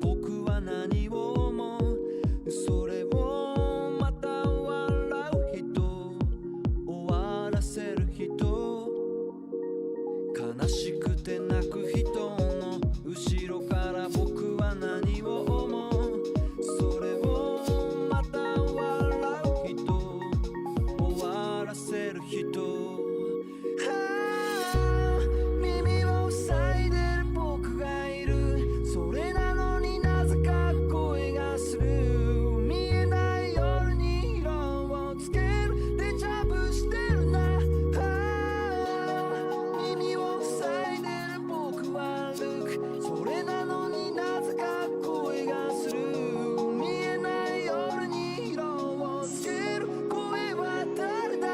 僕は何を思う。それをまた笑う人、終わらせる人、悲しくて泣く人の後ろから僕は何を思う。それをまた笑う人、終わらせる人、耳を塞いでる僕がいる。それなのになぜか声がする。見えない夜に色をつける。デジャブしてるな。耳を塞いでる僕は歩く。それなのになぜか声がする。見えない夜に色をつける。声は誰だ。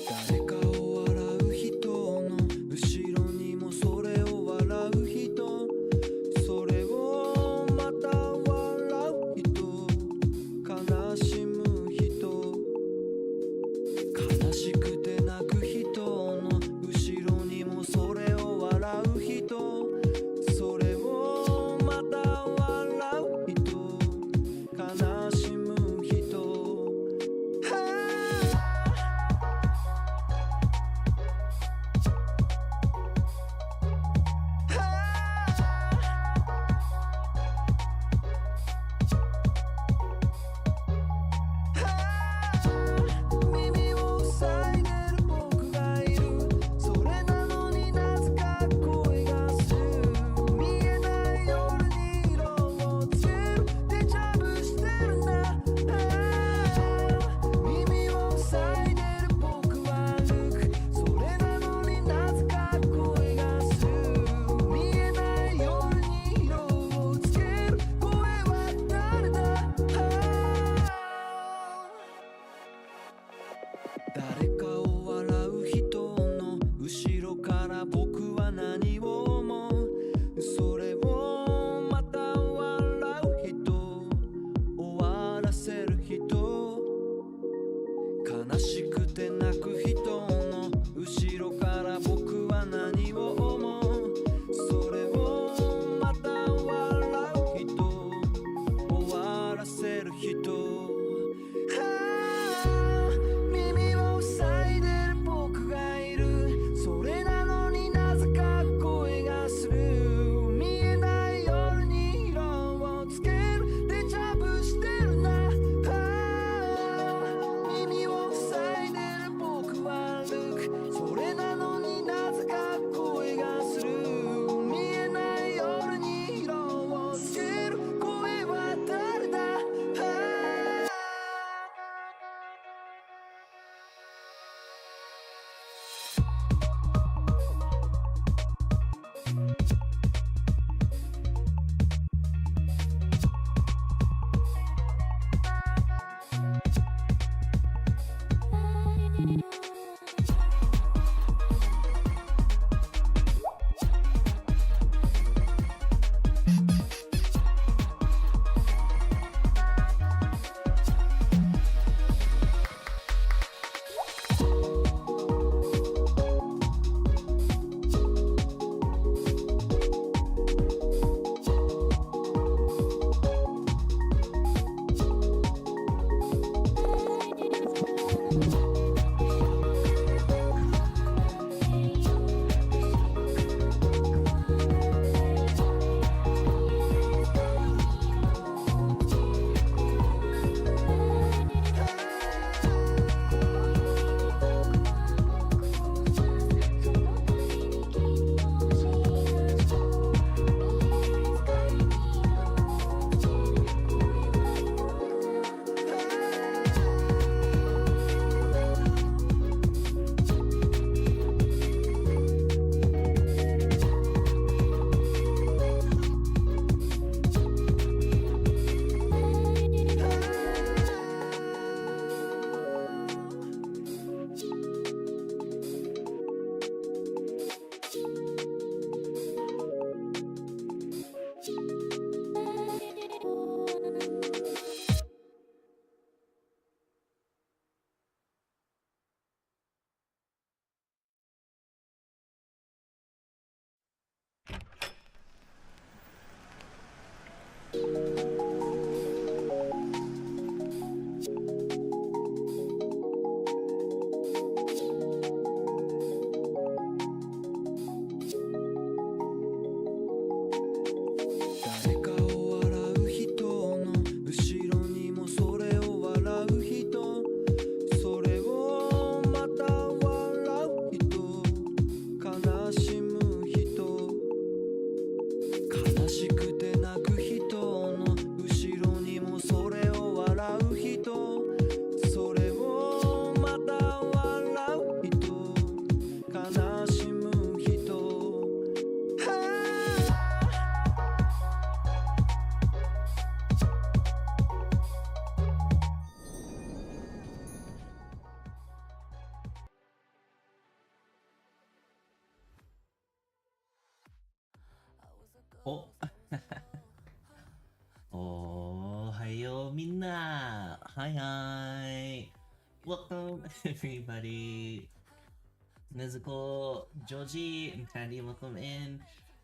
誰かを笑う人の後ろにもそれを笑う人、それをまた笑う人、悲しむ人、悲しくて泣く人の後ろにもそれを笑う人、それをまた笑う人、悲しむ人、耳を塞いでる僕がいる。それなのになぜか声がする。見えない夜に色をつける。デジャブしてるな。耳を塞いでる僕は歩く。それなのになぜか声がする。見えない夜に色をつける。声は誰だ。誰かを笑う人の後ろから僕は何を思う。それをまた笑う人、終わらせる人、悲しくて泣く人の後ろから僕は何を思う。それをまた笑う人、終わらせる人、耳を塞いでる僕がいる。それなのになぜか声がする。見えない夜に色をつける。デジャブしてるな。Oh, hayo minna. Hi, hi. Welcome, everybody. Nezuko, Joji, and Candy, welcome in.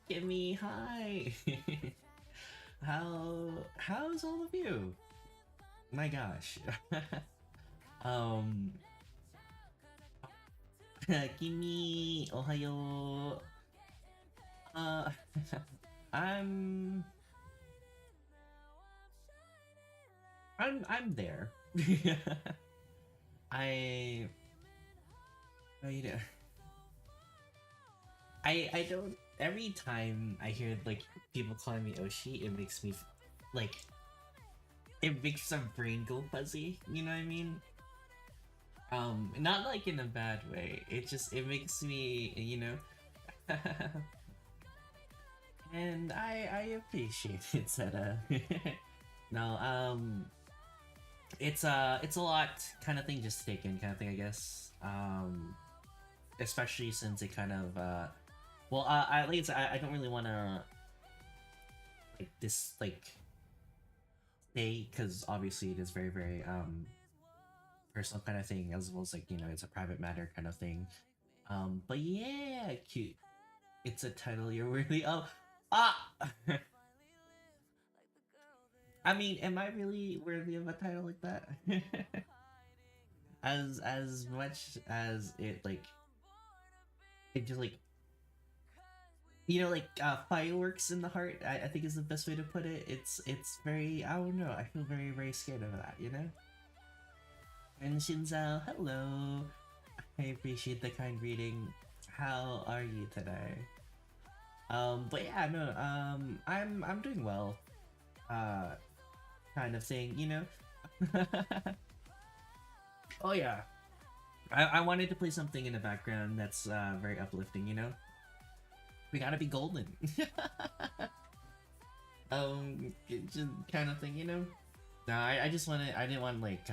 Kimmy, hi. How's all of you? My gosh. um, Kimmy, ohayo. Uh, I'm I'm there. I I I don't. Every time I hear like people calling me Oshi, it makes me like it makes my brain go fuzzy. You know what I mean? Not like in a bad way. It makes me and I appreciate it, Seta. No, it's a lot kind of thing just to take in kind of thing, I guess. Especially since it kind of well, at least I don't really want to like this like say because obviously it is very very personal kind of thing as well as like it's a private matter kind of thing. But yeah, cute. It's a title you're worthy of. Ah, I mean, am I really worthy of a title like that? As much as it like it just like like fireworks in the heart. I think is the best way to put it. It's very I don't know. I feel very very scared of that. And Shinzao, hello. I appreciate the kind reading. How are you today? But yeah, no. I'm doing well. Uh, kind of thing. Oh yeah. I wanted to play something in the background that's very uplifting. We gotta be golden. Just kind of thing. No, I just wanted. I didn't want like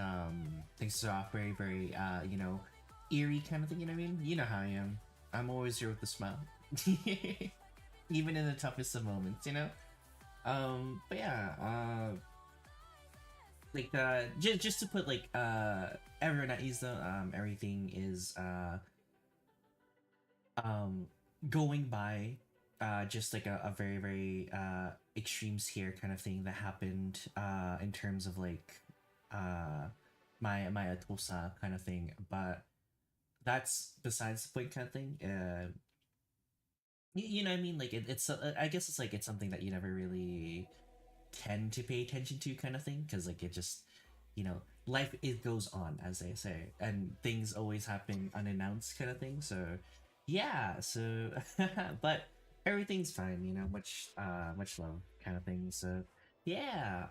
things to start off very very eerie kind of thing. You know what I mean? You know how I am. I'm always here with a smile, even in the toughest of moments. But yeah, like just to put like everyone at ease though. Everything is um going by just like a very very extreme scare kind of thing that happened in terms of like my atosa kind of thing, but that's besides the point kind of thing. You know what I mean, like it's I guess it's like it's something that you never really tend to pay attention to kind of thing because like it just life it goes on as they say and things always happen unannounced kind of thing, so yeah, so but everything's fine, much love kind of thing, so yeah,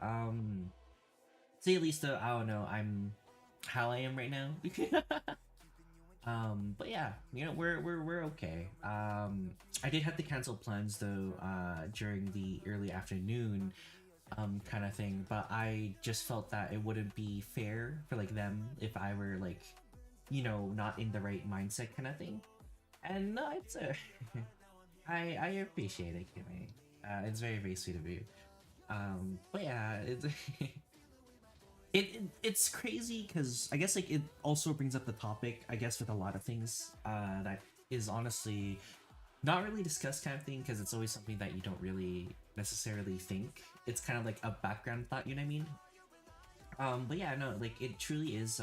say at least though I don't know I'm how I am right now. But yeah, we're okay. I did have to cancel plans though during the early afternoon kind of thing, but I just felt that it wouldn't be fair for like them if I were like not in the right mindset kind of thing. And no, it's I appreciate it, Kimmy. It's very very sweet of you. But yeah, it's it's crazy because I guess like it also brings up the topic, I guess, with a lot of things that is honestly not really discussed kind of thing because it's always something that you don't really necessarily think. It's kind of like a background thought, you know what I mean? But yeah, no, like it truly is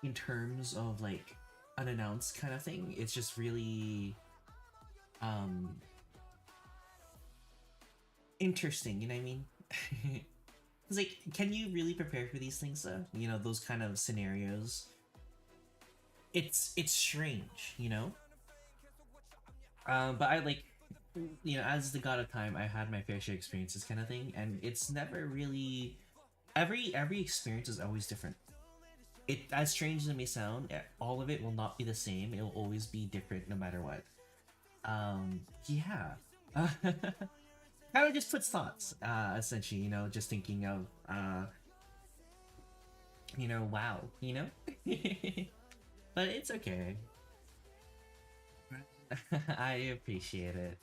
in terms of like unannounced kind of thing, it's just really um interesting, you know what I mean? It's like, can you really prepare for these things though? Those kind of scenarios. It's strange. But I like, as the god of time, I had my fair share experiences kind of thing, and it's never really every experience is always different. It as strange as it may sound, all of it will not be the same. It will always be different no matter what. Yeah. Kind of just puts thoughts, essentially, just thinking of, wow, but it's okay. I appreciate it.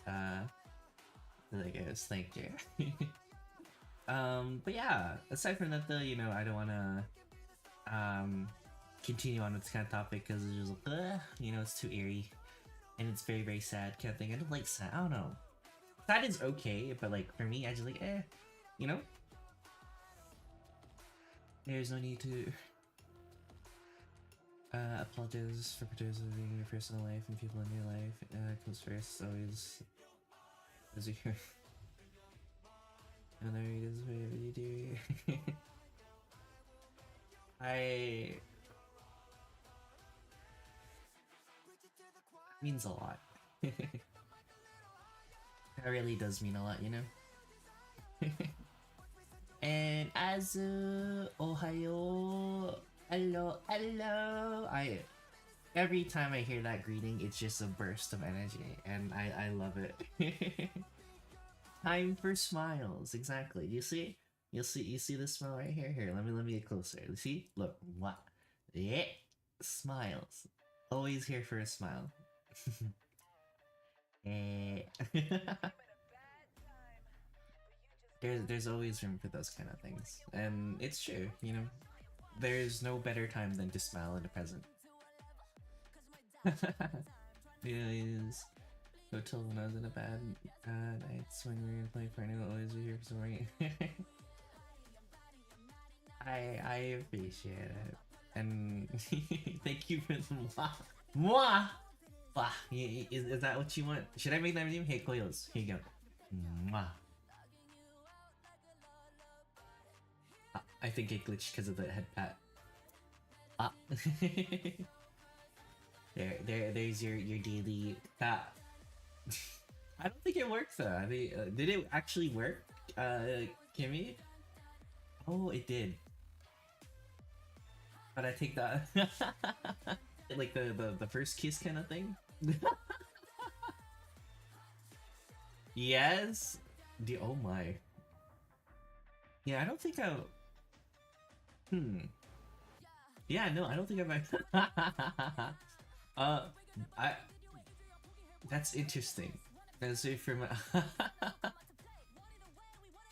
There goes. Thank you. But yeah, aside from that though, you know, I don't wanna continue on with this kind of topic because it's just like, you know, it's too eerie and it's very very sad kind of thing. I don't like sad. I don't know. Sad is okay, but like for me, I just like you know. There's no need to apologize for participating in your personal life and people in your life. Comes first, always. As you hear. And there it is, whatever you do. Means a lot. That really does mean a lot, you know? And Ohayo, hello, hello. Every time I hear that greeting, it's just a burst of energy, and I love it. Time for smiles, exactly. You see? You see this smile right here? Here, let me get closer. You see? Look, what? Yeah, smiles. Always here for a smile. Eh. There's always room for those kind of things, and it's true. You know, there's no better time than to smile in the present. Yes. Hotel when I was in a bad nights when we were playing Fortnite, I'll always be here for some reason. I appreciate it, and thank you for the mwah. Mwah! Mwah! Is that what you want? Should I make that name? Hey, Koyos, here you go. Mwah. I think it glitched because of the head pat. Ah. There's your daily pat. I don't think it worked though. I mean, did it actually work, Kimmy? Oh, it did. But I take that like the first kiss kind of thing. Yes. Oh my. Yeah, I don't think I. Yeah, no, I don't think I've. I. That's interesting. That's it for my.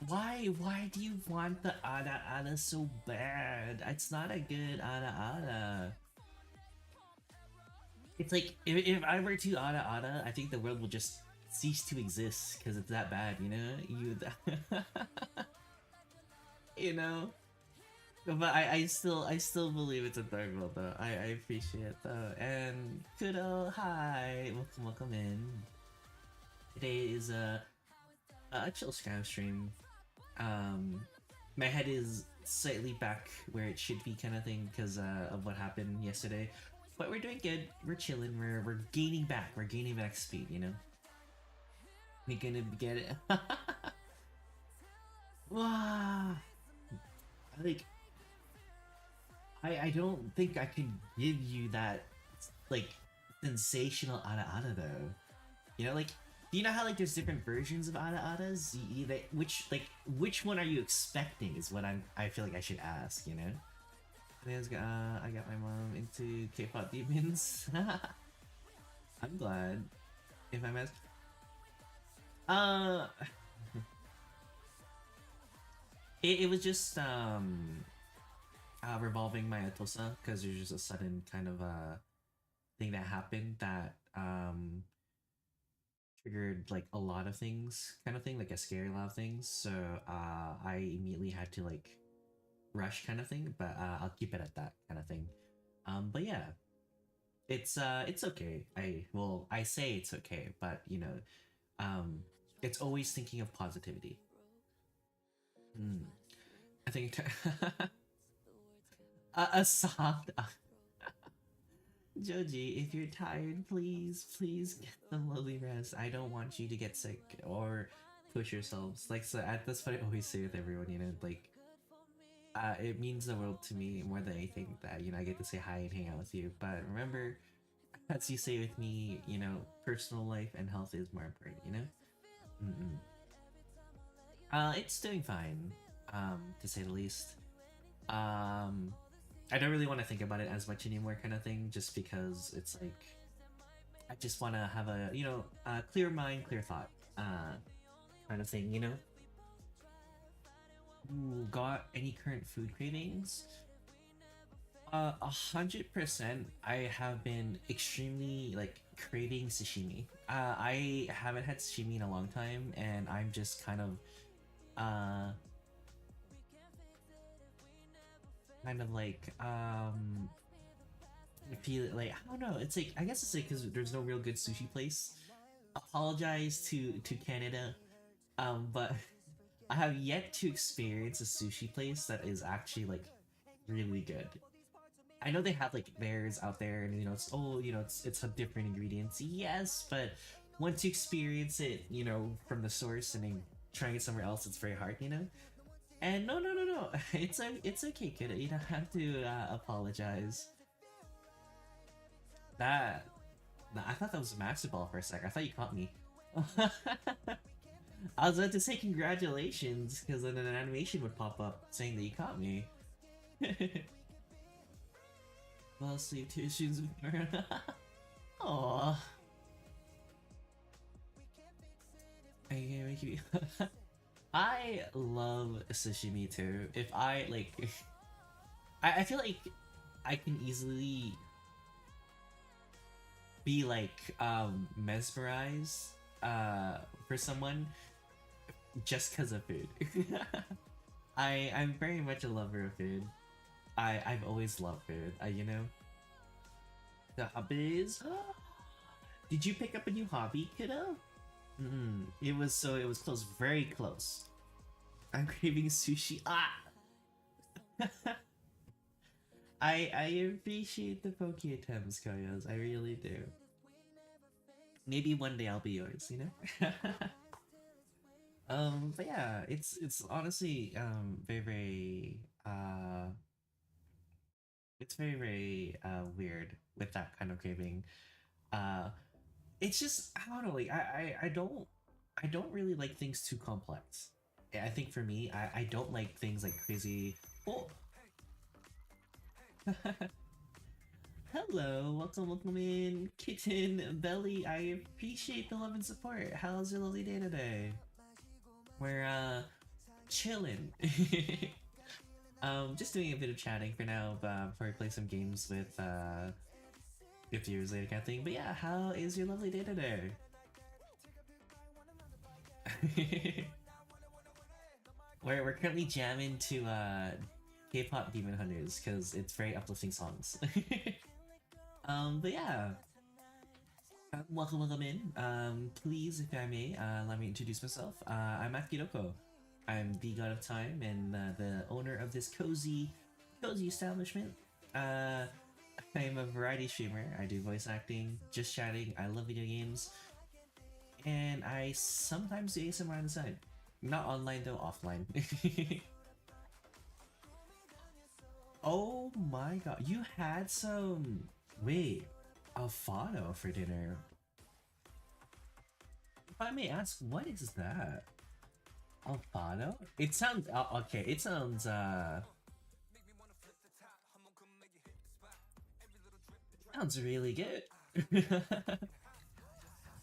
Why do you want the Ada Ada so bad? It's not a good Ada Ada. It's like if I were to Ada Ada, I think the world will just cease to exist because it's that bad. You know, you know. But I still believe it's adorable though. I appreciate it though. And Kudo, hi, welcome in. Today is a chill Skyrim stream. My head is slightly back where it should be, kind of thing, because of what happened yesterday. But we're doing good. We're chilling. We're gaining back. We're gaining back speed. You know. We're gonna get it. Wow. Like. I don't think I can give you that, like, sensational Ada Ada though. You know, like, do you know how like there's different versions of Ada Adas? Which one are you expecting is what I feel like I should ask. You know. I got my mom into K-pop demons. I'm glad. If I'm asked. It was just revolving my Atosa, because there's just a sudden kind of thing that happened that triggered like a lot of things, kind of thing, like a scary lot of things. So I immediately had to like rush, kind of thing. But I'll keep it at that kind of thing. But yeah, it's okay. I say it's okay, but you know, it's always thinking of positivity. I think a soft. Joji, if you're tired, please get some lovely rest. I don't want you to get sick or push yourselves. Like, so that's what I always say with everyone, you know, like, it means the world to me more than anything that, you know, I get to say hi and hang out with you. But remember, as you say with me, you know, personal life and health is more important, you know? It's doing fine, to say the least. I don't really want to think about it as much anymore, kind of thing, just because it's like I just want to have a, you know, clear mind, clear thought. kind of thing, you know. Ooh, got any current food cravings? 100%. I have been extremely like craving sashimi. I haven't had sashimi in a long time, and I'm just kind of uh like feel like I don't know. It's like I guess it's like because there's no real good sushi place. Apologize to Canada, but I have yet to experience a sushi place that is actually like really good. I know they have like theirs out there, and it's it's a different ingredients. Yes, but once you experience it, from the source and then trying it somewhere else, it's very hard, And no, it's okay, kid. You don't have to apologize. That I thought that was a master ball for a sec. I thought you caught me. I was about to say congratulations because then an animation would pop up saying that you caught me. Well, sleep tissues. Aww. I love sashimi too. If I like, I feel like I can easily be like mesmerized for someone just because of food. I'm very much a lover of food. I've always loved food. The hobbies. Did you pick up a new hobby, kiddo? It was close, very close. I'm craving sushi. Ah. I appreciate the poke attempts, Koyos. I really do. Maybe one day I'll be yours, But yeah, it's honestly very very it's very very weird with that kind of craving. Uh, it's just I don't know, like I don't really like things too complex. I think for me, I don't like things like crazy. Oh. Hello, welcome in, Kitten, Belly. I appreciate the love and support. How's your lovely day today? We're chilling. Just doing a bit of chatting for now, before I play some games with years later kind of thing. But yeah, how is your lovely day today? we're currently jamming to K-pop Demon Hunters because it's very uplifting songs. But yeah. Welcome in. Please, if I may, let me introduce myself. I'm Akiroko. I'm the god of time and the owner of this cozy establishment. I'm a variety streamer. I do voice acting, just chatting. I love video games, and I sometimes do ASMR on the side. Not online though, offline. Oh my god, you had some. Wait, Alfado for dinner. If I may ask, what is that? Alfado? It sounds okay. It sounds sounds really good.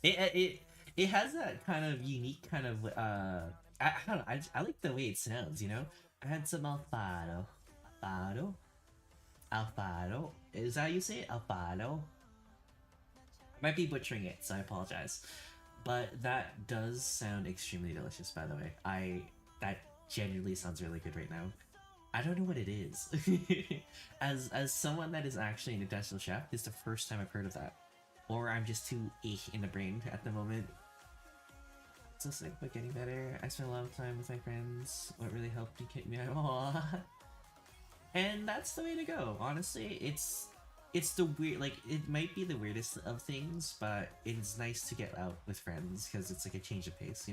It has that kind of unique kind of I don't know. I like the way it sounds. I had some Alfado. Alfado. Alfado. Is that how you say it? Alfado. I might be butchering it, so I apologize. But that does sound extremely delicious, by the way. That genuinely sounds really good right now. I don't know what it is. As someone that is actually an industrial chef, this is the first time I've heard of that. Or I'm just too in the brain at the moment. So sick, but getting better. I spent a lot of time with my friends. What really helped to keep me out? And that's the way to go. Honestly, it's the weird, like, it might be the weirdest of things, but it's nice to get out with friends because it's like a change of pace,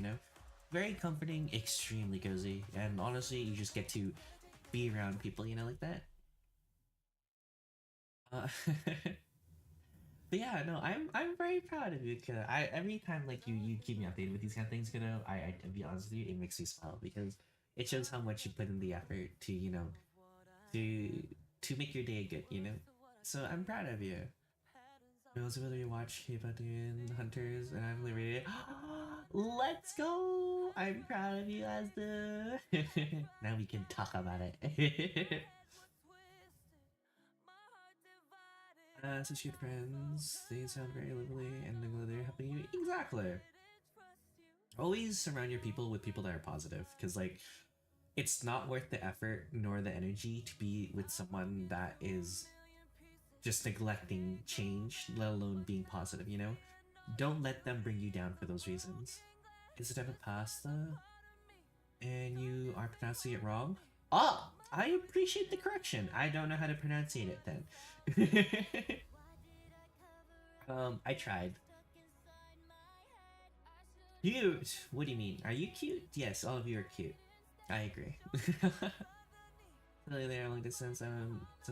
Very comforting, extremely cozy, and honestly, you just get to be around people, like that. But yeah, no, I'm very proud of you, kiddo. Every time like you keep me updated with these kind of things, kiddo, to be honest with you, it makes me smile because it shows how much you put in the effort to to make your day good, So I'm proud of you. Also, whether you watch K-pop Demon Hunters and I'm liberated. Let's go! I'm proud of you, Asda. Now we can talk about it. Associate friends, they sound very lovely and they're helping you. Exactly. Always surround your people with people that are positive, because like it's not worth the effort nor the energy to be with someone that is just neglecting change, let alone being positive, you know? Don't let them bring you down for those reasons. It's a type of pasta, and you are pronouncing it wrong? Ah! I appreciate the correction. I don't know how to pronounce it then. I tried. Cute! What do you mean? Are you cute? Yes, all of you are cute. I agree. Really there long distance, so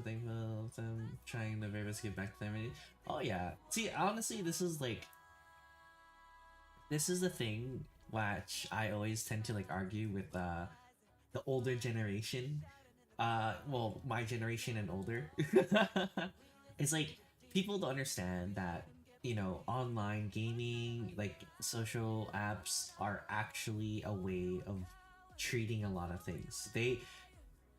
thankful them trying the very best to get back to them. Oh yeah. See, honestly, this is the thing which I always tend to like argue with the older generation. Well, my generation and older. It's like people don't understand that, you know, online gaming, like social apps are actually a way of treating a lot of things. They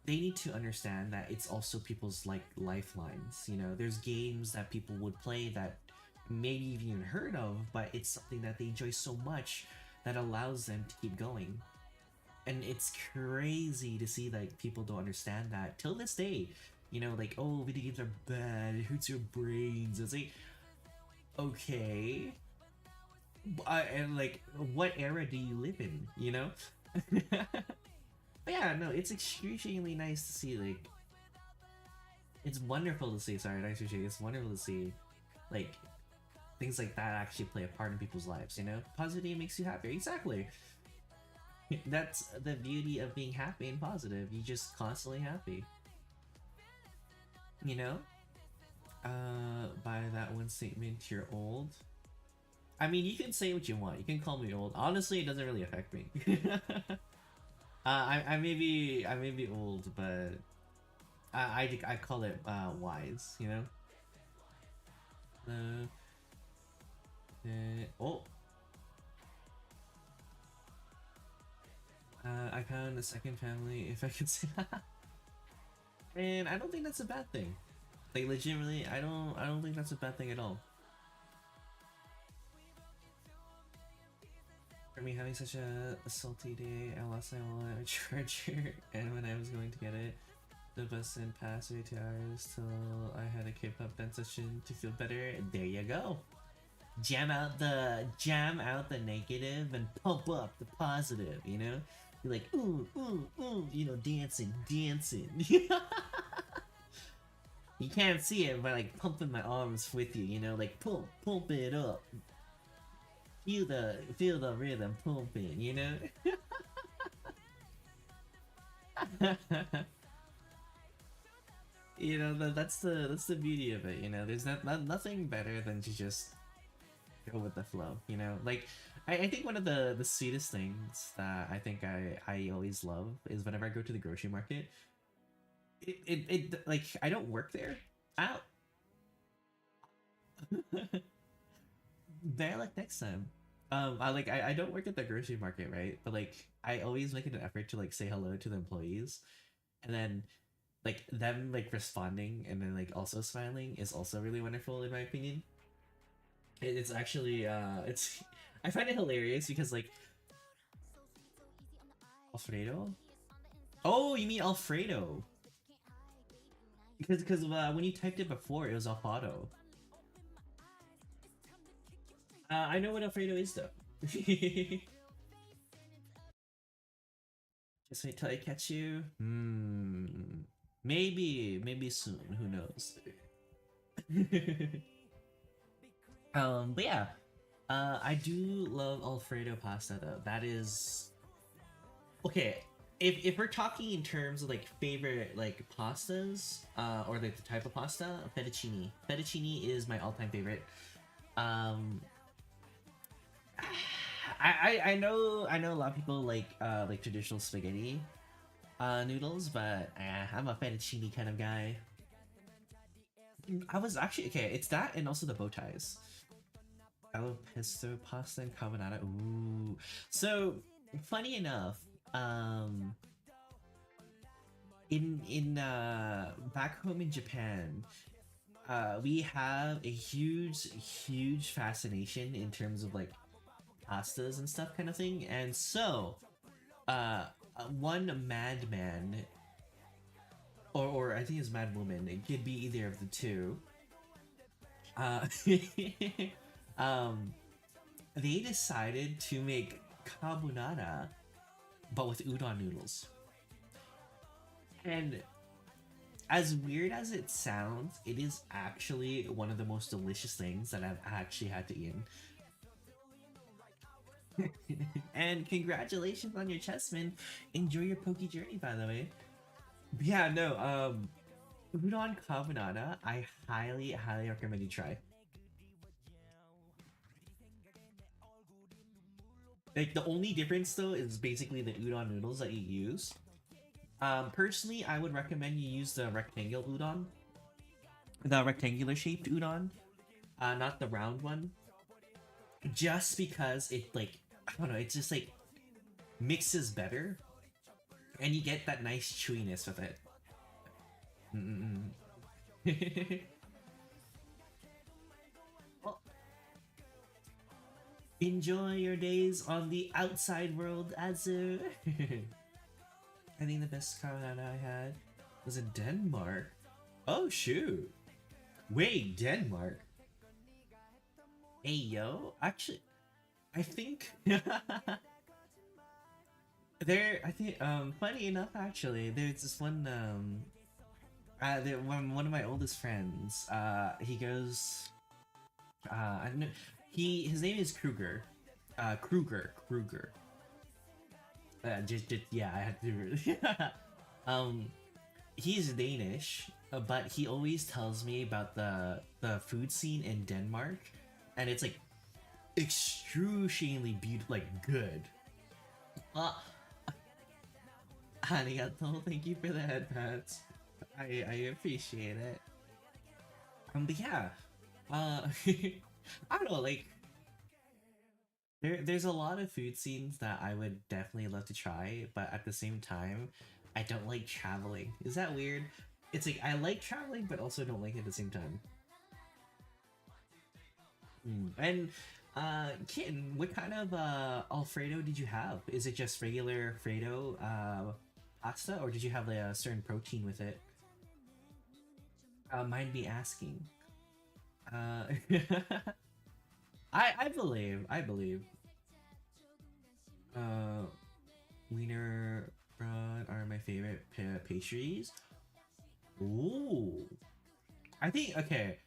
need to understand that it's also people's like lifelines. You know, there's games that people would play that maybe you've even heard of, but it's something that they enjoy so much that allows them to keep going. And it's crazy to see like people don't understand that till this day. You know, like, oh, video games are bad, it hurts your brains. It's like, okay, and like, what era do you live in? You know. But yeah, no, it's excruciatingly nice to see, like, it's wonderful to see, sorry, nice to see, it's wonderful to see, like, things like that actually play a part in people's lives, you know? Positivity makes you happier, exactly! That's the beauty of being happy and positive, you're just constantly happy. You know? By that one statement, you're old. I mean, you can say what you want, you can call me old, honestly, it doesn't really affect me. I may be old, but I call it wise, you know. Oh, I found a second family, if I could say that. And I don't think that's a bad thing. Like legitimately, I don't think that's a bad thing at all. For me, having such a salty day, I lost my wallet charger, and when I was going to get it, the bus didn't pass away 2 hours till I had a K-pop dance session to feel better. And there you go. Jam out the negative and pump up the positive. You know, you're like ooh ooh ooh. You know, dancing. You can't see it, but like pumping my arms with you. You know, like pump it up. Feel the rhythm pumping, you know? You know, that's the beauty of it, you know? There's nothing better than to just go with the flow, you know? Like, I think one of the sweetest things that I think I always love is whenever I go to the grocery market, it like, I don't work there. Ow! Bear luck next time. I don't work at the grocery market, right? But like I always make an effort to like say hello to the employees, and then like them like responding and then like also smiling is also really wonderful in my opinion. It's actually it's I find it hilarious because like Alfredo. Oh, you mean Alfredo? Because when you typed it before, it was Alfado. I know what Alfredo is though. Just wait till I catch you. Maybe soon. Who knows? But yeah, I do love Alfredo pasta though. That is okay. If we're talking in terms of like favorite like pastas, or like the type of pasta, fettuccine. Fettuccine is my all-time favorite. I know a lot of people like traditional spaghetti noodles, but I'm a fettuccine kind of guy. I was actually okay. It's that and also the bow ties. I love pesto pasta and carbonara. Ooh, so funny enough, um, in back home in Japan, we have a huge fascination in terms of like pastas and stuff kind of thing, and so one madman, or I think it's madwoman, it could be either of the two. Uh, um, they decided to make carbonara, but with udon noodles. And as weird as it sounds, it is actually one of the most delicious things that I've actually had to eat. And congratulations on your chessman. Enjoy your Poke journey, by the way. Yeah, no, udon carbonara, I highly recommend you try. Like the only difference though is basically the udon noodles that you use. Personally, I would recommend you use the rectangular shaped udon, not the round one, just because it like I don't know, it just like mixes better, and you get that nice chewiness with it. Well, enjoy your days on the outside world, Azu. I think the best carbonara I had was in Denmark. Oh shoot! Wait, Denmark? Hey yo, actually, I think there. I think funny enough, actually, there's this one one of my oldest friends. He goes. I don't know. His name is Kruger. Kruger. Just yeah, I had to. um, he's Danish, but he always tells me about the food scene in Denmark, and it's like excruciatingly beautiful, like good. Uh, Arigato, thank you for the headpats. I appreciate it. But yeah, I don't know, like there's a lot of food scenes that I would definitely love to try, but at the same time, I don't like traveling. Is that weird? It's like I like traveling, but also don't like it at the same time. And Kitten, what kind of Alfredo did you have? Is it just regular Fredo pasta, or did you have like, a certain protein with it? Mind me asking. Uh, I believe. Uh, wiener bread are my favorite pastries. Ooh, I think okay.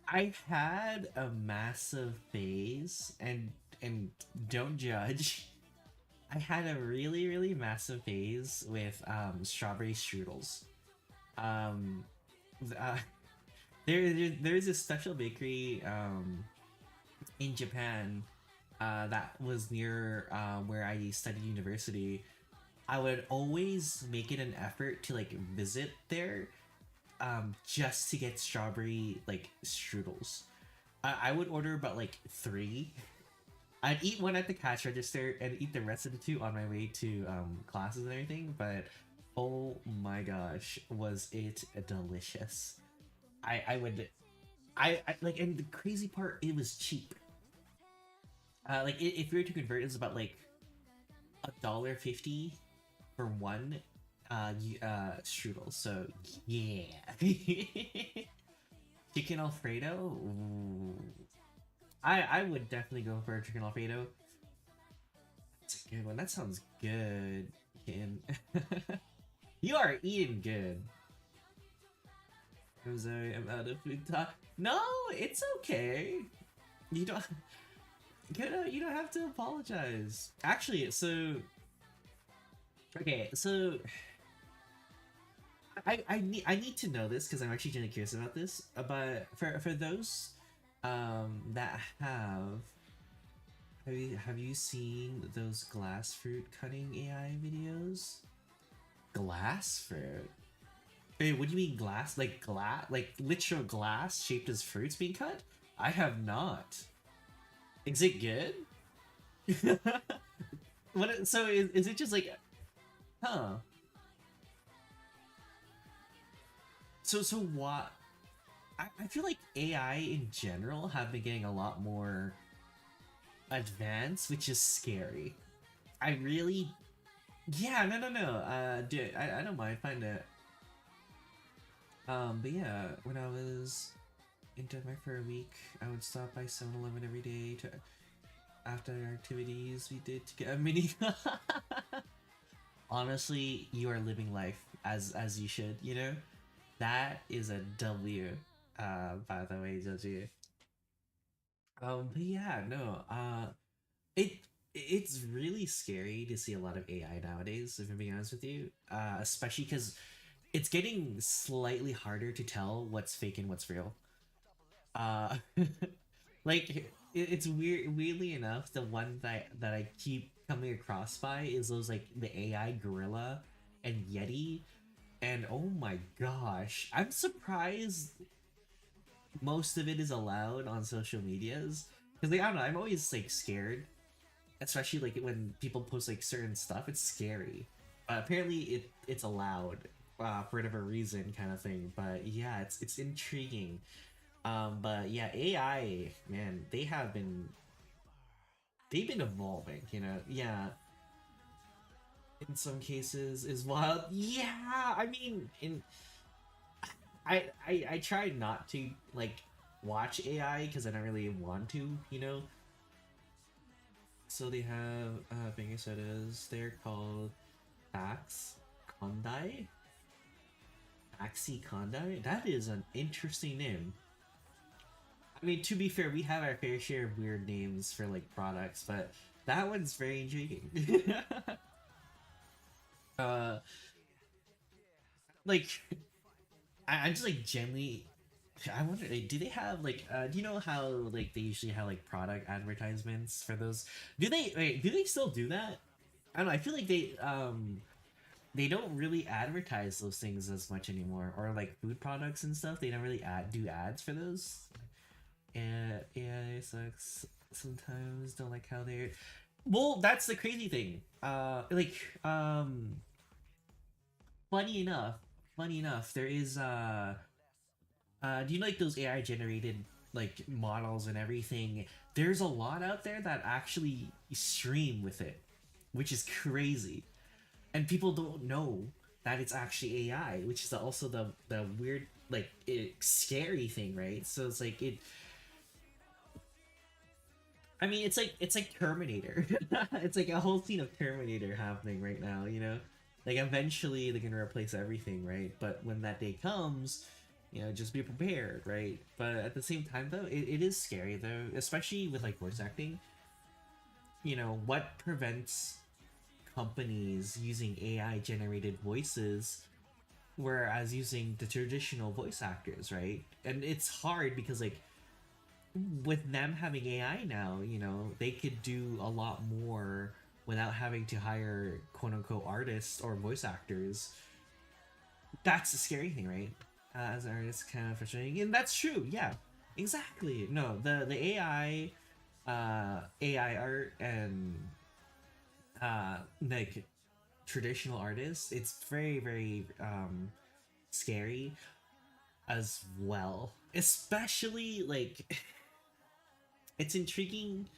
I had a massive phase, and don't judge. I had a really massive phase with strawberry strudels. Um, uh, there's a special bakery in Japan that was near where I studied university. I would always make it an effort to like visit there just to get strawberry like strudels. I would order about like three. I'd eat one at the cash register and eat the rest of the two on my way to classes and everything, but oh my gosh, was it delicious. I would I like, and the crazy part, it was cheap. Like if you were to convert, it's about like $1.50 for one strudel. So yeah. Chicken Alfredo. Ooh. I would definitely go for a chicken Alfredo. That's a good one. That sounds good. Ken. You are eating good. I'm sorry, I'm out of food talk. No, it's okay. You don't. You don't have to apologize. Actually, so okay, so I need to know this because I'm actually genuinely curious about this. But for those that have you seen those glass fruit cutting AI videos? Glass fruit? Wait, what do you mean glass? Like glass? Like literal glass shaped as fruits being cut? I have not. Is it good? So is it just like, huh? So what? I feel like AI in general have been getting a lot more advanced, which is scary. I really, yeah, no. Dude, I don't mind find it. But yeah, when I was in Denmark for a week, I would stop by 7-Eleven every day to after activities we did to get a mini. Honestly, you are living life as you should. You know, that is a W. By the way, Joji. But yeah, no. It it's really scary to see a lot of AI nowadays. If I'm being honest with you, especially because it's getting slightly harder to tell what's fake and what's real. Uh, like it's weird. Weirdly enough, the one that I keep coming across by is those like the AI gorilla and Yeti, and oh my gosh, I'm surprised most of it is allowed on social medias because like I don't know. I'm always like scared, especially like when people post like certain stuff. It's scary. Apparently, it's allowed for whatever reason, kind of thing. But yeah, it's intriguing. But yeah, AI, man, they've been evolving, you know. Yeah, in some cases is wild. Yeah, I mean, in I try not to like watch AI because I don't really want to, you know. So they have finger sodas. They're called Axe Kondai. Axie Kondai. That is an interesting name. I mean, to be fair, we have our fair share of weird names for like products, but that one's very intriguing. uh, like I'm just like generally. I wonder, like, do they have like, do you know how like they usually have like product advertisements for those? Do they wait? Do they still do that? I don't know. I feel like they don't really advertise those things as much anymore, or like food products and stuff. They don't really do ads for those. And AI sucks sometimes. Don't like how they're. Well, that's the crazy thing. Funny enough, there is do you like those AI generated like models and everything? There's a lot out there that actually stream with it, which is crazy, and people don't know that it's actually AI, which is also the weird scary thing, right? So it's like it. I mean, it's like Terminator. It's like a whole scene of Terminator happening right now. You know, like eventually they're gonna replace everything, right? But when that day comes, you know, just be prepared, right? But at the same time, though, it is scary though, especially with like voice acting. You know, what prevents companies using AI generated voices, whereas using the traditional voice actors, right? And it's hard because like with them having AI now, you know, they could do a lot more without having to hire quote unquote artists or voice actors. That's the scary thing, right? As an artist, kind of frustrating, and that's true. Yeah, exactly. No, the AI art and like traditional artists, it's very scary as well. Especially like it's intriguing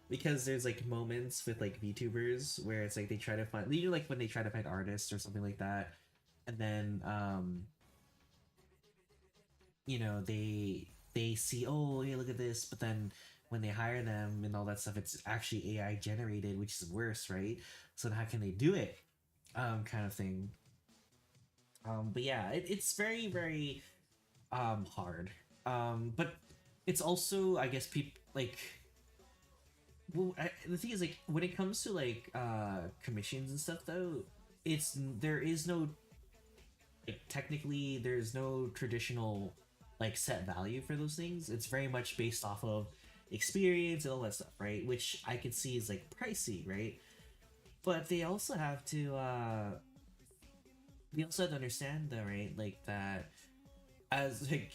because there's like moments with like VTubers where it's like they try to find, you know, like when they try to find artists or something like that, and then you know, they see, oh hey, look at this, but then when they hire them and all that stuff, it's actually AI generated, which is worse, right? So then how can they do it, kind of thing. But yeah, it's very hard. But it's also, I guess, people like, well, the thing is like when it comes to like commissions and stuff though, it's there is no like technically there's no traditional like set value for those things. It's very much based off of experience and all that stuff, right? Which I could see is like pricey, right? But they also have to understand though, right? Like that as like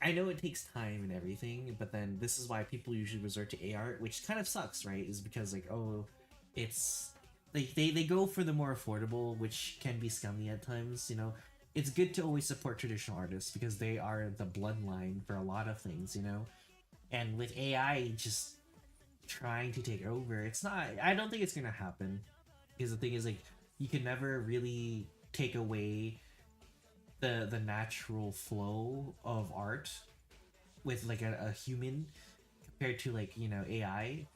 I know it takes time and everything, but then this is why people usually resort to AR, which kind of sucks, right? Is because like, oh, it's like they go for the more affordable, which can be scummy at times. You know, it's good to always support traditional artists because they are the bloodline for a lot of things. You know, and with AI just trying to take over, it's not. I don't think it's gonna happen because the thing is like you can never really take away the natural flow of art with like a human compared to like AI.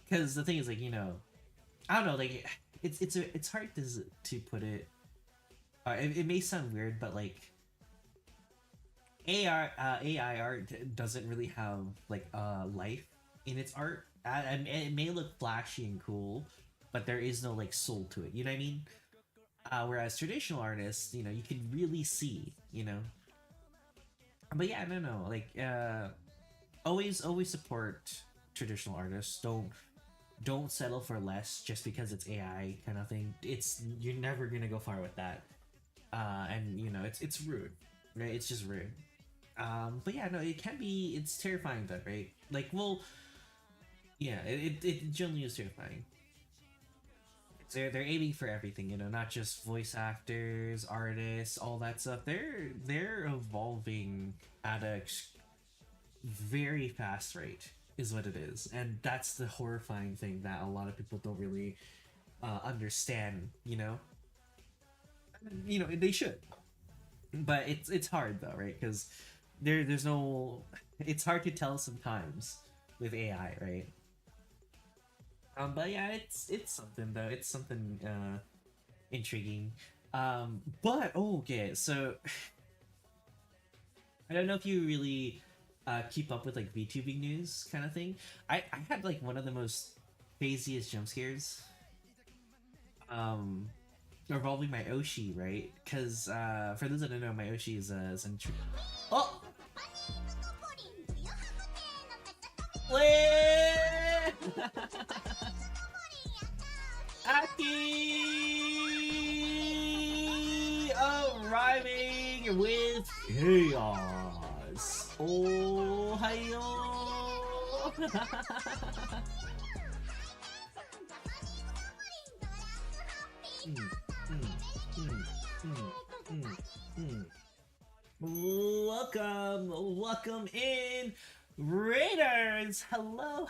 Because the thing is like I don't know, like it's hard to put it. It may sound weird, but like AI art doesn't really have like life in its art, and it may look flashy and cool, but there is no like soul to it. You know what I mean? Whereas traditional artists, you can really see, But yeah, no, like always support traditional artists. Don't settle for less just because it's AI kind of thing. You're never gonna go far with that. And it's rude, right? It's just rude. But yeah, no, it can be. It's terrifying though, right? Like, well, yeah, it generally is terrifying. They're aiming for everything, not just voice actors, artists, all that stuff. They're evolving at a very fast rate, is what it is, and that's the horrifying thing that a lot of people don't really understand. They should, but it's hard though, right? Because there's no. It's hard to tell sometimes with AI, right? But yeah, it's something though. It's something intriguing. But okay, so I don't know if you really keep up with like VTubing news kind of thing. I had like one of the most craziest jump scares. Involving my Oshi, right? Because for those that don't know, my Oshi is Oh! Wait! Aki arriving with chaos. Oh, hiyo! Welcome in, Raiders. Hello.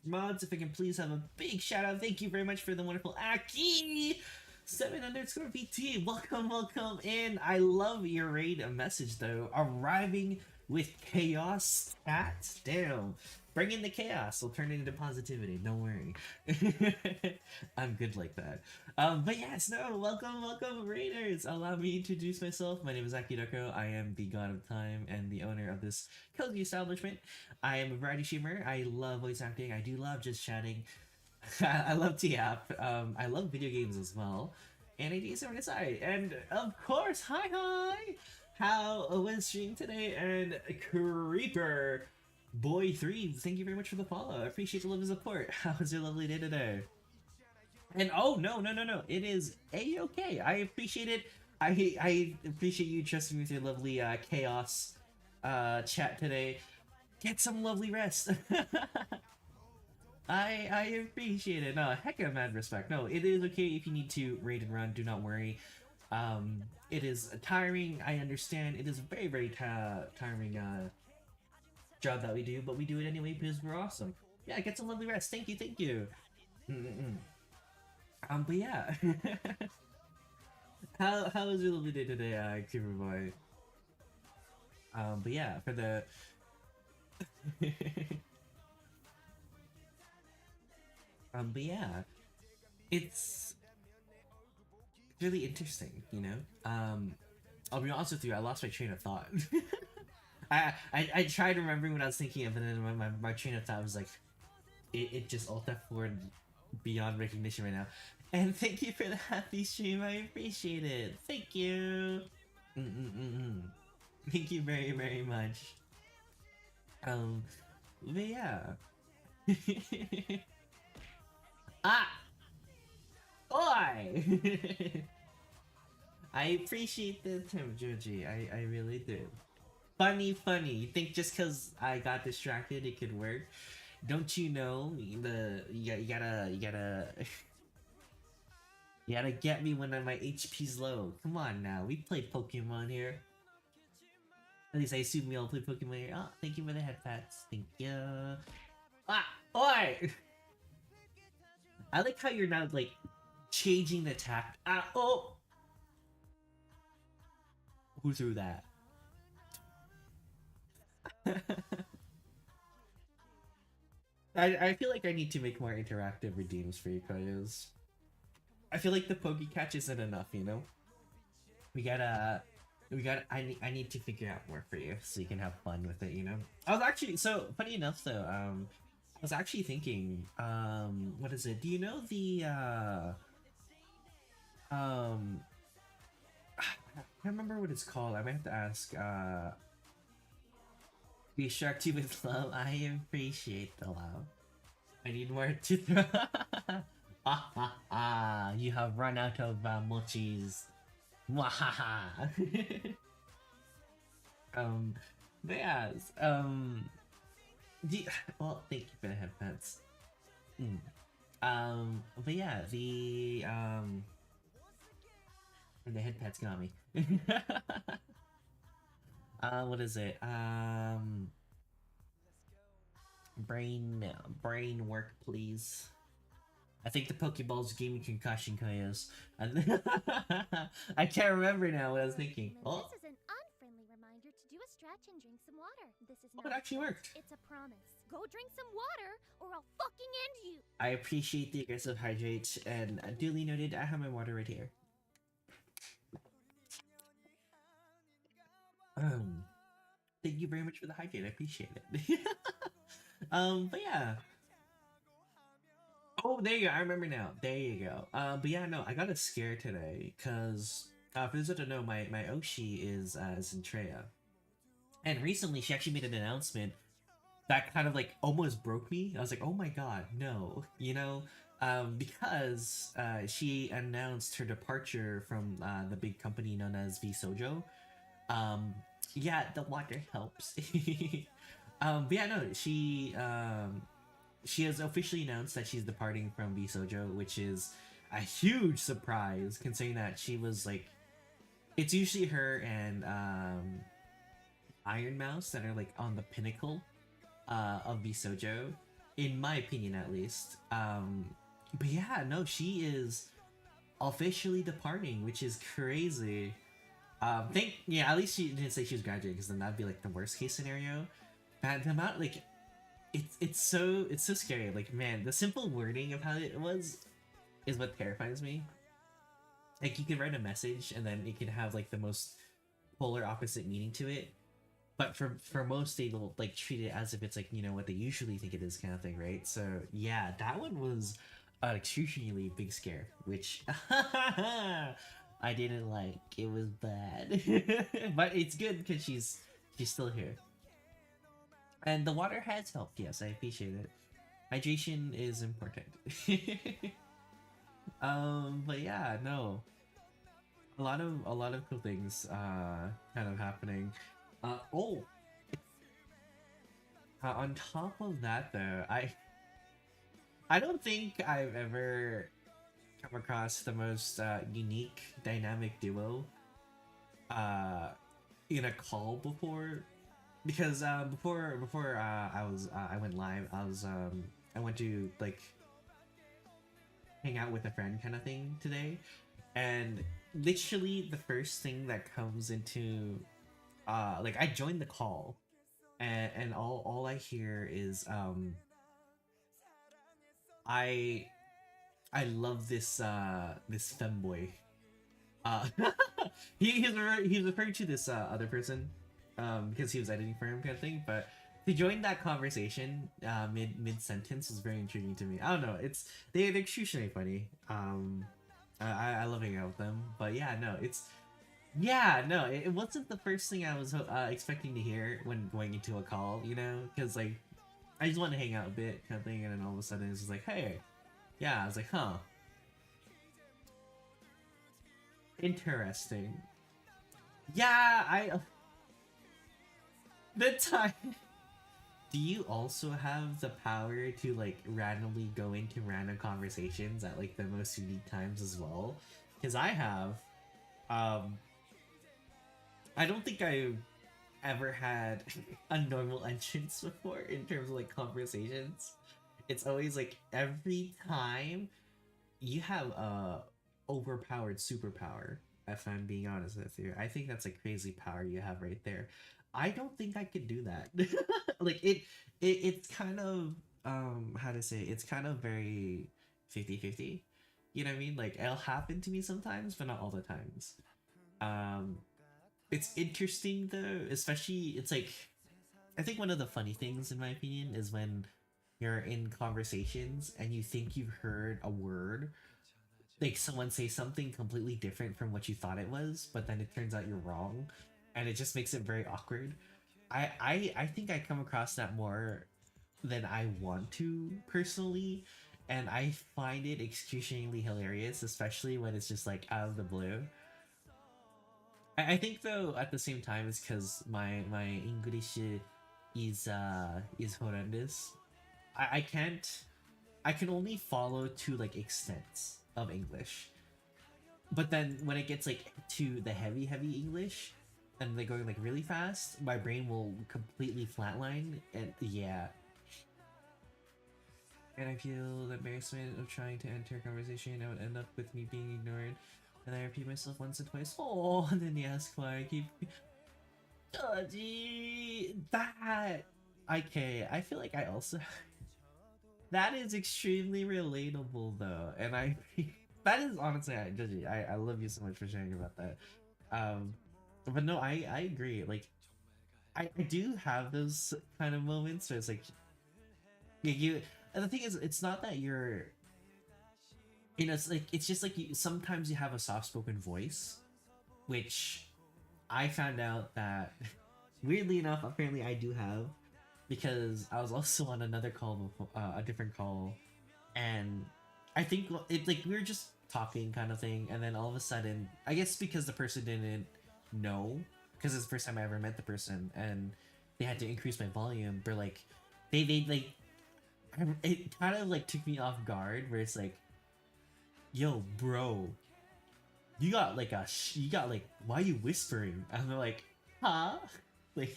Mods, if I can please have a big shout out. Thank you very much for the wonderful Aki 7_VT. Welcome in. I love your raid message though. Arriving with chaos stats. Damn. Bring in the chaos. We'll turn it into positivity. Don't worry. I'm good like that. But yes, no. Welcome, Raiders. Allow me to introduce myself. My name is Aki Doko. I am the god of time and the owner of this cozy establishment. I am a variety streamer. I love voice acting. I do love just chatting. I love TAP. I love video games as well. And I do so on the side. And of course, hi. How was stream today? And Creeper Boy 3, thank you very much for the follow. I appreciate the love and support. How was your lovely day today? And oh no, it is a-okay. I appreciate it. I appreciate you trusting me with your lovely chaos chat today. Get some lovely rest. I appreciate it. No, heck of mad respect. No, it is okay if you need to raid and run. Do not worry. It is tiring. I understand. It is a very tiring job that we do, but we do it anyway because we're awesome. Yeah, get some lovely rest. Thank you. But yeah. How was your lovely day today, Creeper Boy? But yeah, for the but yeah, it's really interesting, I'll be honest with you, I lost my train of thought. I tried remembering what I was thinking of, and then my train of thought was like, it just alt F4 beyond recognition right now. And thank you for the happy stream, I appreciate it. Thank you. Thank you very much. But yeah. Oi! I appreciate the time, Joji. I really do. Funny. You think just because I got distracted, it could work? Don't you know you gotta You gotta get me when my HP's low. Come on now, we play Pokemon here. At least I assume we all play Pokemon here. Oh, thank you for the head pats. Thank you. Ah! Oi! I like how you're now, like, changing the attack. Ah! Oh! Who threw that? I feel like I need to make more interactive redeems for you, Koyos. I feel like the Pokecatch isn't enough, you know? We gotta... I need to figure out more for you so you can have fun with it, you know? I was actually... So, funny enough, though, I was actually thinking, what is it? Do you know the, I can't remember what it's called. I might have to ask, be struck you with love. I appreciate the love. I need more to throw. You have run out of mochis. Mwahaha. But yeah, well, thank you for the headphones. But yeah, the headpads got me. What is it? Brain work, please. I think the Pokeballs gave me concussion, Koyos. I can't remember now what I was thinking. Oh. This is an unfriendly reminder to do a stretch and drink some water. This is Oh, not it actually worked. It's a promise. Go drink some water, or I'll fucking end you. I appreciate the aggressive hydrate, and duly noted. I have my water right here. Thank you very much for the hydrate. I appreciate it. But yeah. Oh, there you go. I remember now. There you go. But yeah, no, I got a scare today because for those that don't know, my Oshi is Zentreya, and recently she actually made an announcement that kind of like almost broke me. I was like, oh my god, no, you know, because she announced her departure from the big company known as VSojo. Yeah, the water helps. But yeah, no, she has officially announced that she's departing from VSojo, which is a huge surprise considering that she was like, it's usually her and Iron Mouse that are like on the pinnacle of VSojo, in my opinion at least. But yeah, no, she is officially departing, which is crazy. Yeah, at least she didn't say she was graduating, because then that'd be like the worst case scenario. And the amount, like, it's so scary. Like, man, the simple wording of how it was is what terrifies me. Like, you can write a message and then it can have like the most polar opposite meaning to it, but for most they will like treat it as if it's like, you know, what they usually think it is, kind of thing, right? So yeah, that one was an extremely big scare, which I didn't like. It was bad. But it's good because she's still here. And the water has helped, yes, I appreciate it. Hydration is important. But yeah, no. A lot of cool things kind of happening. On top of that though, I don't think I've ever come across the most unique dynamic duo in a call before, because before I went live, I went to like hang out with a friend kind of thing today, and literally the first thing that comes into like, I joined the call, and all I hear is I love this this femboy. He's referring to this other person because he was editing for him, kind of thing. But to join that conversation mid sentence was very intriguing to me. I don't know, they're extremely funny. I love hanging out with them. But yeah, no, it wasn't the first thing I was expecting to hear when going into a call, you know, because like I just wanted to hang out a bit, kind of thing, and then all of a sudden it's just like, hey, yeah, I was like, huh. Interesting. Yeah, the time do you also have the power to like randomly go into random conversations at like the most unique times as well? Because I have. Um, I don't think I've ever had a normal entrance before in terms of like conversations. It's always like every time you have a overpowered superpower. If I'm being honest with you, I think that's a crazy power you have right there. I don't think I could do that. Like it's kind of how to say, it's kind of very 50-50. You know what I mean? Like it'll happen to me sometimes, but not all the times. Um it's interesting though, especially it's like I think one of the funny things in my opinion is when you're in conversations and you think you've heard a word, like someone say something completely different from what you thought it was, but then it turns out you're wrong, and it just makes it very awkward. I think I come across that more than I want to personally, and I find it excruciatingly hilarious, especially when it's just like out of the blue. I think though at the same time it's because my English is horrendous. I can't, I can only follow to like extents of English. But then when it gets like to the heavy English and they're going like really fast, my brain will completely flatline, and yeah. And I feel the embarrassment of trying to enter a conversation, I would end up with me being ignored. And I repeat myself once or twice. Oh, and then they ask why I keep. Gee, that. Okay, I feel like I also. That is extremely relatable though, and I. That is honestly, I love you so much for sharing about that. Um, but no, I agree. Like, I do have those kind of moments where it's like, you. And the thing is, it's not that you're, you know, it's like it's just like you, sometimes you have a soft spoken voice, which I found out that weirdly enough, apparently I do have, because I was also on another call before, a different call, and I think it like we were just talking kind of thing, and then all of a sudden, I guess because the person didn't know, because it's the first time I ever met the person, and they had to increase my volume. They're like, they like, it kind of like took me off guard, where it's like, yo, bro, you got like you got like, why are you whispering? And they're like, huh? Like,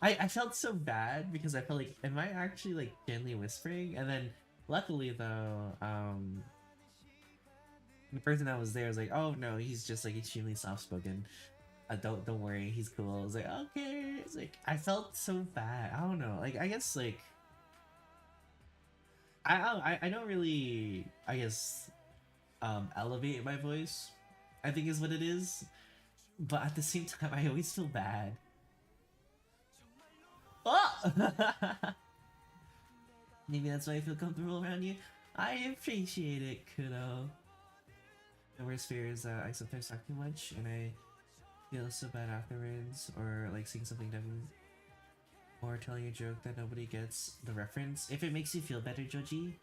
I felt so bad because I felt like, am I actually like gently whispering? And then luckily though, the person that was there was like, oh no, he's just like extremely soft spoken. Don't worry, he's cool. I was like, okay. It's like I felt so bad. I don't know. Like I guess like I don't really, I guess, elevate my voice, I think is what it is. But at the same time, I always feel bad. Oh! Maybe that's why I feel comfortable around you. I appreciate it, kiddo. The worst fear is that I sometimes talk too much and I feel so bad afterwards, or like saying something dumb, or telling a joke that nobody gets the reference. If it makes you feel better, Joji,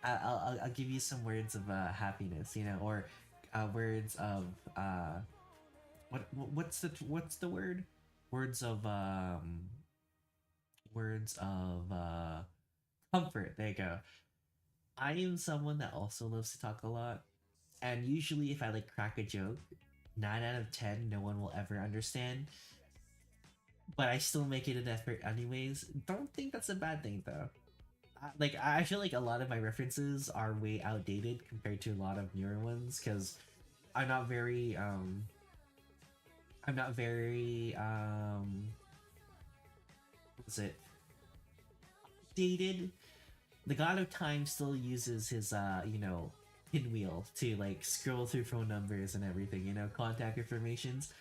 I'll give you some words of happiness, you know, or words of what's the word? Words of comfort. There you go. I am someone that also loves to talk a lot, and usually if I like crack a joke, 9 out of 10, no one will ever understand. But I still make it an effort anyways. Don't think that's a bad thing though. Like I feel like a lot of my references are way outdated compared to a lot of newer ones, because I'm not very I'm not very what's it, dated. The God of Time still uses his you know, pinwheel to like scroll through phone numbers and everything, you know, contact informations.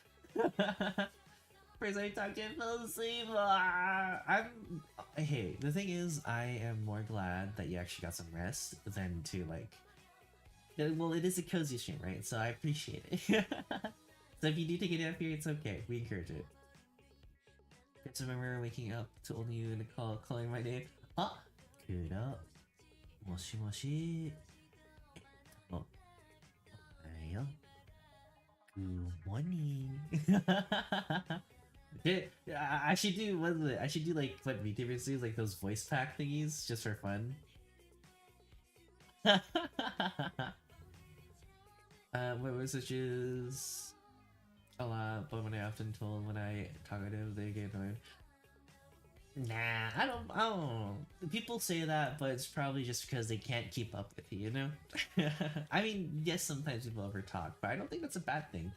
First I talked to him, fell asleep. Hey, the thing is, I am more glad that you actually got some rest than to like. Well, it is a cozy stream, right? So I appreciate it. So if you do take a nap here, it's okay. We encourage it. Just remember waking up to only you in the call, calling my name. Ah, good up. Moshi moshi. Oh, hi. Good morning. I should do what is it? I should do like what VTubers do, like those voice pack thingies, just for fun. What messages? A lot, but when I often told when I talkative, they get annoyed. Nah, I don't. People say that, but it's probably just because they can't keep up with you, you know? I mean, yes, sometimes people over talk, but I don't think that's a bad thing.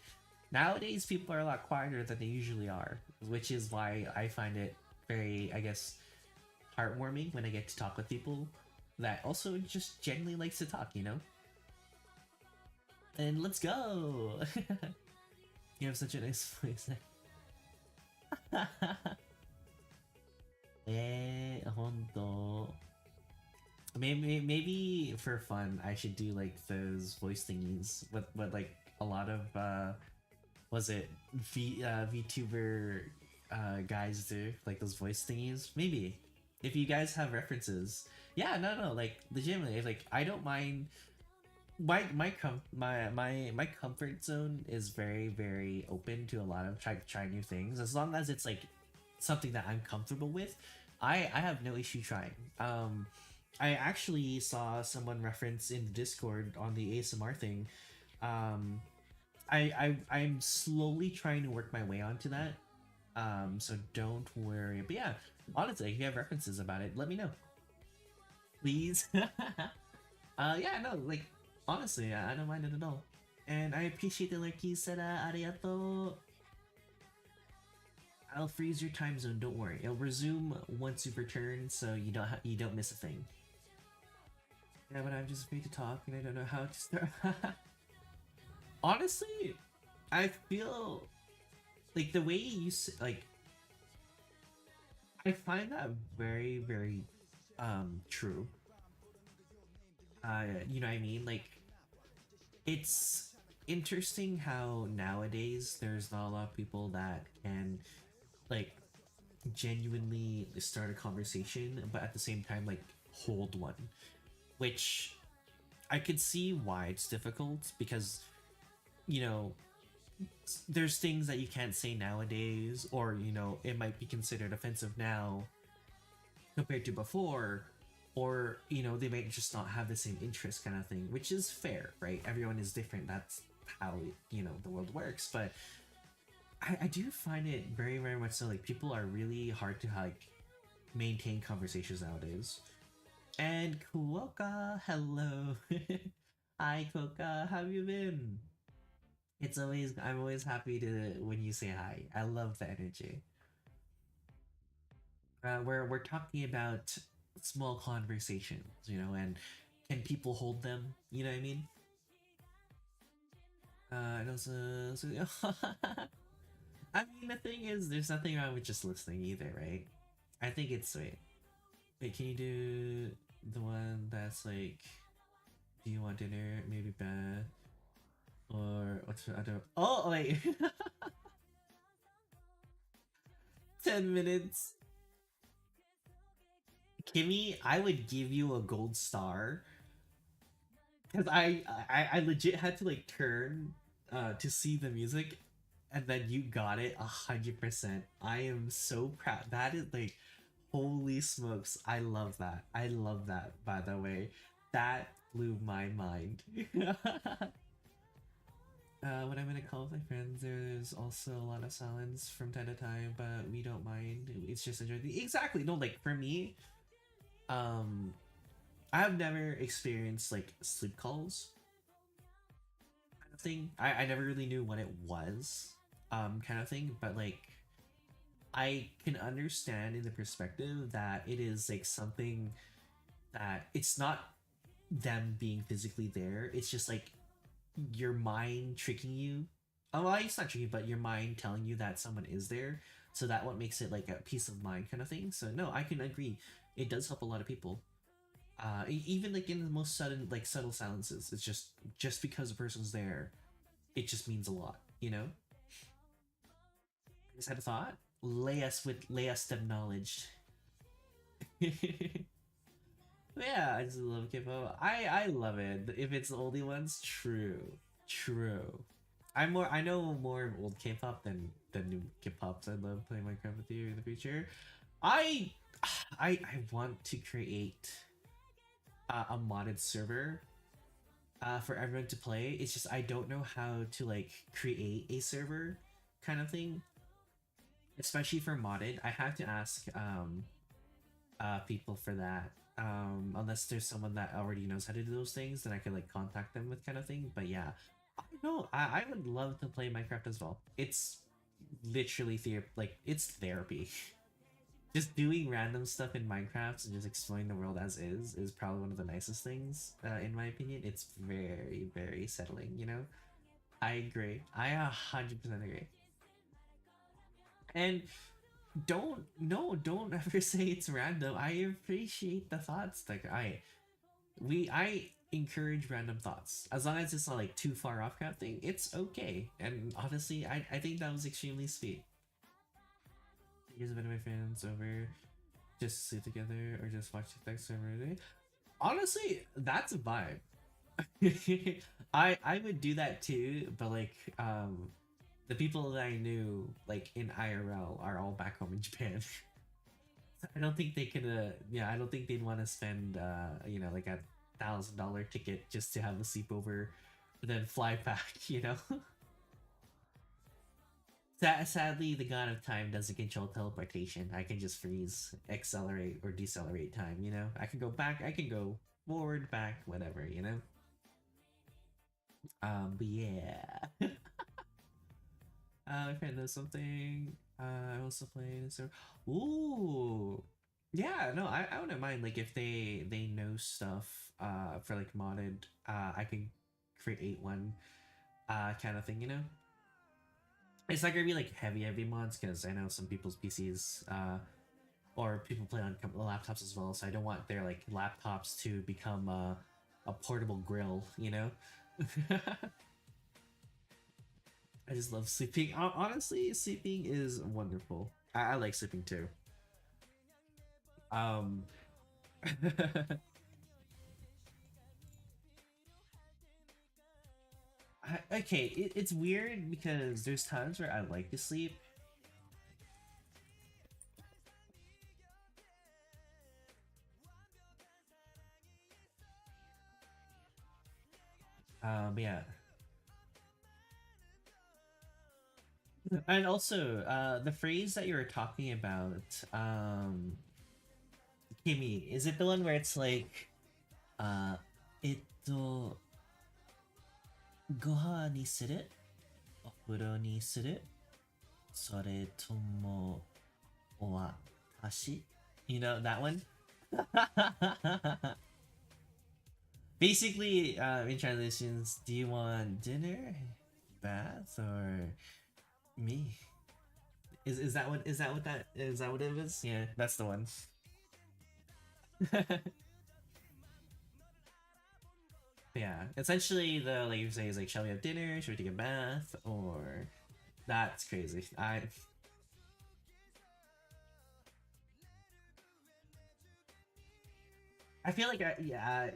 Nowadays, people are a lot quieter than they usually are, which is why I find it very, I guess, heartwarming when I get to talk with people that also just genuinely likes to talk, you know? And let's go! You have such a nice voice. Hondo. Maybe for fun, I should do like those voice thingies. What like a lot of was it VTuber guys do, like those voice thingies? Maybe if you guys have references. Yeah, no, like legitimately, like I don't mind. My comfort zone is very open to a lot of try new things, as long as it's like something that I'm comfortable with. I have no issue trying. I actually saw someone reference in Discord on the ASMR thing. I'm slowly trying to work my way onto that. So don't worry. But yeah, honestly, if you have references about it, let me know, please. Yeah, no, like honestly, I don't mind it at all. And I appreciate the lurkies, Sera, arigato. I'll freeze your time zone, don't worry. It'll resume once you return, so you don't miss a thing. Yeah, but I'm just afraid to talk and I don't know how to start. Honestly, I feel like the way you like, I find that very true. You know what I mean? Like, it's interesting how nowadays there's not a lot of people that can like genuinely start a conversation, but at the same time like hold one, which I could see why it's difficult, because you know there's things that you can't say nowadays, or you know it might be considered offensive now compared to before, or you know they might just not have the same interest, kind of thing, which is fair, right? Everyone is different, that's how you know the world works. But I do find it very much so, like people are really hard to like maintain conversations nowadays. And Kuoka, hello. Hi Kuoka, how have you been? I'm always happy to when you say hi. I love the energy. We're talking about small conversations, you know, and can people hold them? You know what I mean? And also, so, I mean, the thing is, there's nothing wrong with just listening either, right? I think it's sweet. Wait, can you do the one that's like, do you want dinner? Maybe bad. Or what's the other? Oh, wait. 10 minutes. Kimmy, I would give you a gold star. Because I legit had to like turn to see the music, and then you got it 100%. I am so proud. That is like, holy smokes! I love that. I love that. By the way, that blew my mind. When I'm in a call with my friends, there's also a lot of silence from time to time, but we don't mind. It's just enjoy the exactly. No, like for me, I've never experienced like sleep calls kind of thing. I never really knew what it was, kind of thing, but like I can understand in the perspective that it is like something that it's not them being physically there, it's just like your mind tricking you. Oh, well, it's not tricking, but your mind telling you that someone is there, so that what makes it like a peace of mind kind of thing. So no, I can agree, it does help a lot of people. Even like in the most sudden, like subtle silences, it's just because a person's there, it just means a lot, you know. I just had a thought. Lay us them knowledge. Yeah, I just love K-pop. I love it. If it's the oldie ones, true. I know more of old K-pop than new K-pop. Pops. I love playing Minecraft with you in the future. I I want to create a modded server for everyone to play. It's just I don't know how to like create a server kind of thing, especially for modded. I have to ask people for that. Unless there's someone that already knows how to do those things, then I could like contact them with kind of thing. But yeah, I don't know. I would love to play Minecraft as well. It's literally it's therapy. Just doing random stuff in Minecraft and just exploring the world as is probably one of the nicest things, in my opinion. It's very, very settling, you know? I agree. I 100% agree. And don't ever say it's random. I appreciate the thoughts. Like I encourage random thoughts. As long as it's not like too far off kind of thing, it's okay. And honestly, I think that was extremely sweet. Here's a bit of my friends over just to sleep together or just watch the text every day. Honestly, that's a vibe. I would do that too, but like the people that I knew like in IRL are all back home in Japan. I don't think they could I don't think they'd want to spend you know, like a $1,000 ticket just to have a sleepover then fly back, you know. Sadly, the god of time doesn't control teleportation. I can just freeze, accelerate, or decelerate time, you know? I can go back, I can go forward, back, whatever, you know? But yeah. My friend knows something. I also play this. Ooh! Yeah, no, I wouldn't mind, like, if they know stuff, for, like, modded, I can create one, kind of thing, you know? It's not gonna be like heavy mods because I know some people's PCs or people play on laptops as well, so I don't want their like laptops to become a portable grill, you know. I just love sleeping. Honestly, sleeping is wonderful. I like sleeping too. Okay, it's weird because there's times where I like to sleep. Yeah. And also, the phrase that you were talking about, Kimmy, is it the one where it's like, uh, ご飯にするお風呂にするそれとも私 You know that one? Basically, in translations, do you want dinner, bath, or me? Is that what that what it is? Yeah, that's the one. Yeah, essentially the like you say is like, shall we have dinner? Should we take a bath? Or that's crazy. I feel like yeah.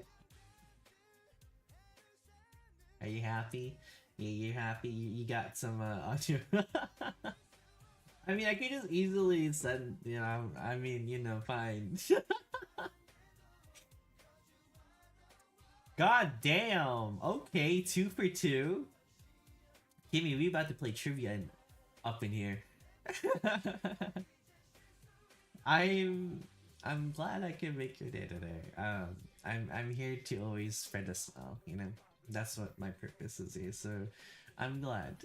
Are you happy? Yeah, you're happy. You got some on your. I mean, I could just easily send. You know, I mean, you know, fine. God damn. Okay, 2 for 2. Kimmy, we about to play trivia up in here. I'm glad I can make your day today. I'm here to always spread a smile, you know? That's what my purpose is here, so I'm glad.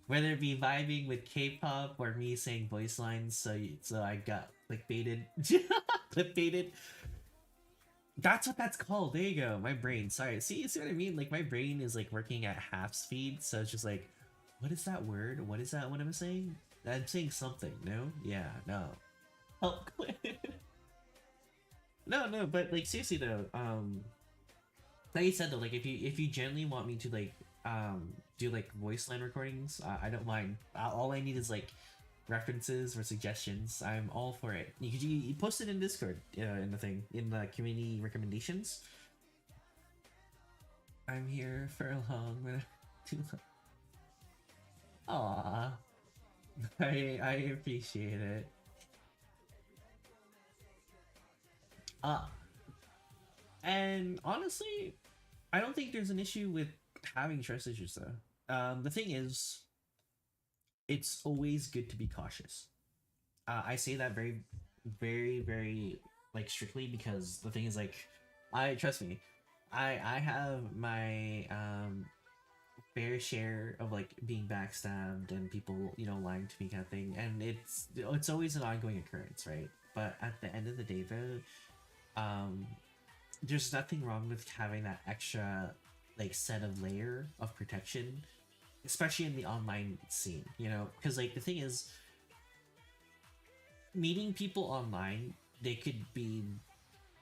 Whether it be vibing with K-pop or me saying voice lines, so I got clickbaited. Clickbaited. That's what that's called. There you go. My brain. Sorry. See what I mean? Like my brain is like working at half speed, so it's just like, what is that word? What is that? What am I saying? I'm saying something. No? Yeah. No. Help quit. No. But like seriously though, like you said though, like if you genuinely want me to like do like voice line recordings, I don't mind. All I need is like references or suggestions. I'm all for it. You post it in Discord, in the thing, in the community recommendations. I'm here for a long, too long. Aww. I appreciate it. Uh, and honestly, I don't think there's an issue with having trust issues though. The thing is, it's always good to be cautious. I say that very, very, very like strictly because the thing is like, I trust me, I have my fair share of like being backstabbed and people lying to me kind of thing, and it's always an ongoing occurrence, right? But at the end of the day, though, there's nothing wrong with having that extra like set of layer of protection, especially in the online scene, because like the thing is, meeting people online, they could be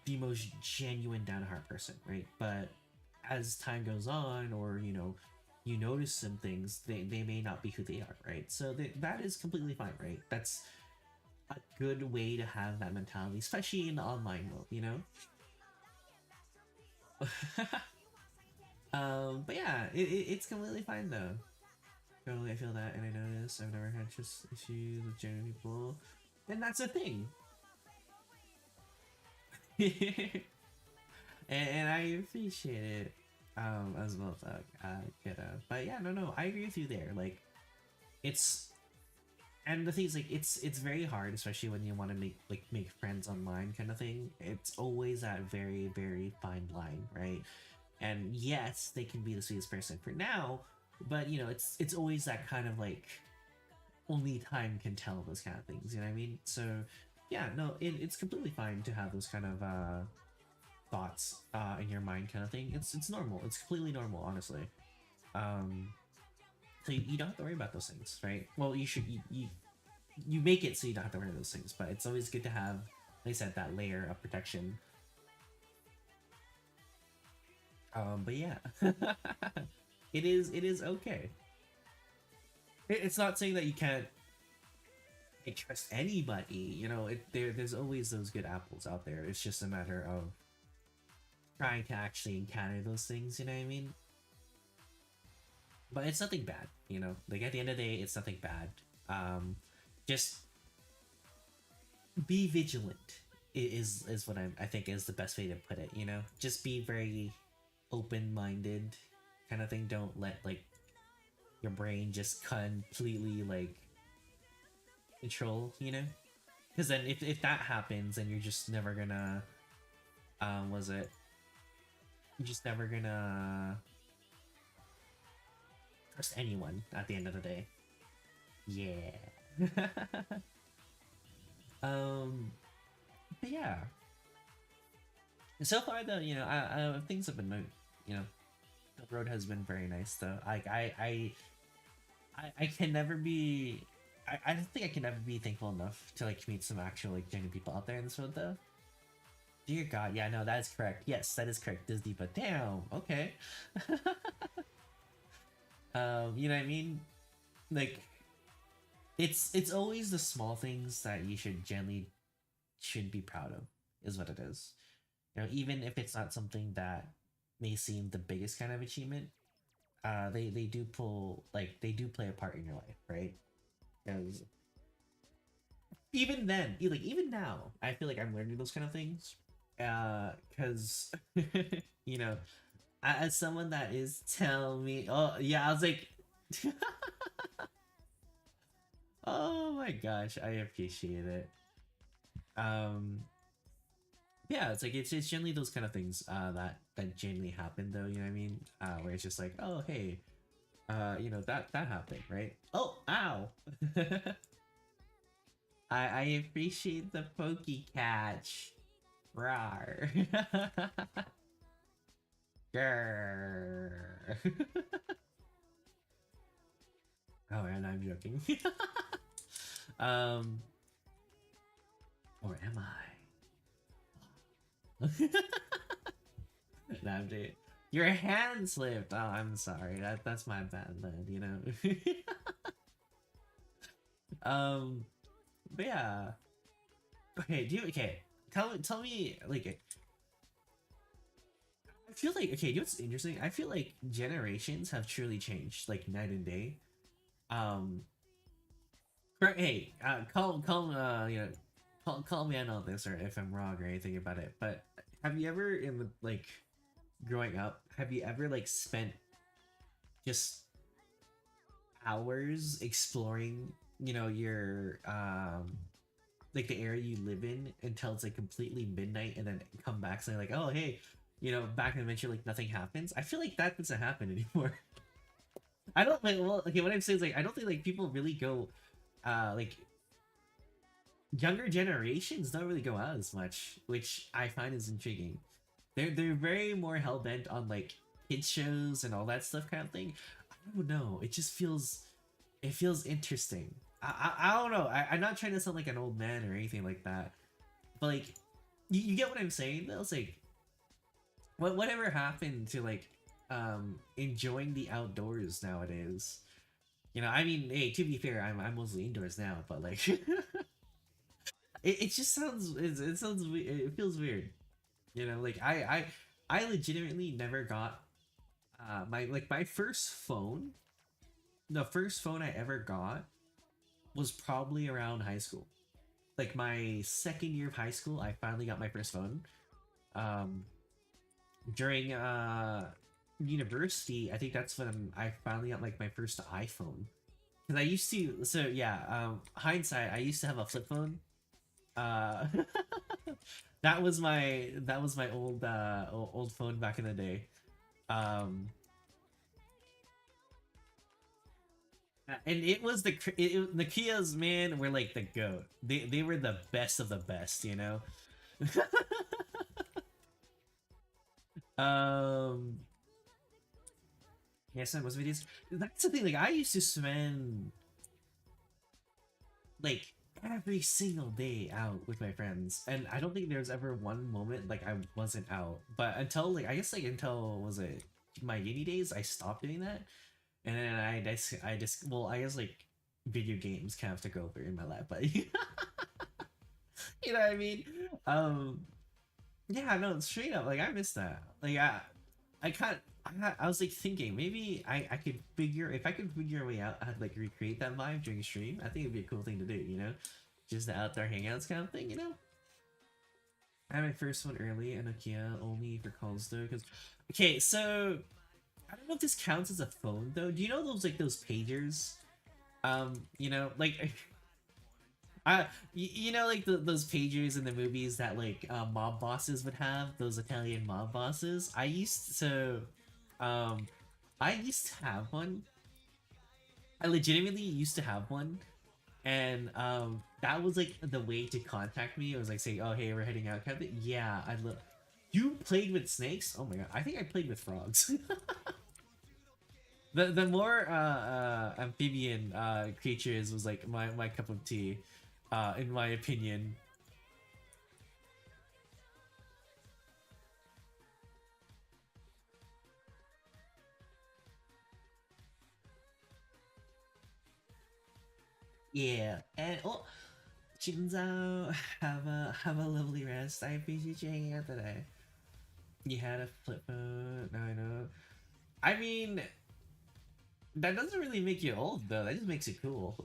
the most genuine down to heart person, right? But as time goes on, or you notice some things, they may not be who they are, right? So that is completely fine, right? That's a good way to have that mentality, especially in the online world. But yeah, it's completely fine though. Totally, I feel that, and I notice I've never had trust issues with genuine people, and that's a thing. and I appreciate it as well, kiddo. But yeah, no, I agree with you there. Like, it's and the thing is, like, it's very hard, especially when you want to make friends online, kind of thing. It's always that very, very fine line, right? And yes, they can be the sweetest person for now, but it's always that kind of like, only time can tell those kind of things. You know what I mean? So yeah, no, it's completely fine to have those kind of thoughts in your mind, kind of thing. It's normal. It's completely normal, honestly. So you don't have to worry about those things, right? Well, you should you make it so you don't have to worry about those things, but it's always good to have, like I said, that layer of protection. But yeah, it is okay. It's not saying that you can't trust anybody. There's always those good apples out there. It's just a matter of trying to actually encounter those things. You know what I mean? But it's nothing bad. Like at the end of the day, it's nothing bad. Just be vigilant. Is what I think is the best way to put it. Just be very open-minded, kind of thing. Don't let like your brain just completely like control, because then if that happens, then you're just never gonna you're just never gonna trust anyone at the end of the day. Yeah. But yeah, so far though, things have been, the road has been very nice though. Like I can never be, I don't think I can ever be thankful enough to like meet some actual like genuine people out there in this world though. Dear God, yeah, no, that is correct. Yes, that is correct, Disney. But damn, okay. You know what I mean? Like, it's always the small things that you should be proud of, is what it is. Even if it's not something that may seem the biggest kind of achievement, they do play a part in your life, right? Because even then, even now, I feel like I'm learning those kind of things. Because as someone that is telling me, oh yeah, I was like, oh my gosh, I appreciate it. Yeah, it's like it's generally those kind of things that genuinely happen though, you know what I mean? Where it's just like, oh hey, that happened, right? Oh, ow. I appreciate the pokey catch. Rawr. Grrr. Oh, and I'm joking. Or am I? No, I'm joking. Your hand slipped. Oh, I'm sorry. That's my bad then. But yeah. Okay. Tell me like. I feel like, okay, what's interesting? I feel like generations have truly changed, like night and day. Hey, call me out on this or if I'm wrong or anything about it. But have you ever in the like growing up, have you ever like spent just hours exploring, your like the area you live in until it's like completely midnight and then come back saying like, oh hey, back in adventure like nothing happens? I feel like that doesn't happen anymore. I don't like well okay what I'm saying is like I don't think like people really go like younger generations don't really go out as much, which I find is intriguing. They're very more hell bent on like kids shows and all that stuff kind of thing. I don't know. It feels interesting. I don't know. I'm not trying to sound like an old man or anything like that, but like you get what I'm saying. Though? It's like whatever happened to like enjoying the outdoors nowadays. I mean, hey, to be fair, I'm mostly indoors now, but like it just sounds it sounds it feels weird. Like I legitimately never got my first phone. The first phone I ever got was probably around high school. Like my second year of high school, I finally got my first phone. Um, during university, I think that's when I finally got like my first iPhone. Because I used to, so yeah, hindsight, I used to have a flip phone. Uh, that was my old phone back in the day. Um, and it was the Kias, man, were like the goat. They were the best of the best, you know. um, yes, and was videos. That's the thing. Like I used to spend like every single day out with my friends, and I don't think there was ever one moment like I wasn't out. But until like I guess like until was it my uni days, I stopped doing that, and then I just well I guess like video games kind of took over in my life, but you know what I mean. Um, yeah, no, straight up, like I miss that. Like I can't. I was like thinking maybe I could figure if I could figure a way out how to like recreate that vibe during stream. I think it'd be a cool thing to do. Just the outdoor hangouts kind of thing. I had my first one early in Nokia only for calls though, because okay, so I don't know if this counts as a phone though. Do you know those pagers? Like like those pagers in the movies that like mob bosses would have, those Italian mob bosses. Um, I used to have one. I legitimately used to have one, and that was like the way to contact me. It was like saying, "Oh, hey, we're heading out." Kind of thing. Yeah, I love. You played with snakes? Oh my god, I think I played with frogs. The more amphibian creatures was like my cup of tea, in my opinion. Yeah, and oh, Shinzo, have a lovely rest. I appreciate you hanging out today. You had a flip phone. No, I know. I mean, that doesn't really make you old though. That just makes it cool.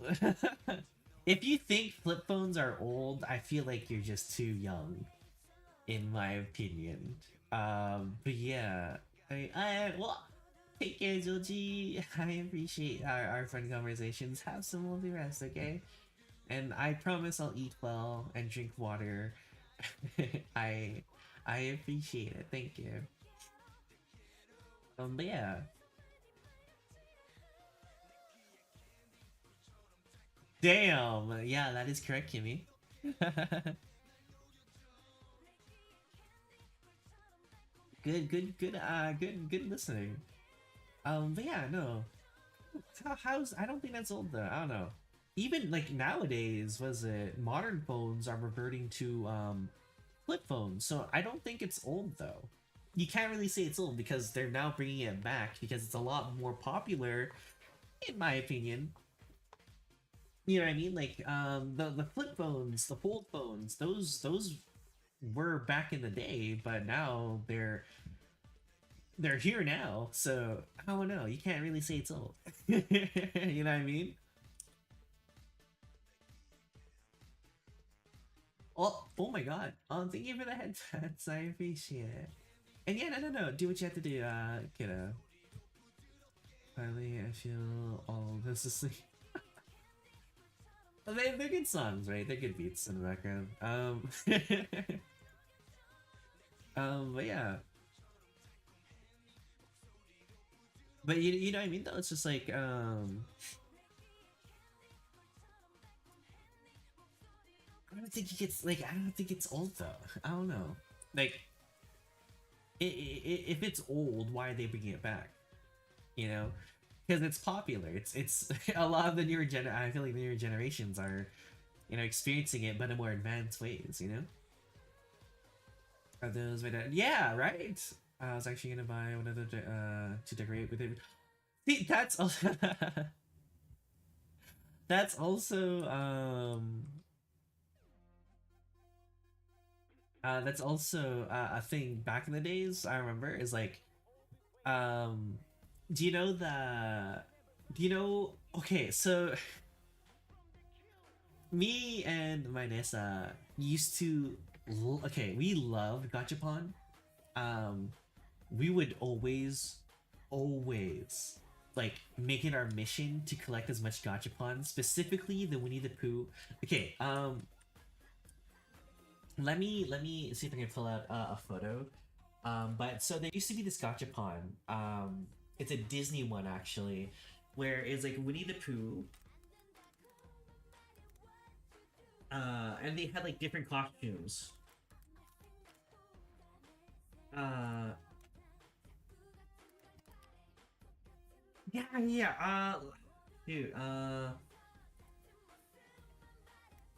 If you think flip phones are old, I feel like you're just too young, in my opinion. But yeah, well, take care, Joji. I appreciate our fun conversations. Have some lovely rest, okay? And I promise I'll eat well and drink water. I I appreciate it. Thank you. But yeah. Damn. Yeah, that is correct, Kimmy. Good listening. But yeah, no. How's I don't think that's old though. I don't know. Even like nowadays, was it modern phones are reverting to flip phones, so I don't think it's old though. You can't really say it's old because they're now bringing it back because it's a lot more popular, in my opinion. You know what I mean? Like the flip phones, the fold phones, those were back in the day, but now they're here now. So I don't know. You can't really say it's old. You know what I mean? Oh my god. Thank you for the headsets. I appreciate it. And yeah, no. Do what you have to do, kiddo. Finally, I feel all this is like... they're good songs, right? They're good beats in the background. But yeah. But you know what I mean though? It's just like, I don't think it gets, like, I don't think it's old though. I don't know. Like, if it's old, why are they bringing it back? You know? Because it's popular. It's a lot of the newer I feel like the newer generations are, you know, experiencing it, but in more advanced ways. You know? Are those my dad? Yeah, right. I was actually gonna buy one of the to decorate with it. See, that's also that's also a thing back in the days. I remember is like, um, do you know the, do you know? Okay, so me and my Nessa used to, okay, we loved Gachapon. We would always like make it our mission to collect as much Gachapon, specifically the Winnie the Pooh. Okay, let me see if I can pull out a photo. But so there used to be this Gachapon. It's a Disney one actually, where it's like Winnie the Pooh. And they had like different costumes. Yeah. Dude.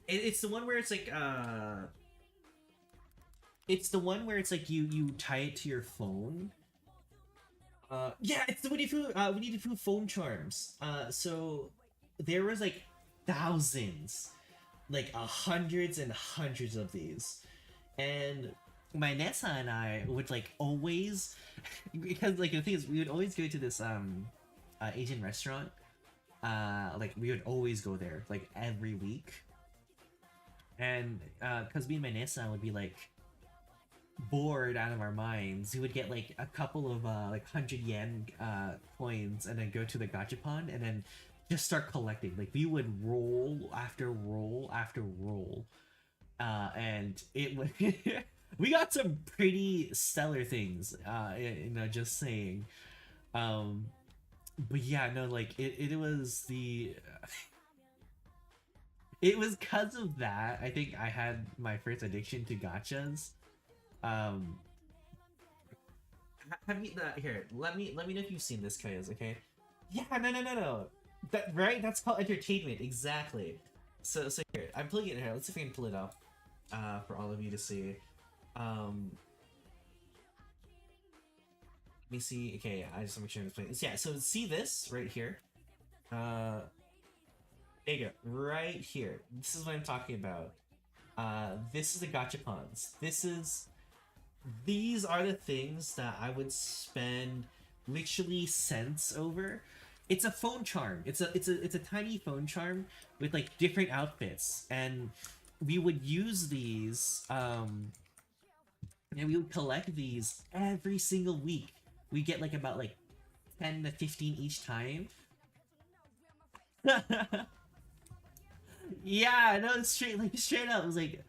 It's the one where it's like it's the one where it's like you tie it to your phone. Yeah, it's the Winnie the Pooh phone charms. So there was like thousands, like hundreds and hundreds of these, and my Nessa and I would like always, because like the thing is we would always go to this Asian restaurant. Like we would always go there like every week, and because me and my Nessa would be like bored out of our minds, we would get like a couple of like 100 yen coins and then go to the gachapon and then just start collecting. Like we would roll after roll after roll, and it would we got some pretty stellar things, you know, just saying. But yeah, no, like it was the it was because of that I think I had my first addiction to gachas. um have you here, let me know if you've seen this, Kayas, okay? Yeah, no, that right, that's called entertainment, exactly. So here, I'm pulling it here, let's see if I can pull it up for all of you to see. Let me see. Okay, I just want to make sure I'm explaining this. Yeah, so see this right here. There you go. Right here. This is what I'm talking about. This is the gachapons. These are the things that I would spend literally cents over. It's a phone charm. It's a tiny phone charm with like different outfits, and we would use these. And we would collect these every single week. We get like about like 10 to 15 each time. Yeah, no, straight up, it was like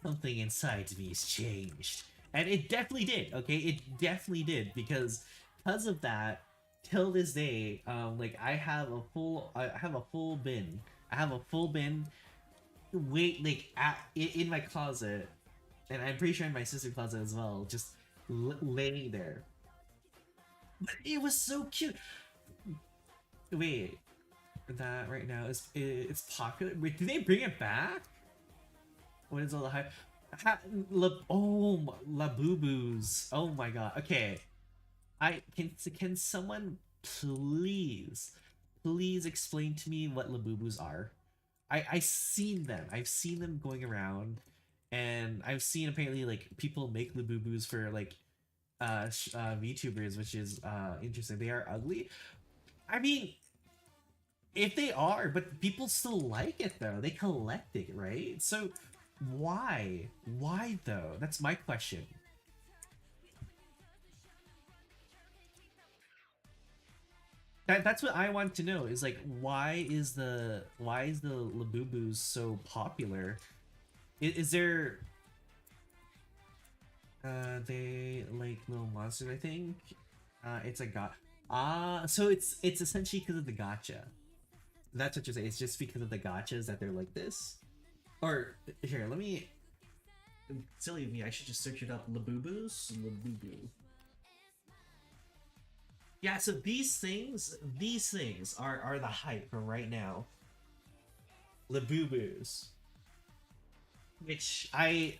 something inside me has changed, and it definitely did. Okay, it definitely did, because of that, till this day, like I have a full bin. I have a full bin. Wait, like in my closet, and I'm pretty sure in my sister's closet as well, just laying there. But it was so cute. Wait, that right now is it's popular. Wait, did they bring it back? What is all the hype? Labubu's. Oh my god. Okay, can someone please explain to me what Labubu's are? I've seen them. I've seen them going around, and I've seen apparently like people make Labubus for like VTubers, which is interesting. They are ugly. I mean, if they are, but people still like it though. They collect it, right? So Why? Why though? That's my question. That's what I want to know, is like why is the Labubus so popular? Is there they like little monsters, I think? It's a so it's essentially because of the gacha. That's what you're saying. It's just because of the gachas that they're like this? Or here, let me, silly of me, I should just search it up. Labubus? Labubu. Yeah, so these things are the hype for right now. Labubus. Which I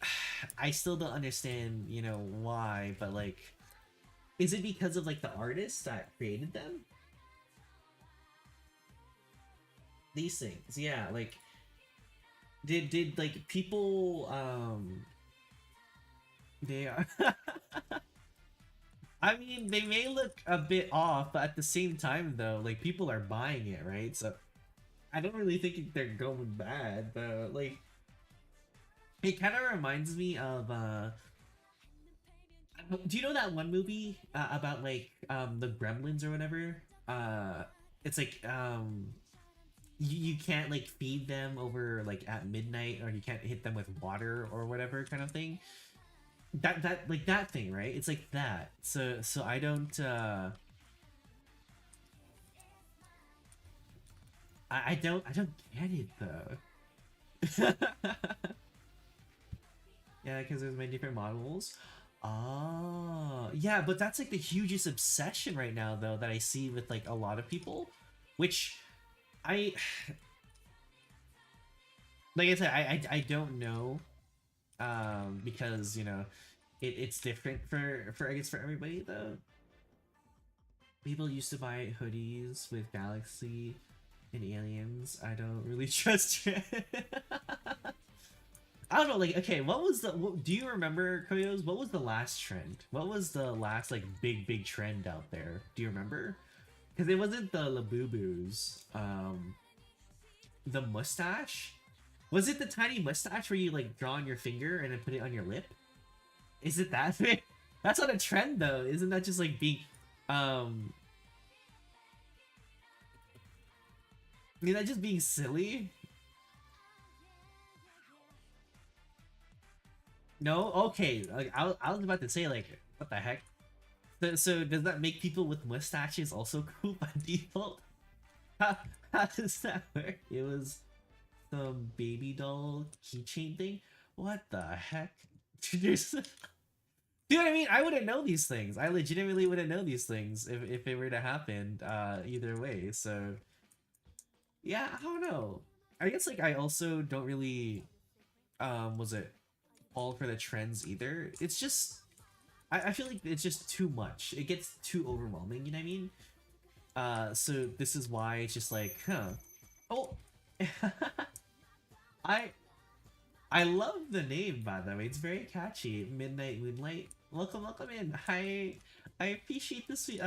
still don't understand, you know, why, but like, is it because of like the artists that created them? These things, yeah, like did like people they are I mean, they may look a bit off, but at the same time though, like people are buying it, right? So I don't really think they're going bad, but like it kind of reminds me of do you know that one movie about like the Gremlins or whatever? It's like you can't like feed them over like at midnight, or you can't hit them with water or whatever kind of thing. That like that thing, right? It's like that. So I don't I don't get it though. Yeah, because there's many different models. Oh, yeah, but that's like the hugest obsession right now though that I see with like a lot of people, which I like I said, I don't know, because you know it's different for I guess for everybody though. People used to buy hoodies with Galaxy and aliens. I don't really trust it. I don't know, like, okay, do you remember, Koyos, what was the last trend? What was the last, like, big trend out there? Do you remember? Because it wasn't the Labubus. The mustache? Was it the tiny mustache where you, like, draw on your finger and then put it on your lip? Is it that thing? That's not a trend, though. Isn't that just, like, being, is that just being silly? No? Okay, like I was about to say, like, what the heck? So does that make people with mustaches also cool by default? How does that work? It was some baby doll keychain thing? What the heck? There's- Do you know what I mean? I wouldn't know these things. I legitimately wouldn't know these things if it were to happen either way, so... Yeah, I don't know. I guess, like, I also don't really... was it... all for the trends either. It's just I feel like it's just too much. It gets too overwhelming, you know what I mean? So this is why it's just like, huh. Oh, I love the name, by the way. It's very catchy. Midnight Moonlight. Welcome in. Hi, I appreciate the sweet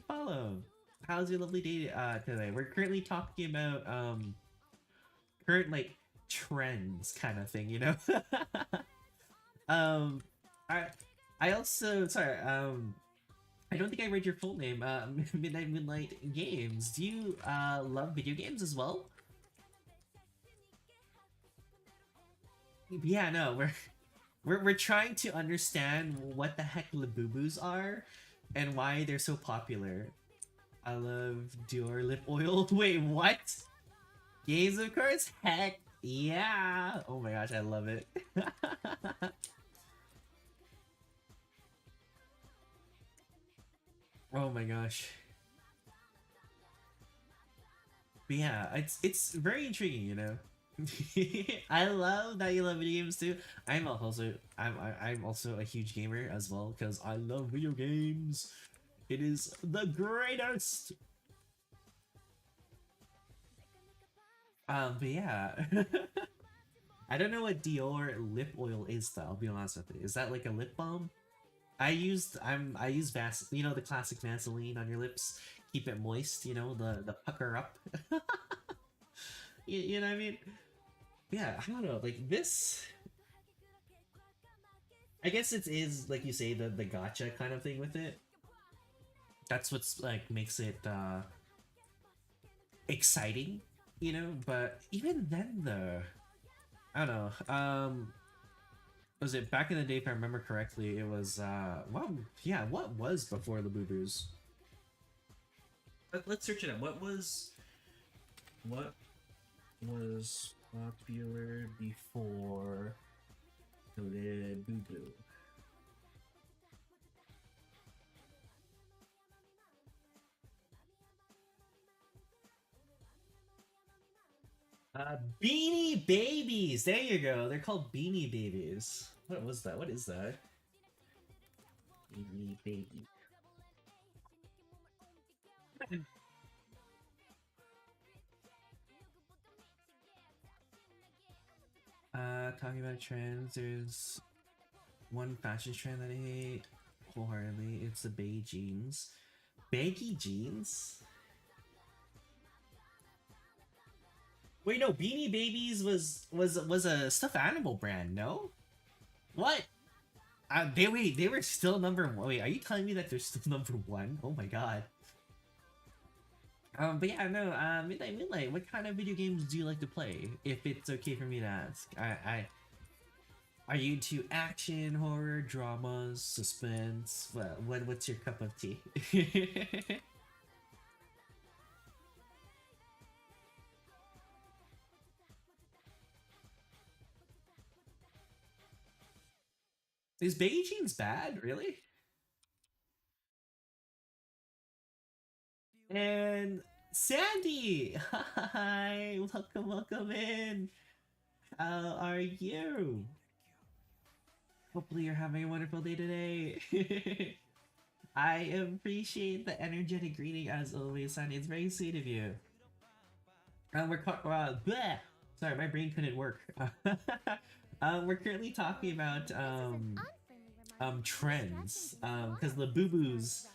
follow. How's your lovely day today? We're currently talking about current like trends kind of thing, you know. um I also, sorry, I don't think I read your full name. Midnight Moonlight Games. Do you love video games as well? Yeah, no, we're trying to understand what the heck Labubus are and why they're so popular. I love Dior lip oil. Wait, what? Games, of course? Heck yeah! Oh my gosh, I love it. Oh my gosh. But yeah, it's very intriguing, you know. I love that you love video games too. I'm also a huge gamer as well because I love video games. It is the greatest. But yeah. I don't know what Dior lip oil is though, I'll be honest with you. Is that like a lip balm? I use Vaseline, you know, the classic Vaseline on your lips, keep it moist, you know, the pucker up. you know what I mean? Yeah, I don't know, like this I guess it is like you say the gotcha kind of thing with it. That's what's like makes it exciting, you know. But even then, though, I don't know. Was it back in the day? If I remember correctly, it was well, yeah. What was before the Boo Boos? Let's search it up. What was popular before the Boo Boo? Beanie Babies! There you go. They're called Beanie Babies. What was that? What is that? Beanie Baby. Talking about trends, there's one fashion trend that I hate wholeheartedly. It's the baggy jeans. Baggy jeans? Wait, no, Beanie Babies was a stuffed animal brand, no? What? They were still number one. Wait, are you telling me that they're still number one? Oh my god. But yeah, no, Midnight, what kind of video games do you like to play? If it's okay for me to ask. Are you into action, horror, dramas, suspense? What's your cup of tea? Is baggy jeans bad, really? And Sandy! Hi! Welcome in! How are you? Hopefully you're having a wonderful day today. I appreciate the energetic greeting as always, Sandy. It's very sweet of you. Bleh! Sorry, my brain couldn't work. We're currently talking about trends. Because the Boo Boos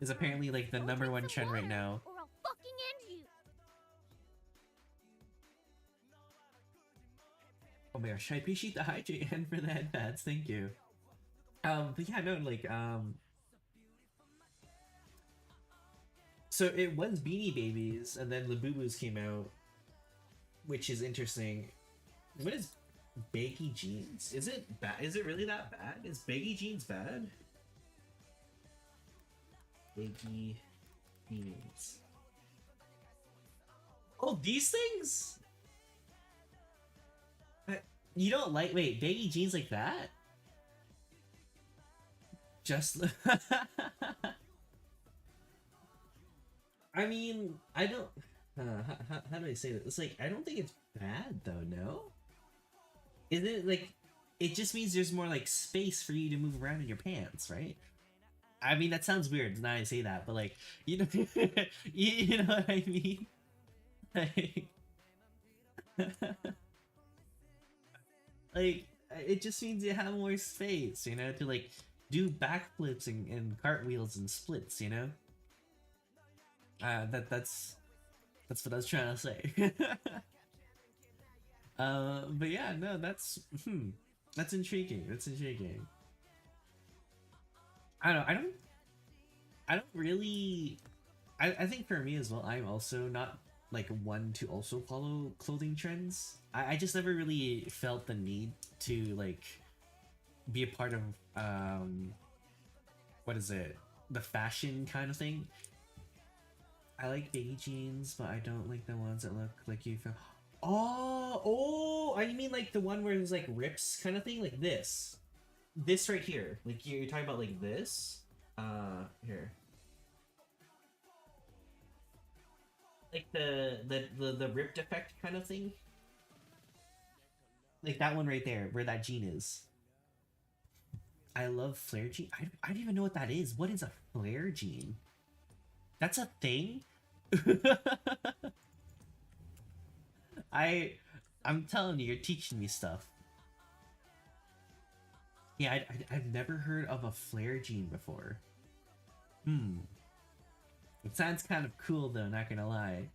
is apparently like the number one trend right now. Or I'll fucking end you. Oh my gosh, I appreciate the hydrate and for the headpads, thank you. But yeah, no, like, so it was Beanie Babies, and then the Boo Boos came out, which is interesting. What is baggy jeans? Is it bad? Is it really that bad? Is baggy jeans bad? Baggy jeans. Oh, these things? You don't like, wait, baggy jeans like that? Just I mean, I don't how do I say that? It's like, I don't think it's bad though, no? Is it like, it just means there's more like space for you to move around in your pants, right? I mean, that sounds weird now I say that, but like, you know, you know what I mean? Like, like, it just means you have more space, you know, to like do backflips and cartwheels and splits, you know. That's what I was trying to say. But yeah, no, that's intriguing. That's intriguing. I don't really. I think for me as well, I'm also not like one to also follow clothing trends. I just never really felt the need to like be a part of what is it, the fashion kind of thing. I like baggy jeans, but I don't like the ones that look like you feel. Oh, I mean like the one where there's like rips kind of thing, like this right here. Like you're talking about like this. Here. Like the ripped effect kind of thing. Like that one right there, where that jean is. I love flare jean. I don't even know what that is. What is a flare jean? That's a thing? I'm telling you, you're teaching me stuff. Yeah, I've never heard of a flare jean before. It sounds kind of cool though, not gonna lie.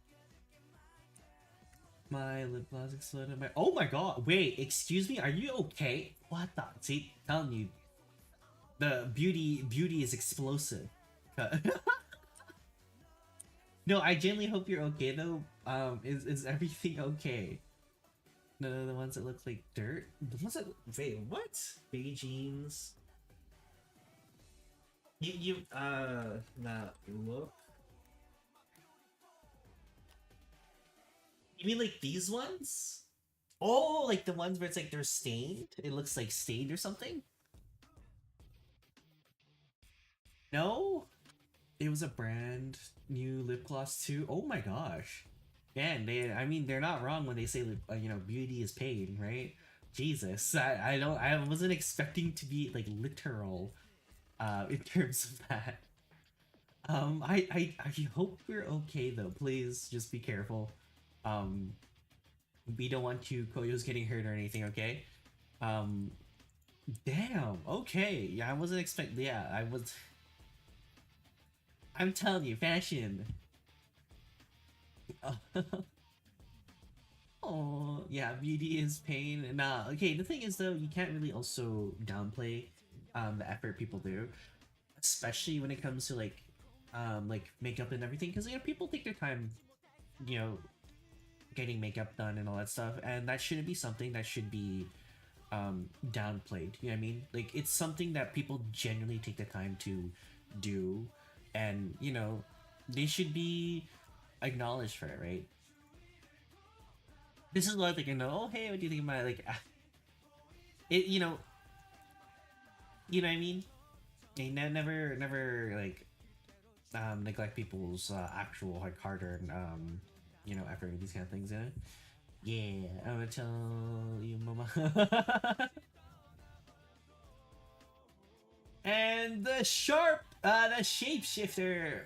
My lip gloss exploded. Oh my god, wait, excuse me, are you okay? What the? See, telling you, The beauty is explosive. No, I genuinely hope you're okay though. Is everything okay? No, the ones that look like dirt. The ones that wait, what? Baggy jeans. You that look. You mean like these ones? Oh, like the ones where it's like they're stained? It looks like stained or something? No? It was a brand new lip gloss too. Oh my gosh. Man, I mean, they're not wrong when they say, you know, beauty is pain, right? Jesus, I wasn't expecting to be like literal, in terms of that. I hope we're okay though. Please just be careful. Um, we don't want you Koyo's getting hurt or anything, okay? Um, damn. Okay. Yeah, I wasn't expecting. Yeah, I was. I'm telling you, fashion. Oh, yeah, beauty is pain. Nah, okay, the thing is though, you can't really also downplay the effort people do, especially when it comes to like makeup and everything, because you know people take their time, you know, getting makeup done and all that stuff, and that shouldn't be something that should be downplayed. You know what I mean? Like it's something that people genuinely take the time to do, and you know, they should be acknowledged for it, right? This is what like you know. Oh hey, what do you think about it? Like it? You know what I mean? They never like neglect people's actual like hard-earned you know effort and these kind of things. You know? Yeah, I'm gonna tell you, mama. And the the shapeshifter.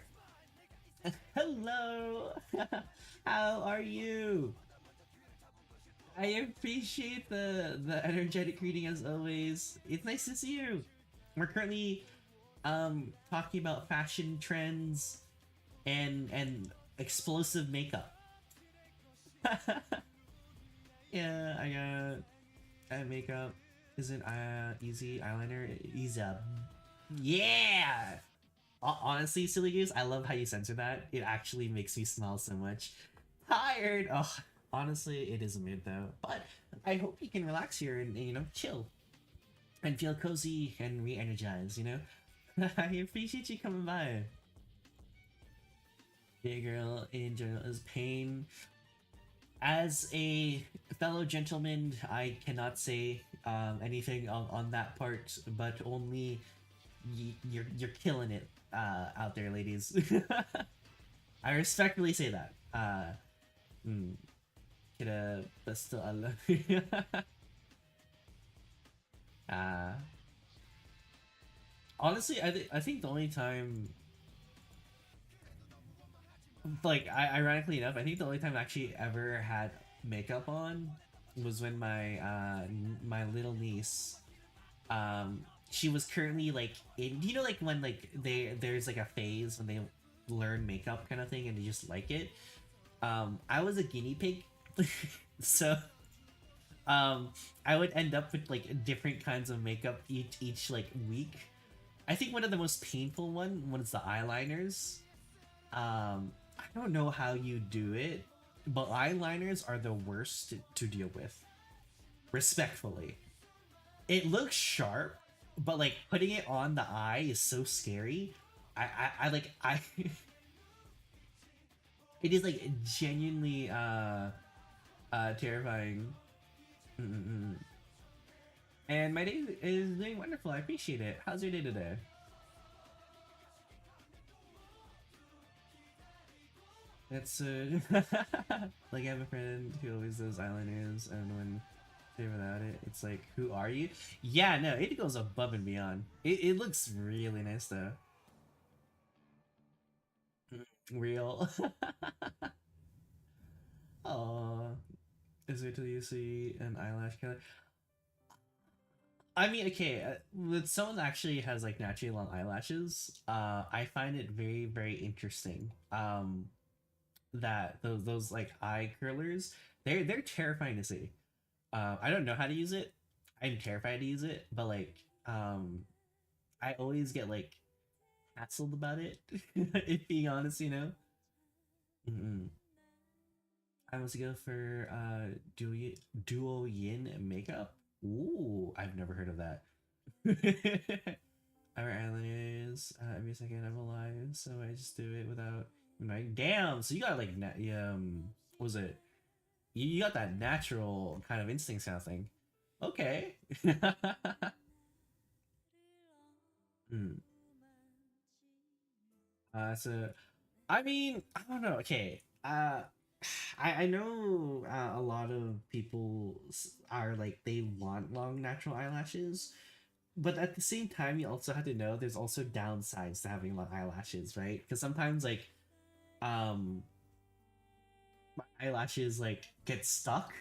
Hello. How are you? I appreciate the energetic greeting as always. It's nice to see you. We're currently talking about fashion trends and explosive makeup. Yeah, I got makeup. Isn't easy eyeliner? Easy. Yeah. Honestly, silly goose, I love how you censor that. It actually makes me smile so much. Tired. Oh, honestly, it is a mood though. But I hope you can relax here and you know chill and feel cozy and re-energized. You know, I appreciate you coming by. Yeah, girl, angel is pain. As a fellow gentleman, I cannot say anything on that part, but only you're killing it out there, ladies. I respectfully say that. Kira basta Allah. uh, honestly, I think the only time, like, ironically enough, I think the only time I actually ever had makeup on was when my my little niece, she was currently like in, you know, like when like there's like a phase when they learn makeup kind of thing and they just like it. I was a guinea pig, so I would end up with like different kinds of makeup each like week. I think one of the most painful one was the eyeliners. I don't know how you do it, but eyeliners are the worst to deal with. Respectfully, it looks sharp, but like putting it on the eye is so scary. I like I. It is like genuinely terrifying. Mm-mm-mm. And my day is doing wonderful. I appreciate it. How's your day today? That's like I have a friend who always does eyeliners, and when they're without it, it's like, who are you? Yeah, no, it goes above and beyond. It looks really nice though. Real. Oh, is it till you see an eyelash color? I mean, okay, with someone that actually has like naturally long eyelashes, I find it very, very interesting. That those like eye curlers, they're terrifying to see. I don't know how to use it. I'm terrified to use it, but like, I always get like hassled about it. If being honest, you know. Mm-mm. I was to go for duo yin makeup. Ooh, I've never heard of that. Our island is every second I'm alive, so I just do it without like damn. So you got like what was it? You got that natural kind of instinct kind of thing. Okay. Hmm. So I mean, I don't know. Okay. I know a lot of people are like they want long natural eyelashes, but at the same time, you also have to know there's also downsides to having long eyelashes, right? Because sometimes like um my eyelashes like get stuck,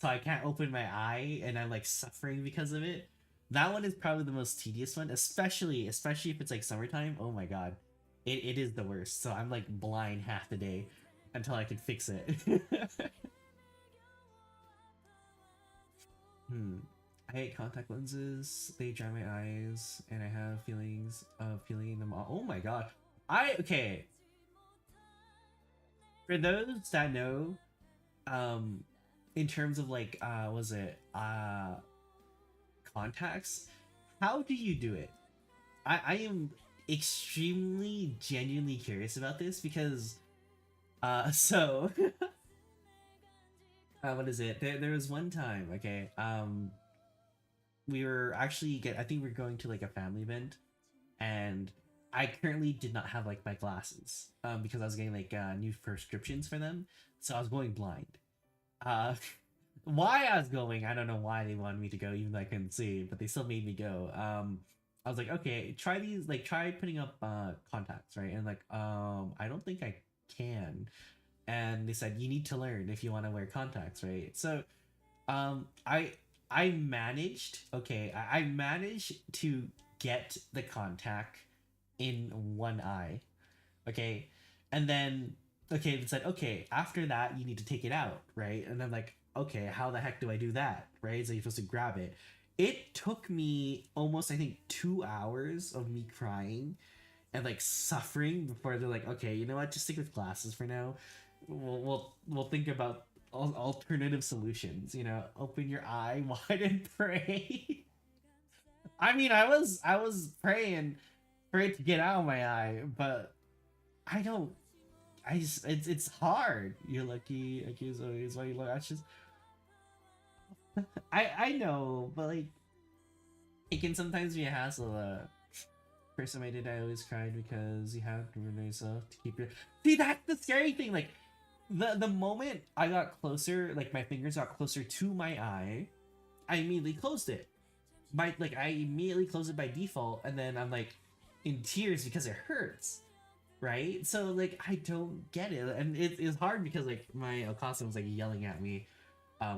so I can't open my eye, and I'm like suffering because of it. That one is probably the most tedious one, especially if it's like summertime. Oh my god, it is the worst. So I'm like blind half the day until I can fix it. Hmm. I hate contact lenses. They dry my eyes, and I have feelings of peeling them off. Oh my god. Okay. For those that know, um, in terms of like, was it contacts? How do you do it? I am extremely genuinely curious about this because, so, what is it? There was one time, okay, we were actually I think we are going to like a family event, and I currently did not have like my glasses because I was getting like new prescriptions for them, so I was going blind. Uh, why I was going, I don't know why they wanted me to go, even though I couldn't see, but they still made me go. I was like, okay, try these, like try putting up contacts, right? And like, I don't think I can. And they said you need to learn if you want to wear contacts, right? So I managed, okay, I managed to get the contact in one eye, okay, and then okay, it said okay, after that you need to take it out, right? And I'm like, okay, how the heck do I do that, right? So you're supposed to grab it. It took me almost, I think, 2 hours of me crying and like suffering before they're like, okay, you know what, just stick with glasses for now. We'll think about alternative solutions, you know, open your eye wide and pray. I mean, I was praying for it to get out of my eye, but I don't. I just it's hard. You're lucky. Accuse always why you look. I just I know, but like it can sometimes be a hassle. First time I did, I always cried because you have to remember yourself to keep your. See, that's the scary thing. Like the moment I got closer, like my fingers got closer to my eye, I immediately closed it. I immediately closed it by default, and then I'm like in tears because it hurts, right? So like I don't get it, and it's hard because like my Alcasa was like yelling at me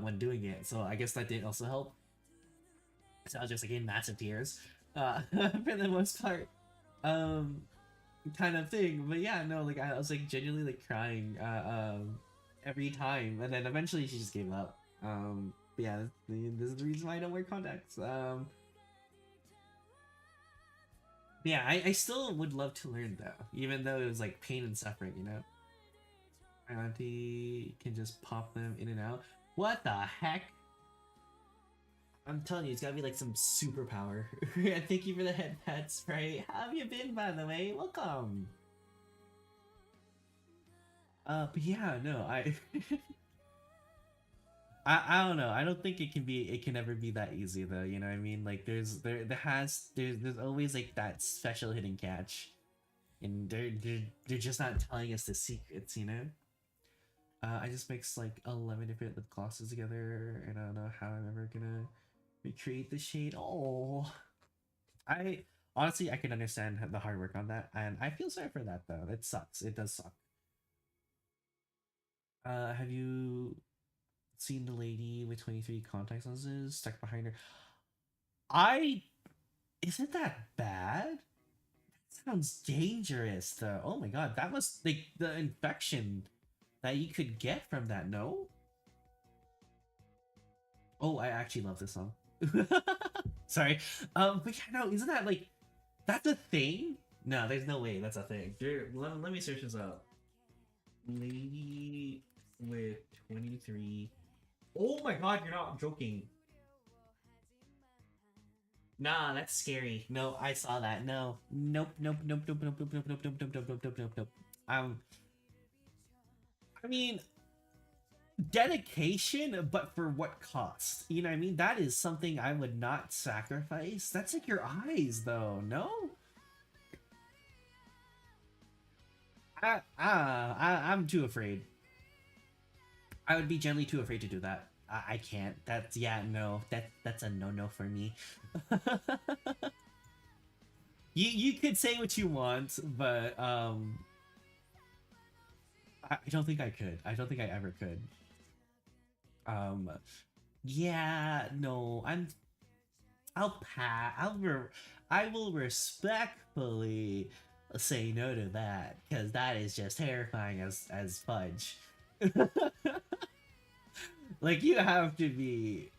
when doing it, so I guess that didn't also help. So I was just like in massive tears for the most part, um, kind of thing. But yeah, no, like I was like genuinely like crying every time, and then eventually she just gave up. But yeah, this is the reason why I don't wear contacts. Yeah, I still would love to learn though, even though it was like pain and suffering, you know. My auntie can just pop them in and out. What the heck? I'm telling you, it's gotta be like some superpower. Thank you for the head pet spray. How have you been, by the way? Welcome. But yeah, no, I don't know. I don't think it can ever be that easy though, you know what I mean? Like there's always like that special hidden catch. And they're just not telling us the secrets, you know? I just mixed like 11 different lip glosses together, and I don't know how I'm ever gonna recreate the shade. Oh, I honestly I can understand the hard work on that, and I feel sorry for that though. It sucks. It does suck. Have you seen the lady with 23 contact lenses stuck behind her? I isn't that bad? Sounds dangerous though. Oh my god, that was like the infection that you could get from that. No. Oh, I actually love this song. Sorry. But yeah, no, isn't that like That's a thing? No, there's no way that's a thing. There, let me search this up. Lady with 23. Oh my god, you're not joking. Nah, that's scary. No, I saw that. No. Nope, nope, nope, nope, nope, nope, nope, nope, nope, nope, nope, nope, nope, nope. I mean, dedication, but for what cost? You know what I mean? That is something I would not sacrifice. That's like your eyes, though, no? I'm too afraid. I would be generally too afraid to do that. I can't. That's yeah, no. That's a no for me. You could say what you want, but I don't think I could. I don't think I ever could. Yeah, no. I'll pass. I will respectfully say no to that because that is just terrifying as fudge. Like you have to be,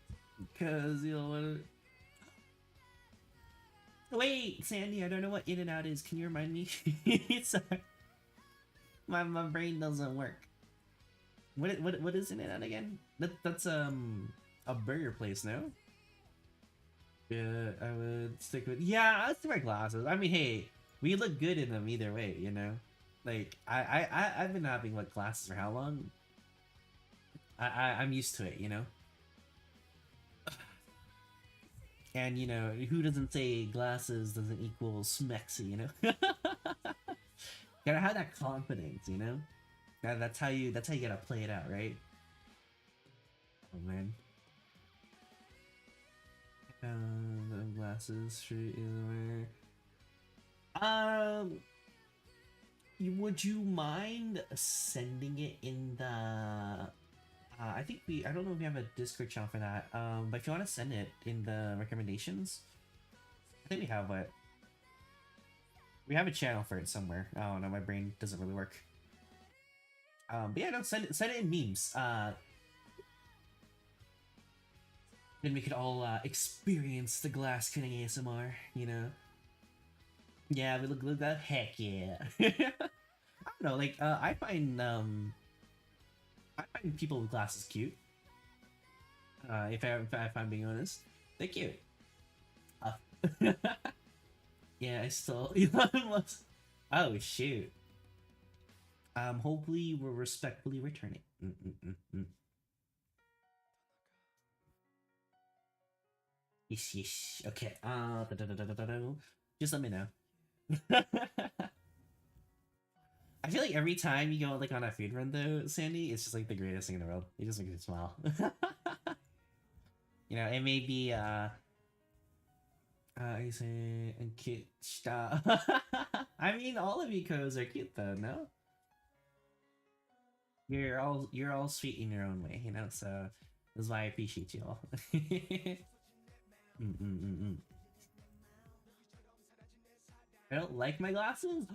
because you know. Wait, Sandy, I don't know what in and out is. Can you remind me? Sorry, my brain doesn't work. What is in and out again? That's a burger place, no? Yeah, I would stick with I'd stick my glasses. I mean, hey, we look good in them either way, you know. Like I've been having like glasses for how long? I'm used to it, you know. And you know, who doesn't say glasses doesn't equal smexy, you know? Gotta have that confidence, you know. That's how you gotta play it out, right? Oh man. The glasses straight either way. Would you mind sending it in the? I think I don't know if we have a Discord channel for that. But if you want to send it in the recommendations, I think we have it. We have a channel for it somewhere. I don't know. My brain doesn't really work. But yeah, don't send it in memes. Then we could all experience the glass cutting ASMR. You know. Yeah, we look that. Heck yeah. I don't know. Like I find people with glasses cute. If I'm being honest, they're cute. Yeah, I still Elon Musk. Oh shoot. Hopefully we'll respectfully return it. Yes. Okay. Just let me know. I feel like every time you go like on a food run though, Sandy, it's just like the greatest thing in the world. It just makes me smile. You know, it may be I say and cute stuff. I mean, all of you co's are cute though, no? You're all sweet in your own way, you know. So that's why I appreciate you all. I don't like my glasses.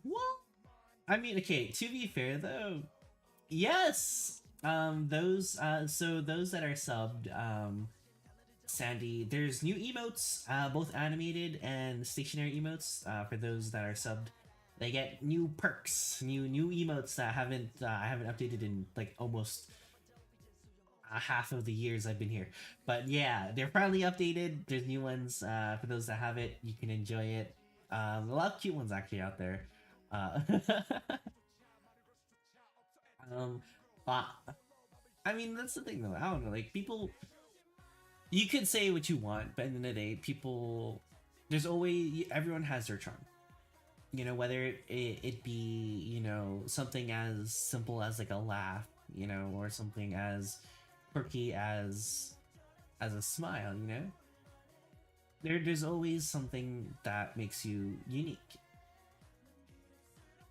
What? I mean, okay. To be fair though, yes. Those that are subbed, Sandy, there's new emotes, both animated and stationary emotes. For those that are subbed, they get new perks, new emotes that I haven't updated in like almost half of the years I've been here. But yeah, they're finally updated. There's new ones. For those that have it, you can enjoy it. A lot of cute ones actually out there. But I mean, that's the thing though. I don't know. Like people, you could say what you want, but at the end of the day, people, everyone has their charm. You know, whether it be, you know, something as simple as like a laugh, you know, or something as quirky as a smile, you know. There's always something that makes you unique.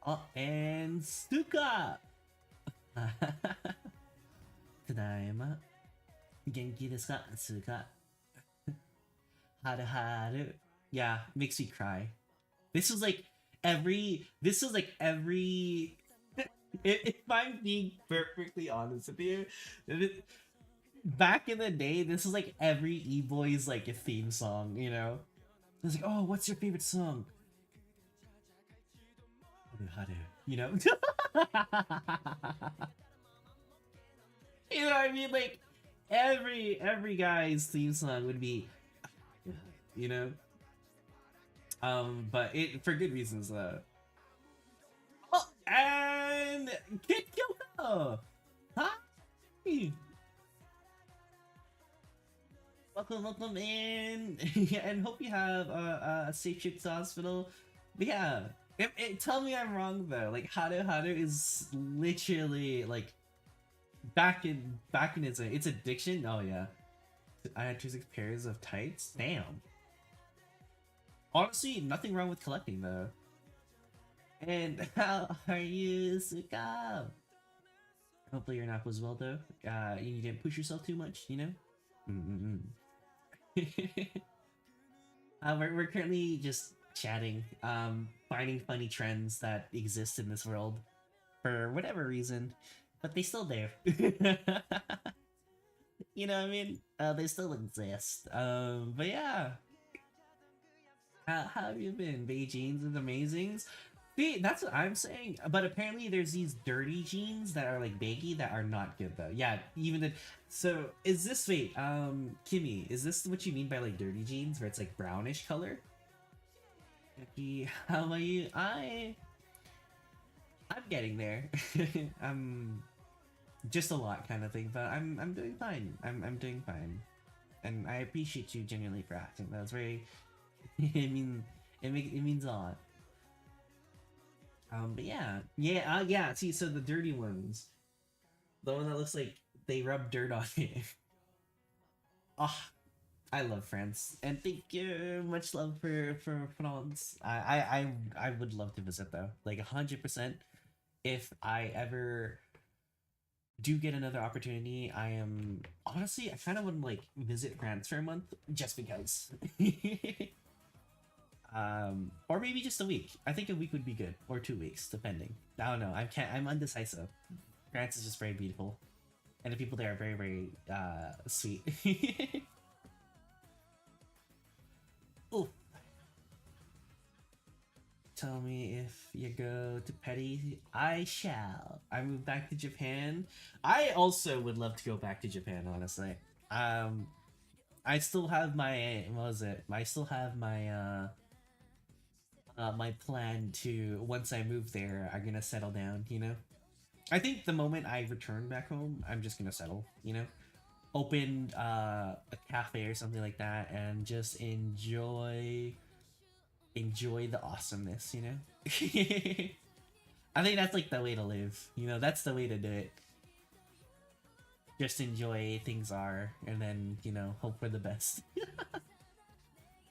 Oh, and Stuka! Tadaima. Genki desu ka, Stuka? Haru haru. Yeah, makes me cry. This was like every if I'm being perfectly honest with you, back in the day, this was like every e-boy's like a theme song, you know? It's like, oh, what's your favorite song? Hadu, you know? You know what I mean? Like every guy's theme song would be, you know. But it for good reasons though. Oh, and Kid Kyoko! Hi! Welcome in! And hope you have a safe trip to hospital. But yeah, tell me I'm wrong though. Like Haru is literally like back in its addiction. Oh yeah, I had 26 pairs of tights. Damn. Honestly, nothing wrong with collecting though. And how are you, Suka? Hopefully your nap was well though. You didn't push yourself too much, you know? We're currently just chatting, finding funny trends that exist in this world for whatever reason, but they still there. You know what I mean? They still exist. But yeah. How have you been? Beijing's is amazing. See, that's what I'm saying. But apparently there's these dirty jeans that are like baggy that are not good though. Yeah, even the so is this wait, Kimmy, is this what you mean by like dirty jeans where it's like brownish color? Becky, how are you? I'm getting there. I'm just a lot kind of thing, but I'm doing fine. I'm doing fine. And I appreciate you genuinely for asking. That was very I mean it means a lot. But yeah. Yeah, see, so the dirty ones. The one that looks like they rub dirt on it. Oh, I love France. And thank you. Much love for France. I would love to visit though. Like 100%. If I ever do get another opportunity, I am honestly I kind of want to like visit France for a month just because. Or maybe just a week. I think a week would be good, or 2 weeks, depending. I don't know. I'm undecisive. France is just very beautiful, and the people there are very, very sweet. Oh, tell me if you go to Petty. I shall. I move back to Japan. I also would love to go back to Japan. Honestly, I still have my what was it? I still have my my plan to once I move there, I'm gonna settle down, you know? I think the moment I return back home, I'm just gonna settle, you know? Open a cafe or something like that and just enjoy the awesomeness, you know? I think that's like the way to live, you know? That's the way to do it. Just enjoy things are and then, you know, hope for the best.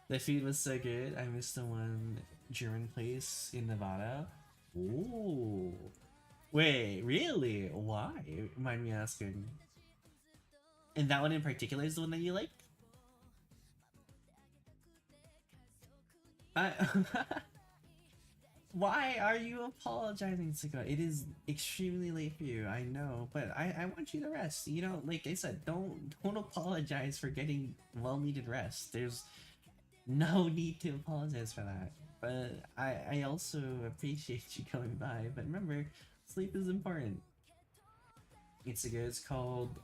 The food was so good. I missed the one German place in Nevada. Ooh. Wait, really? Why? Mind me asking. And that one in particular is the one that you like? Why are you apologizing, Sika? It is extremely late for you, I know, but I want you to rest. You know, like I said, don't apologize for getting well-needed rest. There's no need to apologize for that. But I also appreciate you coming by. But remember, sleep is important. It's called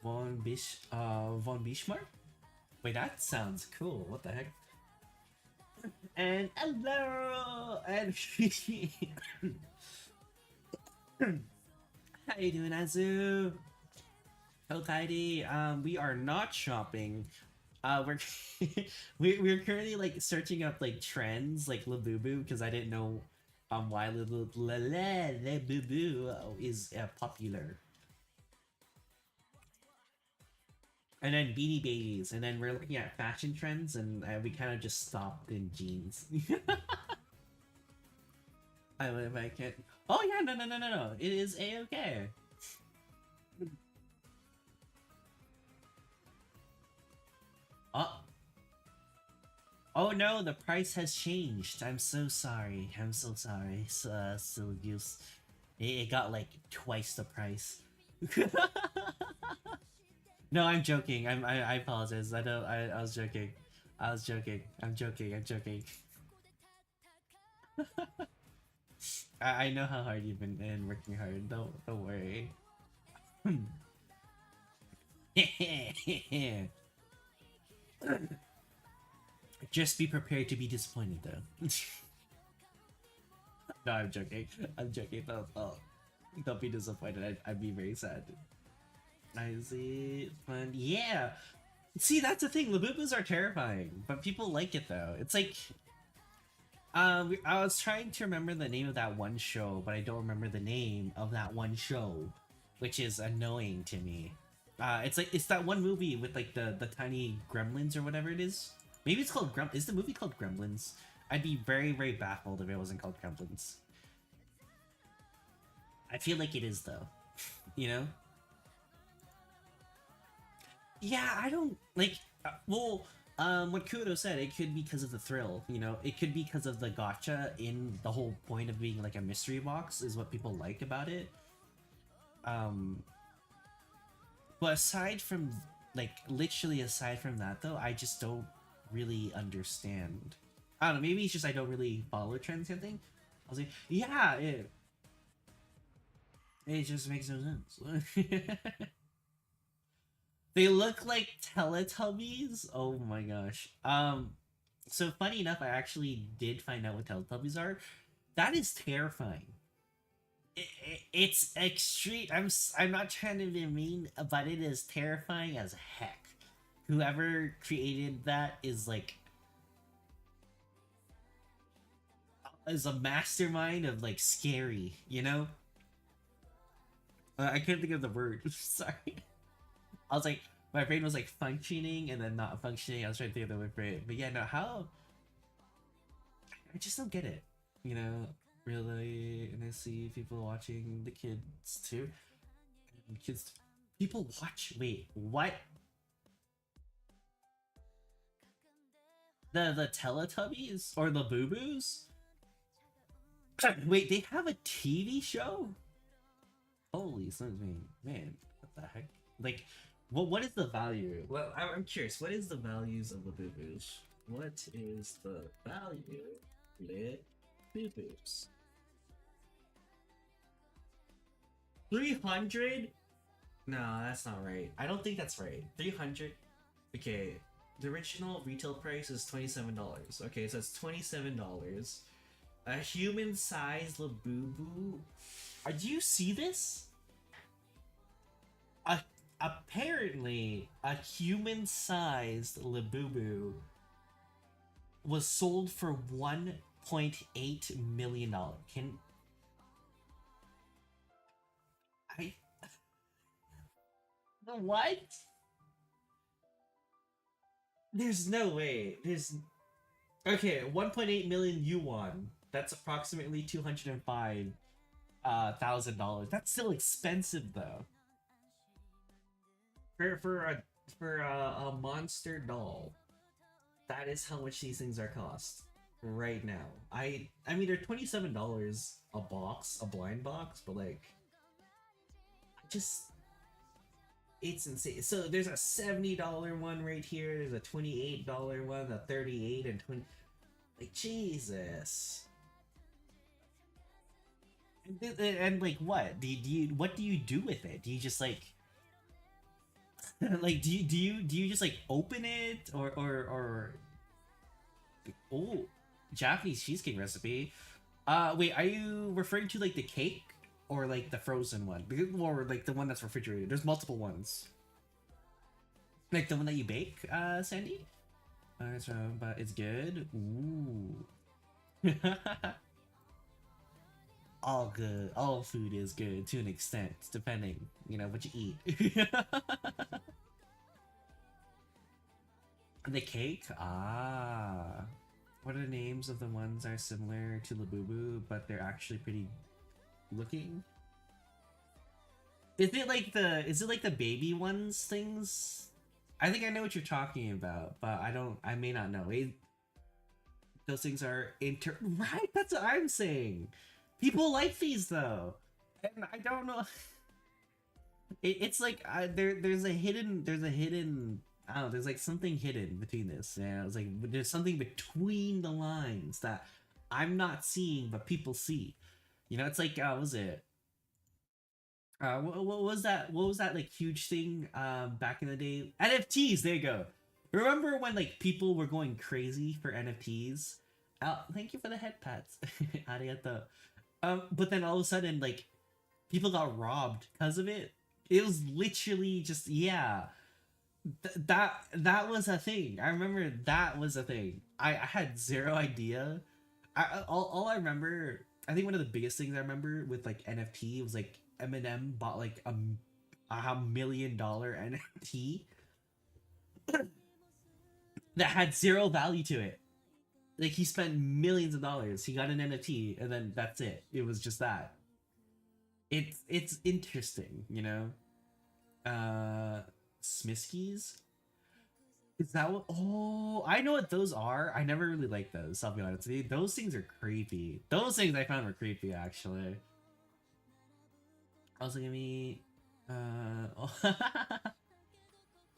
Von Bishmark? Wait, that sounds cool. What the heck? And hello! And how you doing, Azu? Okaidi, we are not shopping. We're we're currently like searching up like trends like Labubu because I didn't know why Labubu is popular. And then Beanie Babies, and then we're looking at fashion trends, and we kind of just stopped in jeans. I can't. Oh yeah, no. It is a-okay. Oh no, the price has changed. I'm so sorry. So use it got like twice the price. No, I'm joking. I apologize. I was joking. I was joking. I'm joking. I'm joking. I know how hard you've been and working hard. Don't worry. Just be prepared to be disappointed, though. No, I'm joking. I'm joking. Don't be disappointed. I'd be very sad. I see. Fun. Yeah. See, that's the thing. Labubus are terrifying, but people like it though. It's like, I was trying to remember the name of that one show, but I don't remember the name of that one show, which is annoying to me. It's that one movie with like the tiny gremlins or whatever it is. Maybe it's called Is the movie called Gremlins? I'd be very, very baffled if it wasn't called Gremlins. I feel like it is though. You know? Yeah, I don't like. What Kudo said, it could be because of the thrill. You know, it could be because of the gotcha in the whole point of being like a mystery box is what people like about it. But aside from like literally aside from that though, I just don't really understand. I don't know. Maybe it's just I don't really follow trends or thing. I was like, yeah, it just makes no sense. They look like Teletubbies. Oh my gosh. So funny enough, I actually did find out what Teletubbies are. That is terrifying. It's extreme. I'm not trying to be mean, but it is terrifying as heck. Whoever created that is like is a mastermind of like scary, you know? I couldn't think of the word. Sorry. I was like, my brain was like functioning and then not functioning. I was trying to think of the word for it. But yeah, no, how? I just don't get it. You know, really. And I see people watching the kids too. And kids, people watch. Wait, what? The Teletubbies or the Boo Boos? Wait, they have a TV show? Holy smokes, man, what the heck? Like, what is the value? Well, I'm curious. What is the values of the boo-boos? What is the value with boo-boos? 300? No, that's not right. I don't think that's right. 300? Okay, the original retail price is $27. Okay, so it's $27. A human-sized Labubu. Do you see this? Apparently, a human-sized Labubu was sold for $1.8 million. What? There's no way. Okay, 1.8 million yuan. That's approximately $205,000. That's still expensive though. For a monster doll, that is how much these things are cost right now. I mean they're $27 a box, a blind box, but like, it's insane. So there's a $70 one right here. There's a $28 one, a $38 and $20. Like Jesus. And like what? What do you do with it? Do you just like like do you just like open it or oh, Japanese cheesecake recipe? Wait, are you referring to like the cake or like the frozen one? Or like the one that's refrigerated? There's multiple ones. Like the one that you bake, Sandy? That's wrong, but it's good. Ooh. All good. All food is good to an extent, depending, you know, what you eat. The cake? Ah. What are the names of the ones that are similar to Labubu, but they're actually pretty looking? Is it like the baby ones things? I think I know what you're talking about, but I may not know. Those things are right, that's what I'm saying. People like these though, and I don't know. It's like there's a hidden I don't know, there's like something hidden between this. Yeah, it's like there's something between the lines that I'm not seeing, but people see. You know, it's like what was it? What was that? What was that like huge thing back in the day? NFTs. There you go. Remember when like people were going crazy for NFTs? Thank you for the head pats. Arigato. But then all of a sudden, like people got robbed because of it. It was literally just yeah. That was a thing. I remember that was a thing. I had zero idea. All I remember, I think one of the biggest things I remember with like NFT was like Eminem bought like $1 million NFT that had zero value to it. Like he spent millions of dollars. He got an NFT and then that's it. It was just that. It's interesting, you know. Smiskies. Is that what? Oh, I know what those are. I never really liked those. I'll be honest with you. Those things are creepy. Those things I found were creepy, actually. Also, give me. Oh. I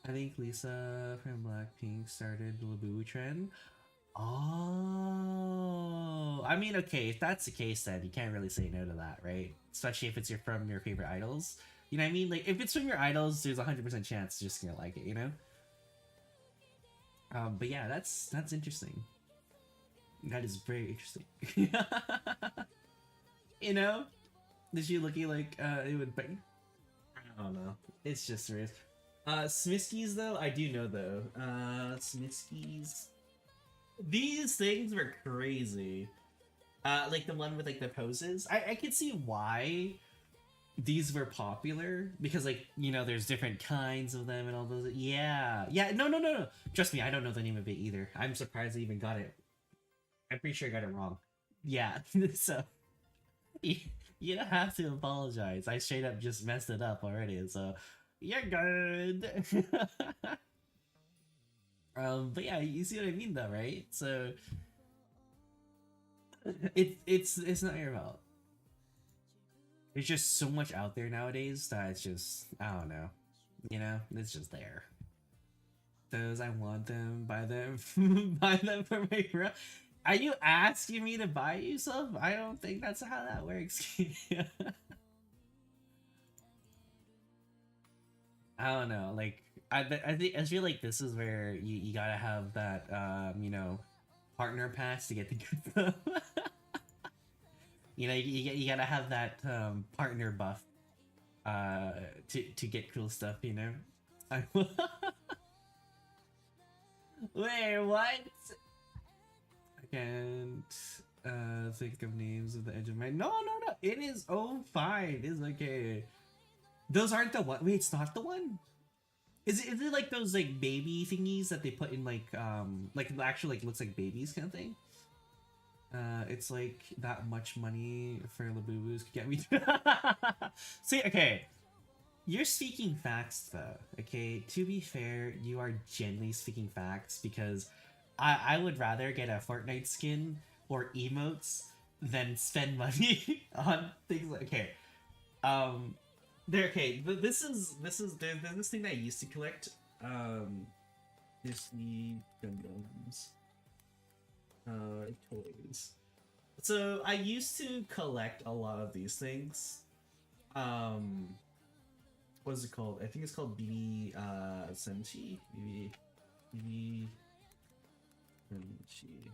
think Lisa from Blackpink started the Labubu trend. Oh, I mean, okay, if that's the case, then you can't really say no to that, right? Especially if it's from your favorite idols. You know what I mean? Like, if it's from your idols, there's a 100% chance you're just gonna like it, you know? But yeah, that's interesting. That is very interesting. You know? Is she looking like it would bang? I don't know. It's just weird. Smiskies though, I do know though. Smiskies. These things were crazy. Like the one with like the poses. I could see why these were popular because like, you know, there's different kinds of them and all those. Yeah. No. Trust me, I don't know the name of it either. I'm surprised I even got it. I'm pretty sure I got it wrong. Yeah. So you don't have to apologize. I straight up just messed it up already, so you're good. But yeah, you see what I mean though, right? So it's not your fault. There's just so much out there nowadays that it's just, I don't know, you know, it's just there. Those I want them, buy them, buy them for my bro. Are you asking me to buy you some? I don't think that's how that works. I don't know, like I feel like this is where you gotta have that you know, partner pass to get the good stuff. You know, you gotta have that partner buff to get cool stuff, you know. Wait, what? I can't think of names of the edge of my. No. It is fine. It's okay. Those aren't the one. Wait, it's not the one. Is it like those like baby thingies that they put in like actually like looks like babies kind of thing? It's like that much money for Labubus could get me. See, okay, you're speaking facts though. Okay, to be fair, you are genuinely speaking facts because I would rather get a Fortnite skin or emotes than spend money on things like okay. This is there's this thing that I used to collect. Disney Gundams. Toys. So I used to collect a lot of these things. What is it called? I think it's called BB Senshi. BB Senshi.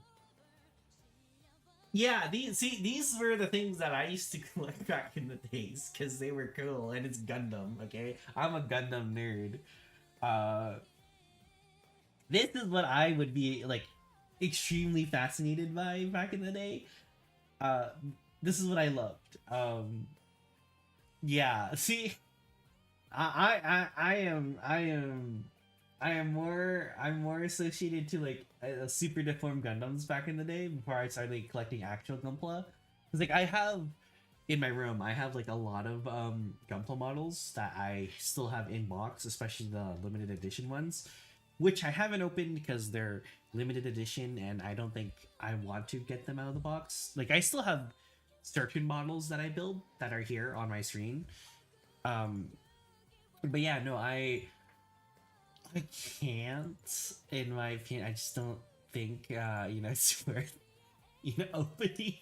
Yeah, these were the things that I used to collect back in the days because they were cool and it's Gundam, okay? I'm a Gundam nerd. This is what I would be like extremely fascinated by back in the day. This is what I loved. Yeah, see, I'm more associated to like a super deformed Gundams back in the day before I started like, collecting actual Gunpla. Cause like I have in my room, I have like a lot of Gunpla models that I still have in box, especially the limited edition ones, which I haven't opened because they're limited edition and I don't think I want to get them out of the box. Like I still have certain models that I build that are here on my screen. But yeah, no, I I can't, in my opinion. I just don't think it's worth opening.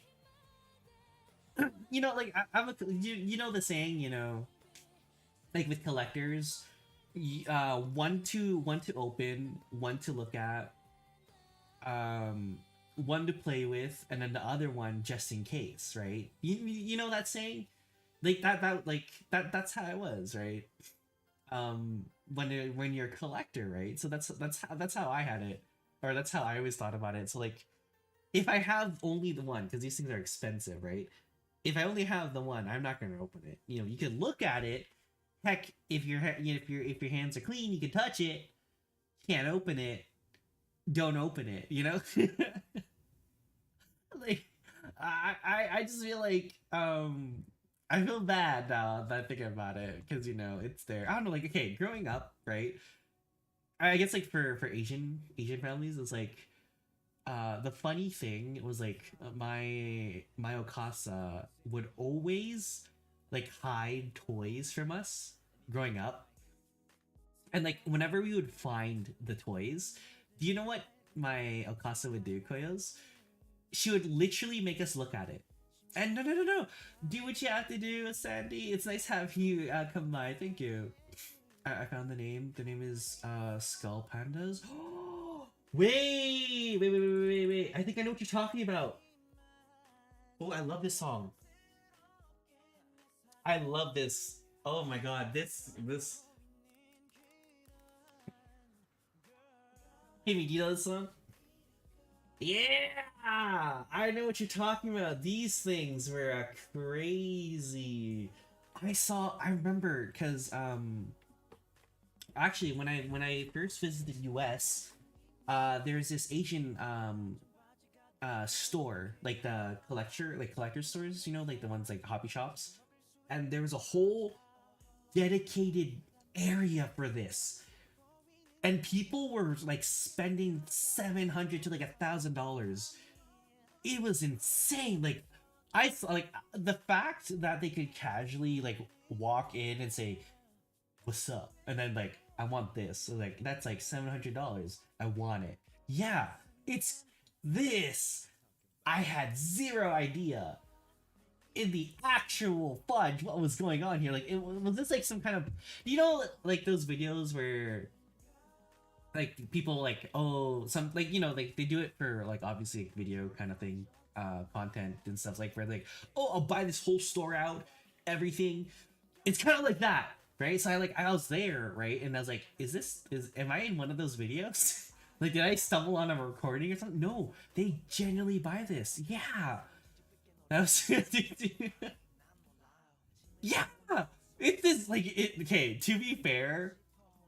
Like I'm a you know the saying, like with collectors, one to open, one to look at, one to play with, and then the other one just in case, right? You know that saying, like that's how it was, right? When you're a collector, right? So that's how I had it, or that's how I always thought about it. So like, if I have only the one, because these things are expensive, right? If I only have the one, I'm not gonna open it. You can look at it. Heck, if your hands are clean, you can touch it. Can't open it. Don't open it. Like, I just feel like I feel bad now that I think about it, because it's there. I don't know, like, okay, growing up, right? I guess like for Asian families, it's like the funny thing was like my Okasa would always like hide toys from us growing up, and like whenever we would find the toys, do you know what my Okasa would do, Koyos? She would literally make us look at it. And no, do what you have to do, Sandy. It's nice to have you come by. Thank you. I found the name. The name is Skull Pandas. Wait. I think I know what you're talking about. Oh, I love this song. I love this. Oh my god, this. Hey, do you know this song? Yeah, I know what you're talking about. These things were crazy. I remember, because actually when I first visited US, there's this Asian store, like the collector stores, like the ones like hobby shops, and there was a whole dedicated area for this, and people were like spending $700 to like $1,000. It was insane. Like, like the fact that they could casually like walk in and say, "What's up?" and then like, "I want this." So like, that's like $700. I want it. Yeah, it's this. I had zero idea in the actual fudge what was going on here. Like, was this like some kind of, like those videos where like people like, oh, some like like they do it for like obviously like, video kind of thing, content and stuff, like where like, oh, I'll buy this whole store out, everything. It's kind of like that, right? So I was there, right, and I was like, am I in one of those videos? Like, did I stumble on a recording or something? No, they genuinely buy this. Yeah, that was yeah. It is like it. Okay, to be fair,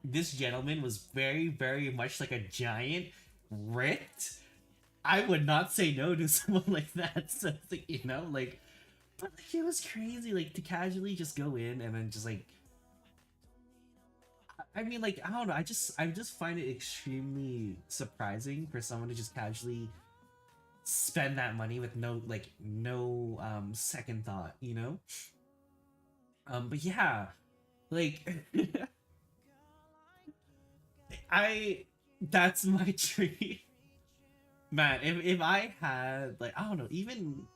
this gentleman was very, very much like a giant, ripped. I would not say no to someone like that. So it's like, like, but like, it was crazy, like to casually just go in and then just like, I mean, like, I don't know. I just find it extremely surprising for someone to just casually spend that money with no second thought, But yeah, like, that's my dream. Man, if I had, like, I don't know, even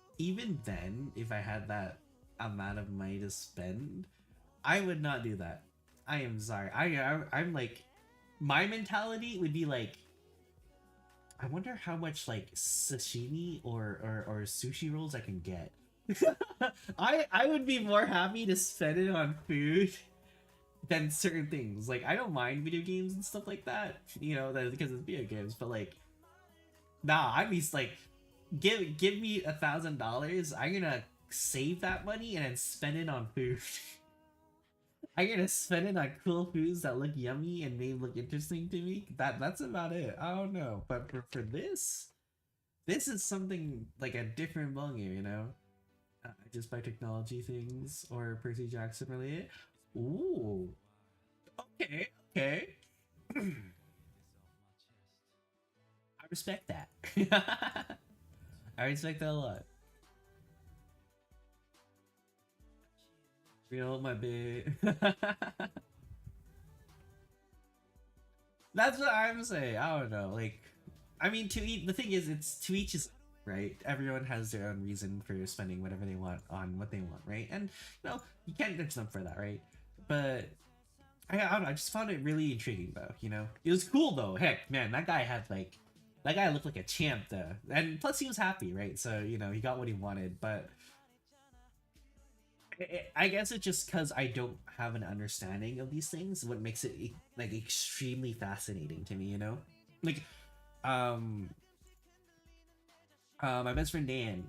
then, if I had that amount of money to spend, I would not do that. I am sorry. I'm like, my mentality would be like, I wonder how much like sashimi or sushi rolls I can get. I would be more happy to spend it on food than certain things. Like, I don't mind video games and stuff like that, that because it's video games, but like, nah, I'd be like, give me $1,000. I'm gonna save that money and then spend it on food. I'm gonna spend it on cool foods that look yummy and may look interesting to me. That's about it. I don't know, but for this is something like a different ballgame, I just buy technology things or Percy Jackson related. Ooh, okay. I respect that. I respect that a lot. Real my babe. That's what I'm saying. I don't know. Like, I mean, to eat. The thing is, it's to each his right. Everyone has their own reason for spending whatever they want on what they want, right? And you can't judge them for that, right? But I don't know. I just found it really intriguing, though. It was cool though. Heck, man, that guy looked like a champ, though. And plus, he was happy, right? So he got what he wanted. But I guess it's just because I don't have an understanding of these things, what makes it like extremely fascinating to me. Like, um, my best friend Dan,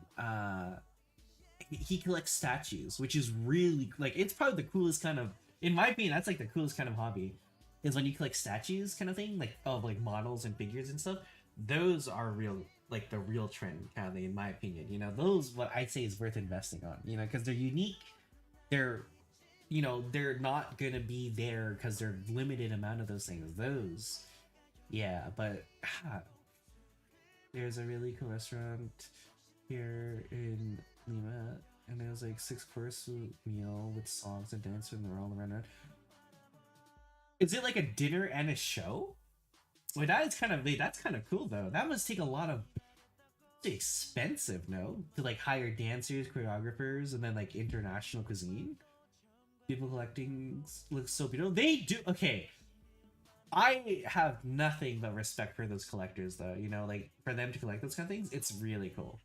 he collects statues, which is really like it's probably the coolest kind of, in my opinion, that's like the coolest kind of hobby, is when you collect statues, kind of thing, like of like models and figures and stuff. Those are real, like the real trend kind of thing, in my opinion. Those what I'd say is worth investing on. Because they're unique. They're not gonna be there because they're limited amount of those things. Those, yeah, but there's a really cool restaurant here in Lima, and it was like 6-course meal with songs and dance, and they're all around. Is it like a dinner and a show? Well, that's kind of cool though. That must take a lot of expensive, no, to like hire dancers, choreographers, and then like international cuisine. People collecting looks so beautiful. They do. Okay, I have nothing but respect for those collectors, though. Like for them to collect those kind of things, it's really cool.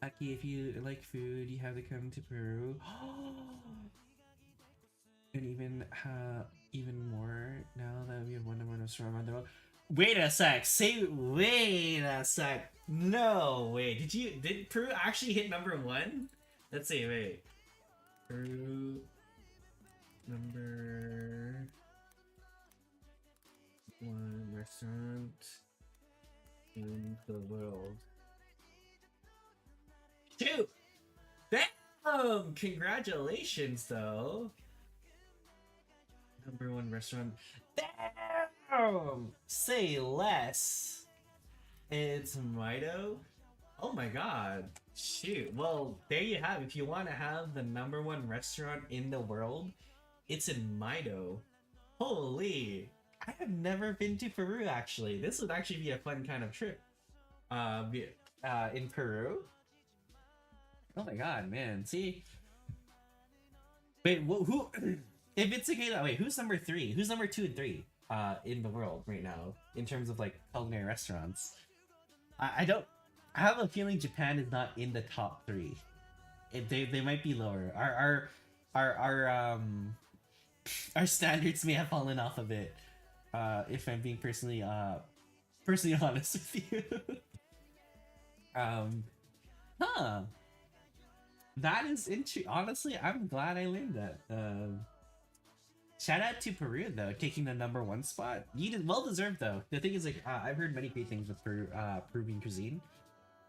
Aki, if you like food, you have to come to Peru. And even more now that we have one number restaurant. Wait a sec. Wait a sec. No, wait. Did Peru actually hit #1? Let's see. Wait. Peru #1 restaurant in the world. Shoot! Damn! Congratulations, though. #1 restaurant. Damn! Say less. It's Mido. Oh my god. Shoot. Well, there you have it. If you want to have the #1 restaurant in the world, it's in Mido. Holy. I have never been to Peru, actually. This would actually be a fun kind of trip. In Peru? Oh my god, man. See? Wait, who... If it's okay, wait, who's #3? Who's #2 and 3 in the world right now in terms of like culinary restaurants? I have a feeling Japan is not in the top 3. They might be lower. Our standards may have fallen off a bit. If I'm being personally honest with you. That is interesting. Honestly, I'm glad I learned that. Shout out to Peru though, taking the #1 spot. You did well deserved though. The thing is, like, I've heard many great things with Peruvian cuisine,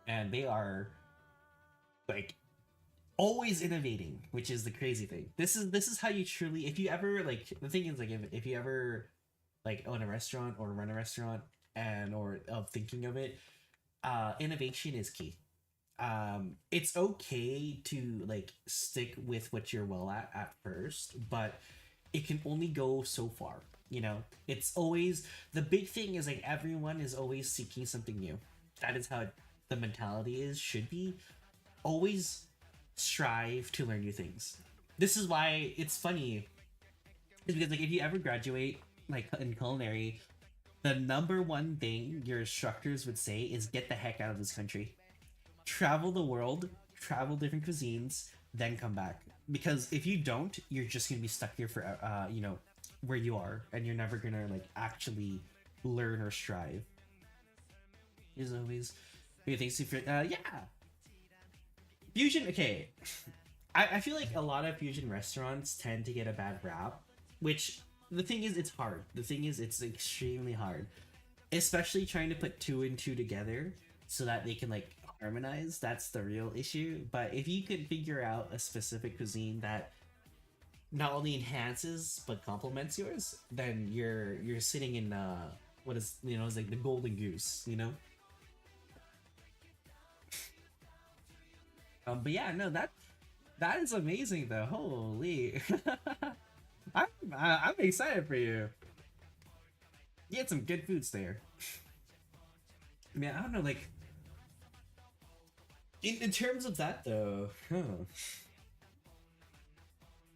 and they are like always innovating, which is the crazy thing. This is how you truly, if you ever like, the thing is like, if you ever like own a restaurant or run a restaurant or of thinking of it, innovation is key. It's okay to like stick with what you're well at first, but it can only go so far. It's always, the big thing is like everyone is always seeking something new. That is how the mentality should be. Always strive to learn new things. This is why it's funny, is because like if you ever graduate like in culinary, the #1 thing your instructors would say is get the heck out of this country. Travel the world, travel different cuisines, then come back. Because if you don't, you're just gonna be stuck here for where you are, and you're never gonna like actually learn or strive. As always, thanks for yeah. Fusion, okay. I feel like a lot of fusion restaurants tend to get a bad rap, which the thing is, it's hard. The thing is, it's extremely hard, especially trying to put 2 and 2 together so that they can like harmonize. That's the real issue. But if you could figure out a specific cuisine that not only enhances but complements yours, then you're sitting in what is it's like the golden goose. But yeah, no, that is amazing though. Holy, I'm excited for you. get some good foods there. Man, I don't know, like in terms of that though,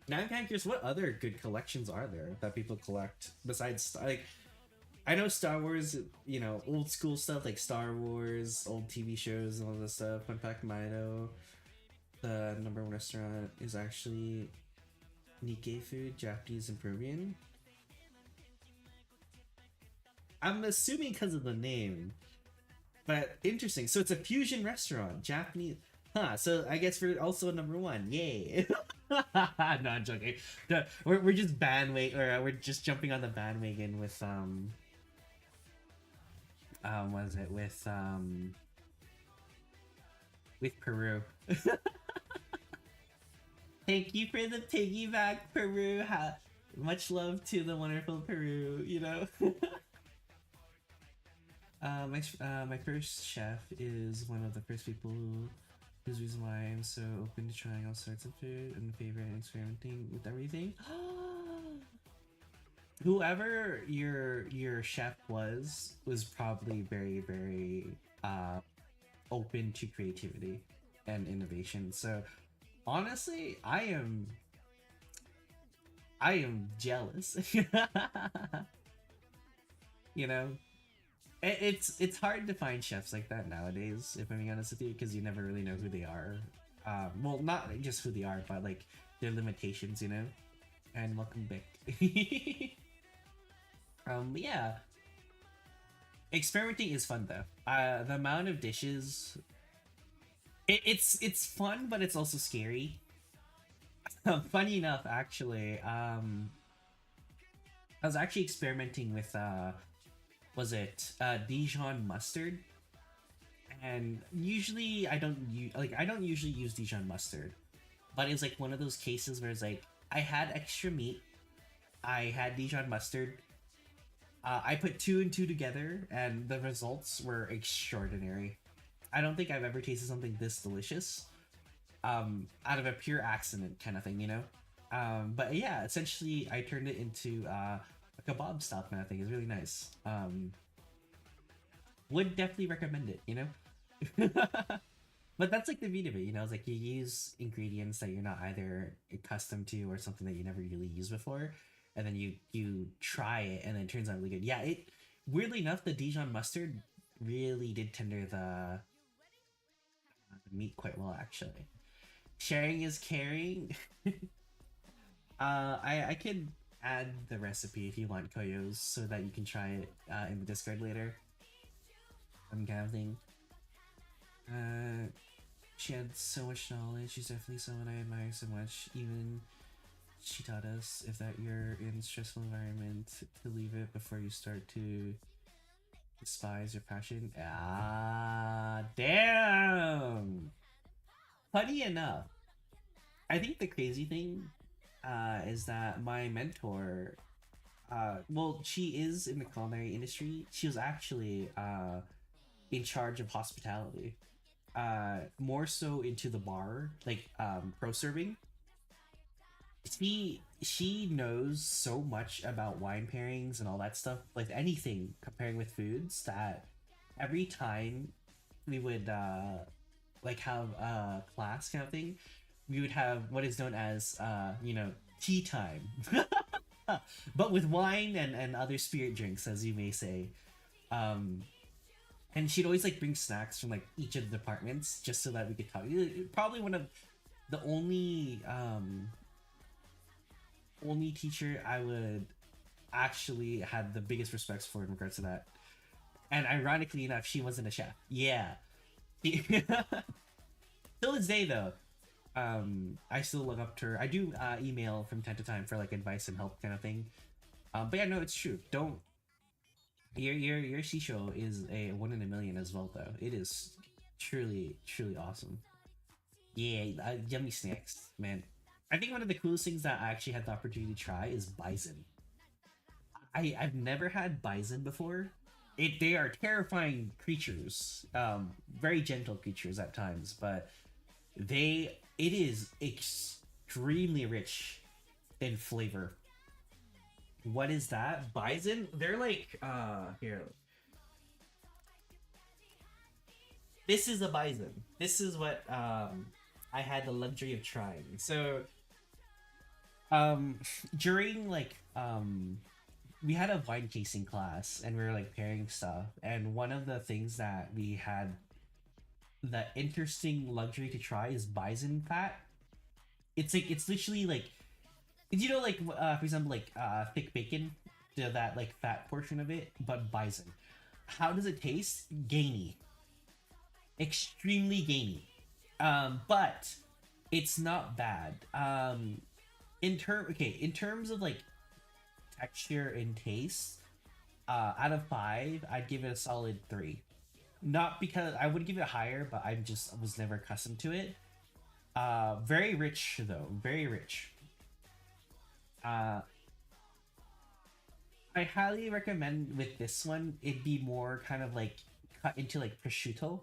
now I'm kind of curious, what other good collections are there that people collect besides like I know Star Wars, you know, old school stuff like Star Wars, old TV shows, and all this stuff. Fun fact, Mino, the #1 restaurant is actually Nikkei food, Japanese and Peruvian. I'm assuming because of the name, but interesting. So it's a fusion restaurant, Japanese. Huh, so I guess we're also #1. Yay. No, I'm joking. No, we're just we're just jumping on the bandwagon with what is it with Peru. Thank you for the piggyback, Peru. Much love to the wonderful Peru, you know. My first chef is one of the first people whose reason why I'm so open to trying all sorts of food and favorite and experimenting with everything. Whoever your chef was probably very, very open to creativity and innovation. So honestly, I am jealous. You know, it's hard to find chefs like that nowadays, if I'm being honest with you, because you never really know who they are. Well, not just who they are, but like their limitations, you know. And welcome back. But yeah, experimenting is fun though. The amount of dishes, it's fun, but it's also scary. Funny enough, actually, I was actually experimenting with was it Dijon mustard? And usually I don't usually use Dijon mustard, but it's like one of those cases where it's like I had extra meat, I had Dijon mustard. I put 2 and 2 together, and the results were extraordinary. I don't think I've ever tasted something this delicious, out of a pure accident kind of thing, you know. But yeah, essentially, I turned it into a kebab style kind of thing. It's really nice. Would definitely recommend it, you know. But that's like the beauty of it, you know. It's like you use ingredients that you're not either accustomed to or something that you never really used before, and then you try it, and then it turns out really good. Yeah, it weirdly enough, the Dijon mustard really did tender the meat quite well, actually. Sharing is caring. I could add the recipe if you want, Koyos, so that you can try it in the Discord later. Kind of thing. She had so much knowledge. She's definitely someone I admire so much. Even she taught us if that you're in a stressful environment to leave it before you start to despise your passion. Ah, damn! Funny enough, I think the crazy thing is that my mentor, well, she is in the culinary industry. She was actually in charge of hospitality, more so into the bar, like pro serving. She knows so much about wine pairings and all that stuff, like anything comparing with foods, that every time we would like have a class kind of thing, we would have what is known as you know, tea time. But with wine and other spirit drinks, as you may say. And she'd always like bring snacks from like each of the departments just so that we could talk. Probably one of the only teacher I would actually had the biggest respects for in regards to that. And ironically enough, she wasn't a chef. Yeah. Till this day though, I still look up to her. I do email from time to time for like advice and help kind of thing. But yeah, no, it's true. Don't. Your Shisho is a 1 in a million as well though. It is truly awesome. Yeah, yummy snacks, man. I think one of the coolest things that I actually had the opportunity to try is bison. I've never had bison before. They are terrifying creatures, very gentle creatures at times, but it is extremely rich in flavor. What is that? Bison? They're like here. This is a bison. This is what I had the luxury of trying. So Um, during like we had a wine tasting class and we were like pairing stuff, and one of the things that we had the interesting luxury to try is bison fat. It's literally like, you know, like for example, like thick bacon, that like fat portion of it, but bison. How does it taste? Gamey, extremely gamey. But it's not bad. In terms of like texture and taste, out of 5, I'd give it a solid 3. Not because I would give it higher, but I was never accustomed to it. Very rich though, very rich. Uh, I highly recommend with this one it be more kind of like cut into like prosciutto,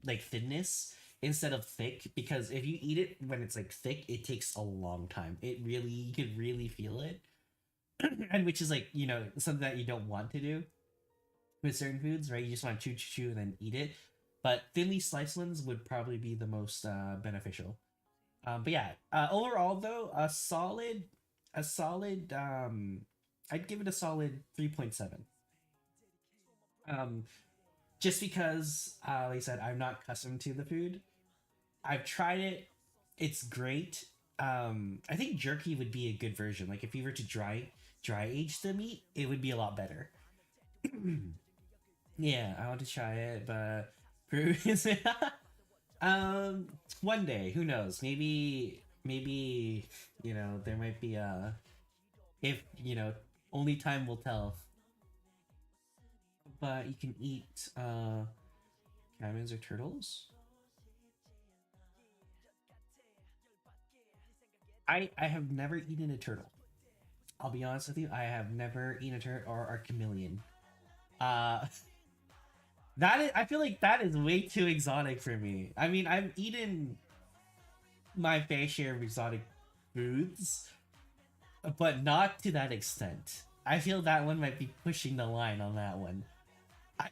like thinness instead of thick, because if you eat it when it's like thick, it takes a long time. It really, you could really feel it. And which is like, you know, something that you don't want to do with certain foods, right? You just want to chew, chew, chew, and then eat it. But thinly sliced ones would probably be the most beneficial. But yeah, overall though, a solid. I'd give it a solid 3.7. Um, just because, like I said, I'm not accustomed to the food. I've tried it. It's great. I think jerky would be a good version. Like if you were to dry age the meat, it would be a lot better. Yeah, I want to try it, but Peru is one day, who knows? Maybe you know, there might be a, if you know, only time will tell. But you can eat caimans or turtles. I have never eaten a turtle. I'll be honest with you, I have never eaten a turtle or a chameleon. Uh that is, I feel like that is way too exotic for me. I mean, I've eaten my fair share of exotic foods, but not to that extent. I feel that one might be pushing the line on that one. I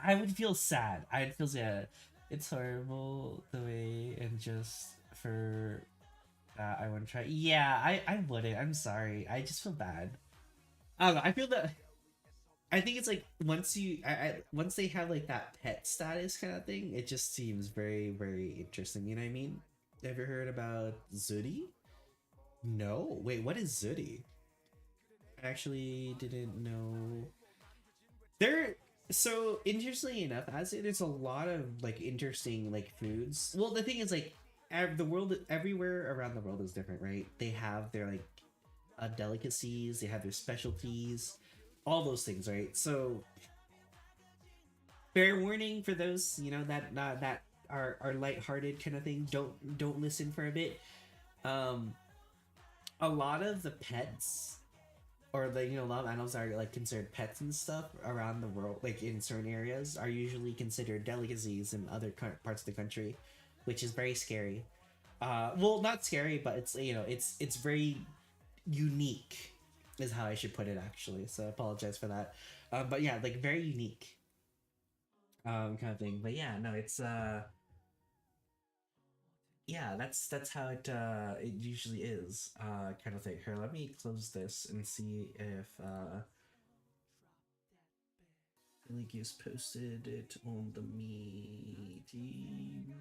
I would feel sad. I'd feel sad. It's horrible the way, and just for that I wouldn't try. Yeah, I wouldn't. I'm sorry. I just feel bad. I don't know. I feel that. I think it's like once they have like that pet status kind of thing, it just seems very very interesting. You know what I mean? Ever heard about Zudi? No. Wait, what is Zudi? I actually didn't know. There. So interestingly enough, as there's a lot of like interesting like foods. Well, the thing is like the world everywhere around the world is different, right? They have their like delicacies, they have their specialties, all those things, right? So fair warning for those, you know, that are lighthearted kind of thing. Don't listen for a bit. Um, a lot of the pets, or the, you know, a lot of animals are like considered pets and stuff around the world, like in certain areas, are usually considered delicacies in other parts of the country, which is very scary. Well, not scary, but it's, you know, it's very unique, is how I should put it actually. So I apologize for that. But yeah, like very unique, kind of thing. But yeah, no, it's yeah, that's how it usually is, kind of thing. Here, let me close this and see if Billy Goose posted it on the me team.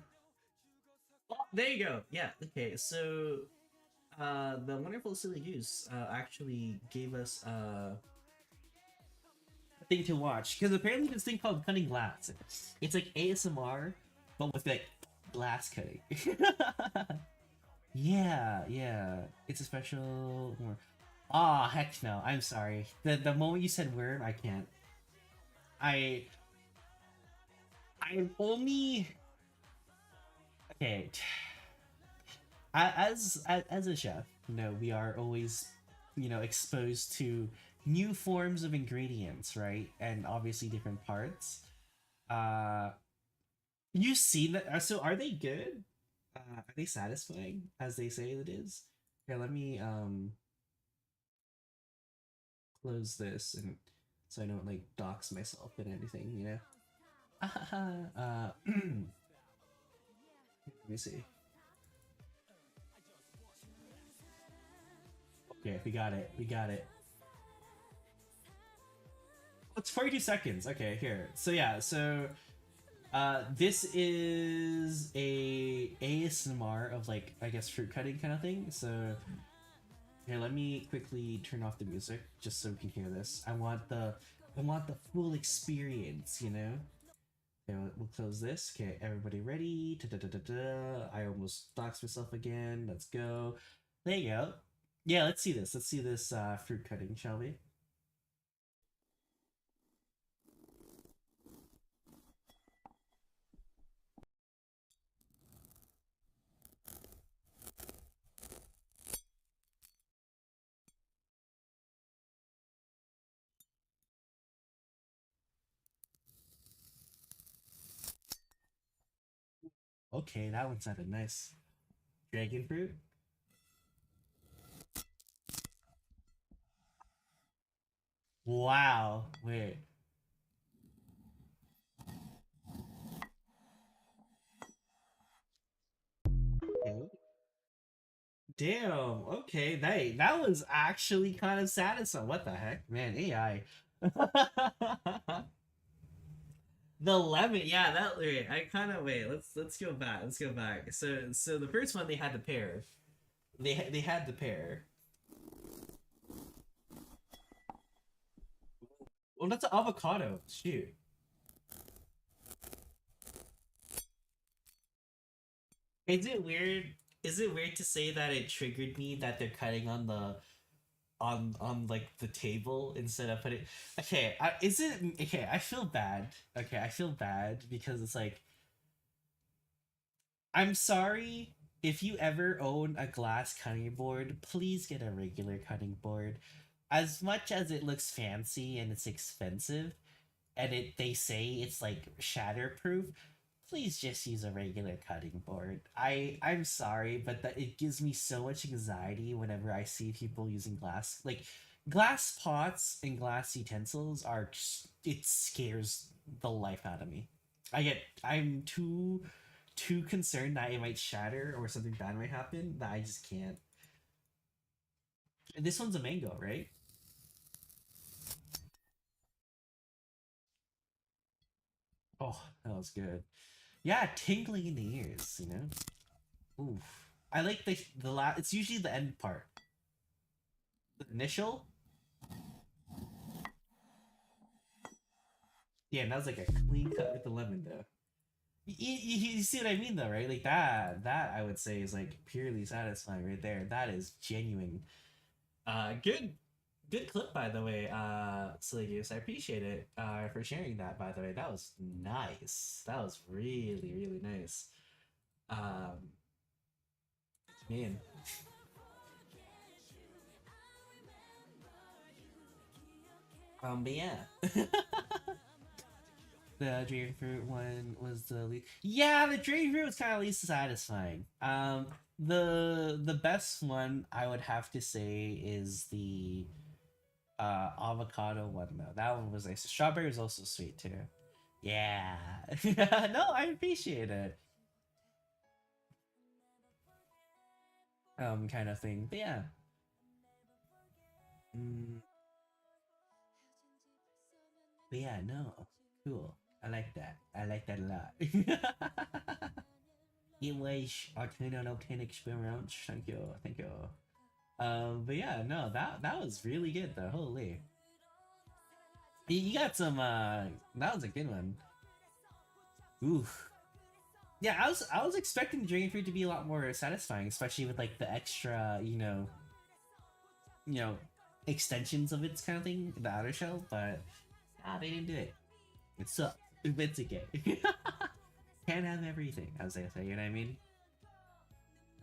Oh, there you go. Yeah. Okay. So, the wonderful Silly Goose actually gave us a thing to watch, because apparently this thing called cutting glass. It's like ASMR, but with like glass cutting. Yeah, yeah. It's a special. Ah, heck no. I'm sorry. The moment you said word, I can't. I I'm only okay. As a chef, you know, we are always, you know, exposed to new forms of ingredients, right? And obviously different parts. Uh, you see that? So are they good? Are they satisfying as they say it is? Here, let me close this and so I don't like dox myself in anything, you know. Let me see. Okay, we got it. We got it. It's 42 seconds. Okay, here. So yeah, so this is a ASMR of like I guess fruit cutting kind of thing. So here, let me quickly turn off the music just so we can hear this. I want the full experience, you know. Okay, we'll close this. Okay, everybody ready? Da-da-da-da-da. I almost doxed myself again. Let's go. There you go. Yeah, let's see this. Let's see this fruit cutting, shall we? Okay, that one sounded nice. Dragon fruit? Wow. Wait. Okay. Damn. Okay. That was actually kind of satisfying. What the heck, man? AI. The lemon, yeah, that wait. I kind of wait. Let's go back. Let's go back. So the first one they had the pear. They had the pear. Well, that's an avocado. Shoot. Is it weird? Is it weird to say that it triggered me that they're cutting on the on like the table instead of putting okay is it okay I feel bad okay I feel bad because it's like I'm sorry if you ever own a glass cutting board, please get a regular cutting board. As much as it looks fancy and it's expensive and they say it's like shatterproof, please just use a regular cutting board. I'm sorry, but that it gives me so much anxiety whenever I see people using glass like glass pots and glass utensils are it scares the life out of me. I'm too concerned that it might shatter or something bad might happen that I just can't. And this one's a mango, right? Oh, that was good. Yeah, tingling in the ears, you know? Oof. I like the last. It's usually the end part. The initial. Yeah, that was like a clean cut with the lemon though. You see what I mean though, right? Like that I would say is like purely satisfying right there. That is genuine. Good clip by the way, Silly Goose. I appreciate it for sharing that. By the way, that was nice. That was really nice. Um, man. But yeah. The dragon fruit one was the least. Yeah, the dragon fruit was kind of least satisfying. The best one I would have to say is the avocado one though. That one was nice. The strawberry was also sweet too. Yeah. No, I appreciate it. Kind of thing. But yeah. Mm, but yeah, no. Cool. I like that. I like that a lot. It was a 10 out of 10 experience. Thank you. Thank you. But yeah, no, that was really good though. Holy. You got some that was a good one. Oof. Yeah, I was expecting the dragon fruit to be a lot more satisfying, especially with like the extra, you know, extensions of its kind of thing, the outer shell, but nah, they didn't do it. It sucked. It's okay. Can't have everything, as they say, you know what I mean?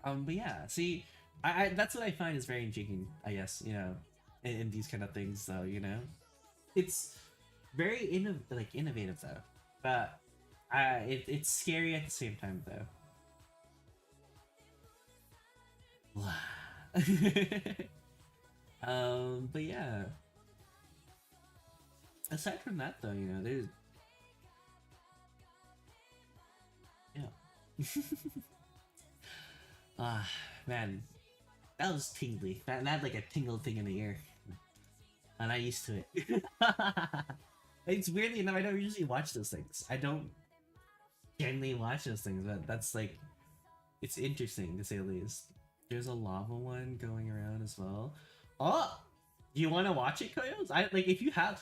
But yeah, see, I that's what I find is very intriguing, I guess, in these kind of things though, It's very innovative though. But it's scary at the same time though. But yeah. aside from that, though, you know, there's yeah. Ah, man, that was tingly. That had like a tingle thing in the ear, and I used to it. It's weirdly enough, I don't usually watch those things. I don't generally watch those things, but that's like, it's interesting to say the least. There's a lava one going around as well. Oh, do you want to watch it, Koyos? I like if you have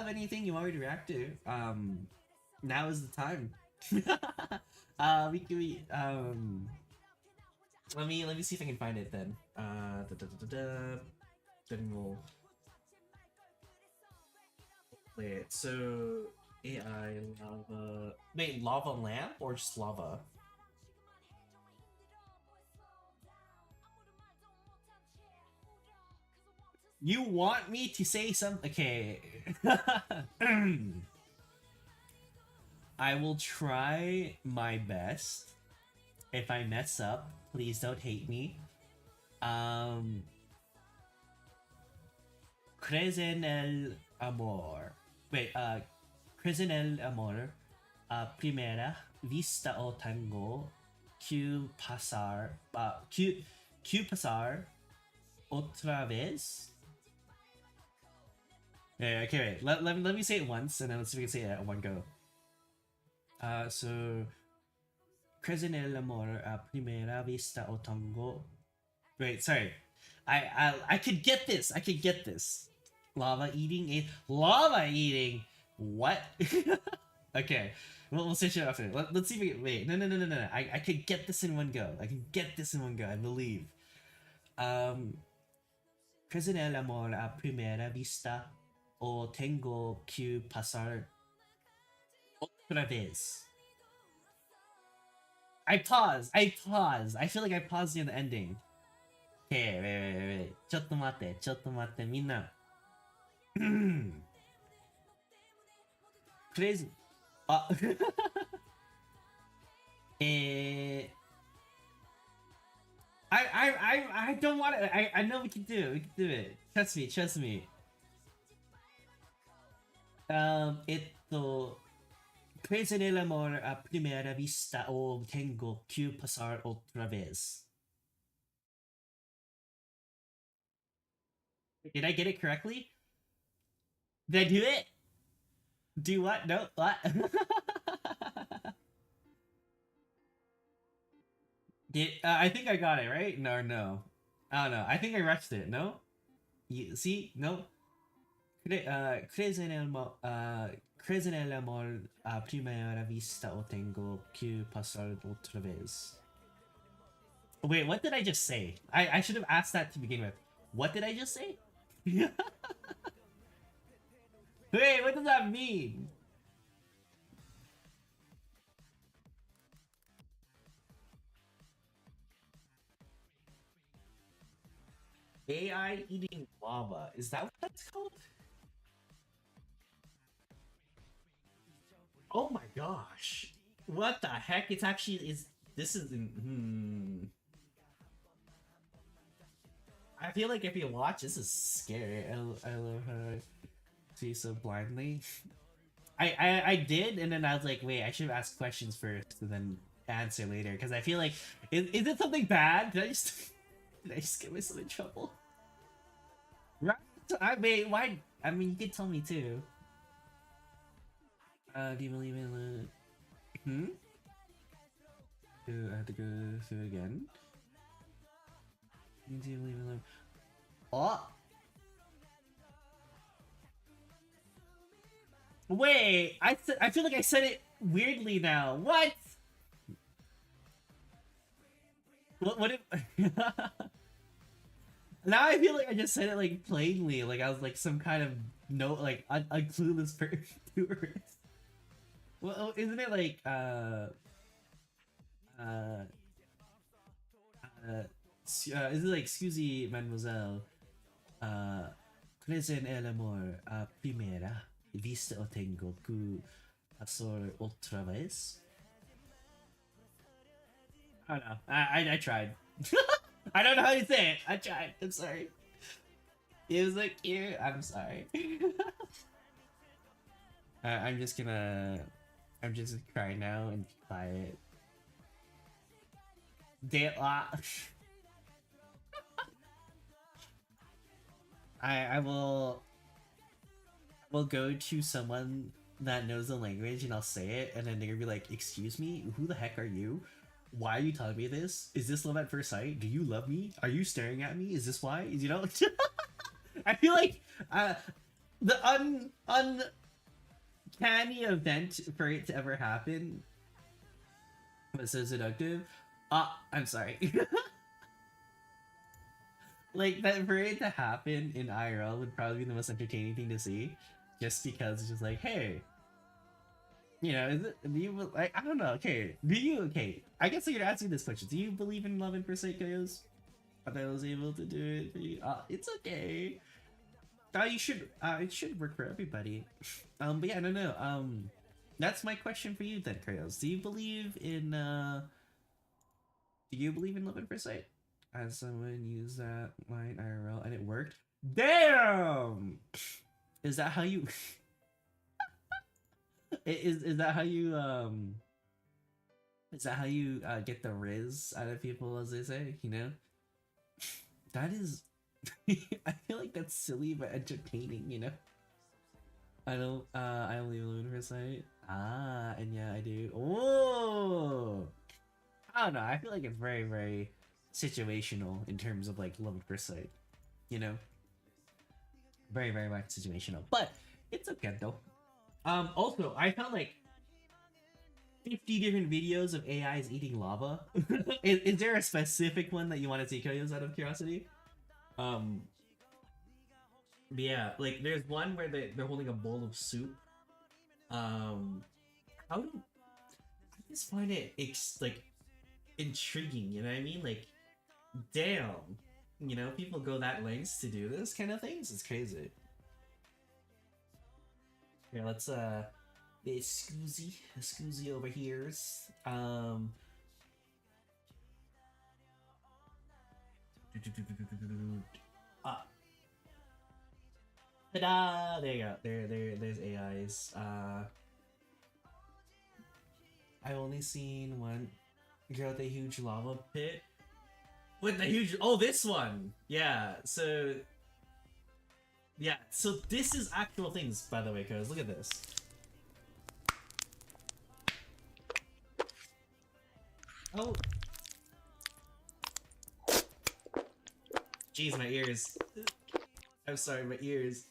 anything you want me to react to, now is the time. We can let me see if I can find it then. Then we'll play it. So AI lava. Wait, lava lamp or just lava? You want me to say something? Okay. I will try my best. If I mess up, please don't hate me. Crecen el amor. Wait, Crecen el amor. Primera vista o tango. Que pasar. Que pasar. Otra vez. Yeah, okay, wait. Let me say it once, and then let's see if we can say it at one go. So... Crecen el amor a primera vista o tango. Wait, sorry. I could get this. I could get this. Lava eating. What? Okay. We'll switch it after. Let's see if we can. Wait. No. I could get this in one go. I believe. Crecen el amor a primera vista o tengo que pasar otra vez. I pause. I feel like I paused near the ending. Okay, wait. ちょっと待って、みんな。Crazy. I don't want it. I know we can do it. Trust me. Crecen el amor a primera vista o tengo que pasar otra vez. Did I get it correctly? Did I do it? Do what? No, what? I think I got it, right? No. I don't know. I think I rushed it, no? You see? No? Crecen el amor a primera vista o tengo que pasar otra vez. Wait, what did I just say? I should have asked that to begin with. What did I just say? Wait, what does that mean? AI eating lava. Is that what that's called? Oh my gosh. What the heck? It's actually this is I feel like if you watch, this is scary. I love how I see so blindly. I did, and then I was like, wait, I should have asked questions first and then answer later, because I feel like is it something bad? Did I just get myself in trouble? Right? Wait, why? I mean, you could tell me too. Do you believe in I have to go through it again. Do you believe in love? Oh! Wait! I feel like I said it weirdly now. What? What if... Now I feel like I just said it like plainly, like I was like some kind of like a clueless tourist. Well, isn't it like is it like, "Scusi, mademoiselle, crecen el amor a primera vista o tengo que pasar otra vez?" I don't know. I tried. I don't know how to say it. I tried. I'm sorry. It was like here. I'm sorry. I'm just gonna cry now and be quiet. I will go to someone that knows the language and I'll say it, and then they're gonna be like, "Excuse me, who the heck are you? Why are you telling me this? Is this love at first sight? Do you love me? Are you staring at me? Is this why?" You know? I feel like the uncanny event for it to ever happen was so seductive. I'm sorry. Like, that for it to happen in IRL would probably be the most entertaining thing to see, just because it's just like, hey, you know, is it, do you like, I don't know, okay, I guess you're asking this question, do you believe in love and Forsakeos? But I was able to do it for you. It's okay. You should, it should work for everybody. But yeah, I don't know, that's my question for you then, Kratos. Do you believe in love and Forsaken? As someone used that line IRL and it worked. Damn! Is that how you is that how you get the riz out of people, as they say, you know? That is I feel like that's silly but entertaining, you know? I only live in Foresight. And yeah, I do. Oh, I don't know, I feel like it's very, very situational in terms of like love at first sight, you know, very, very much situational, but it's okay though. Also, I found like 50 different videos of AIs eating lava. Is there a specific one that you want to see, Koyos, out of curiosity? Yeah, like there's one where they're holding a bowl of soup. How do I just find it like intriguing, you know what I mean? Like, damn, you know, people go that lengths to do this kind of things. It's crazy. Here, let's Scoozy over here. Ta-da! There you go. There's AIs. I've only seen one girl with a huge lava pit. With the huge, oh, this one. Yeah. So this is actual things, by the way, cause look at this. Oh. Jeez, my ears. I'm sorry, my ears.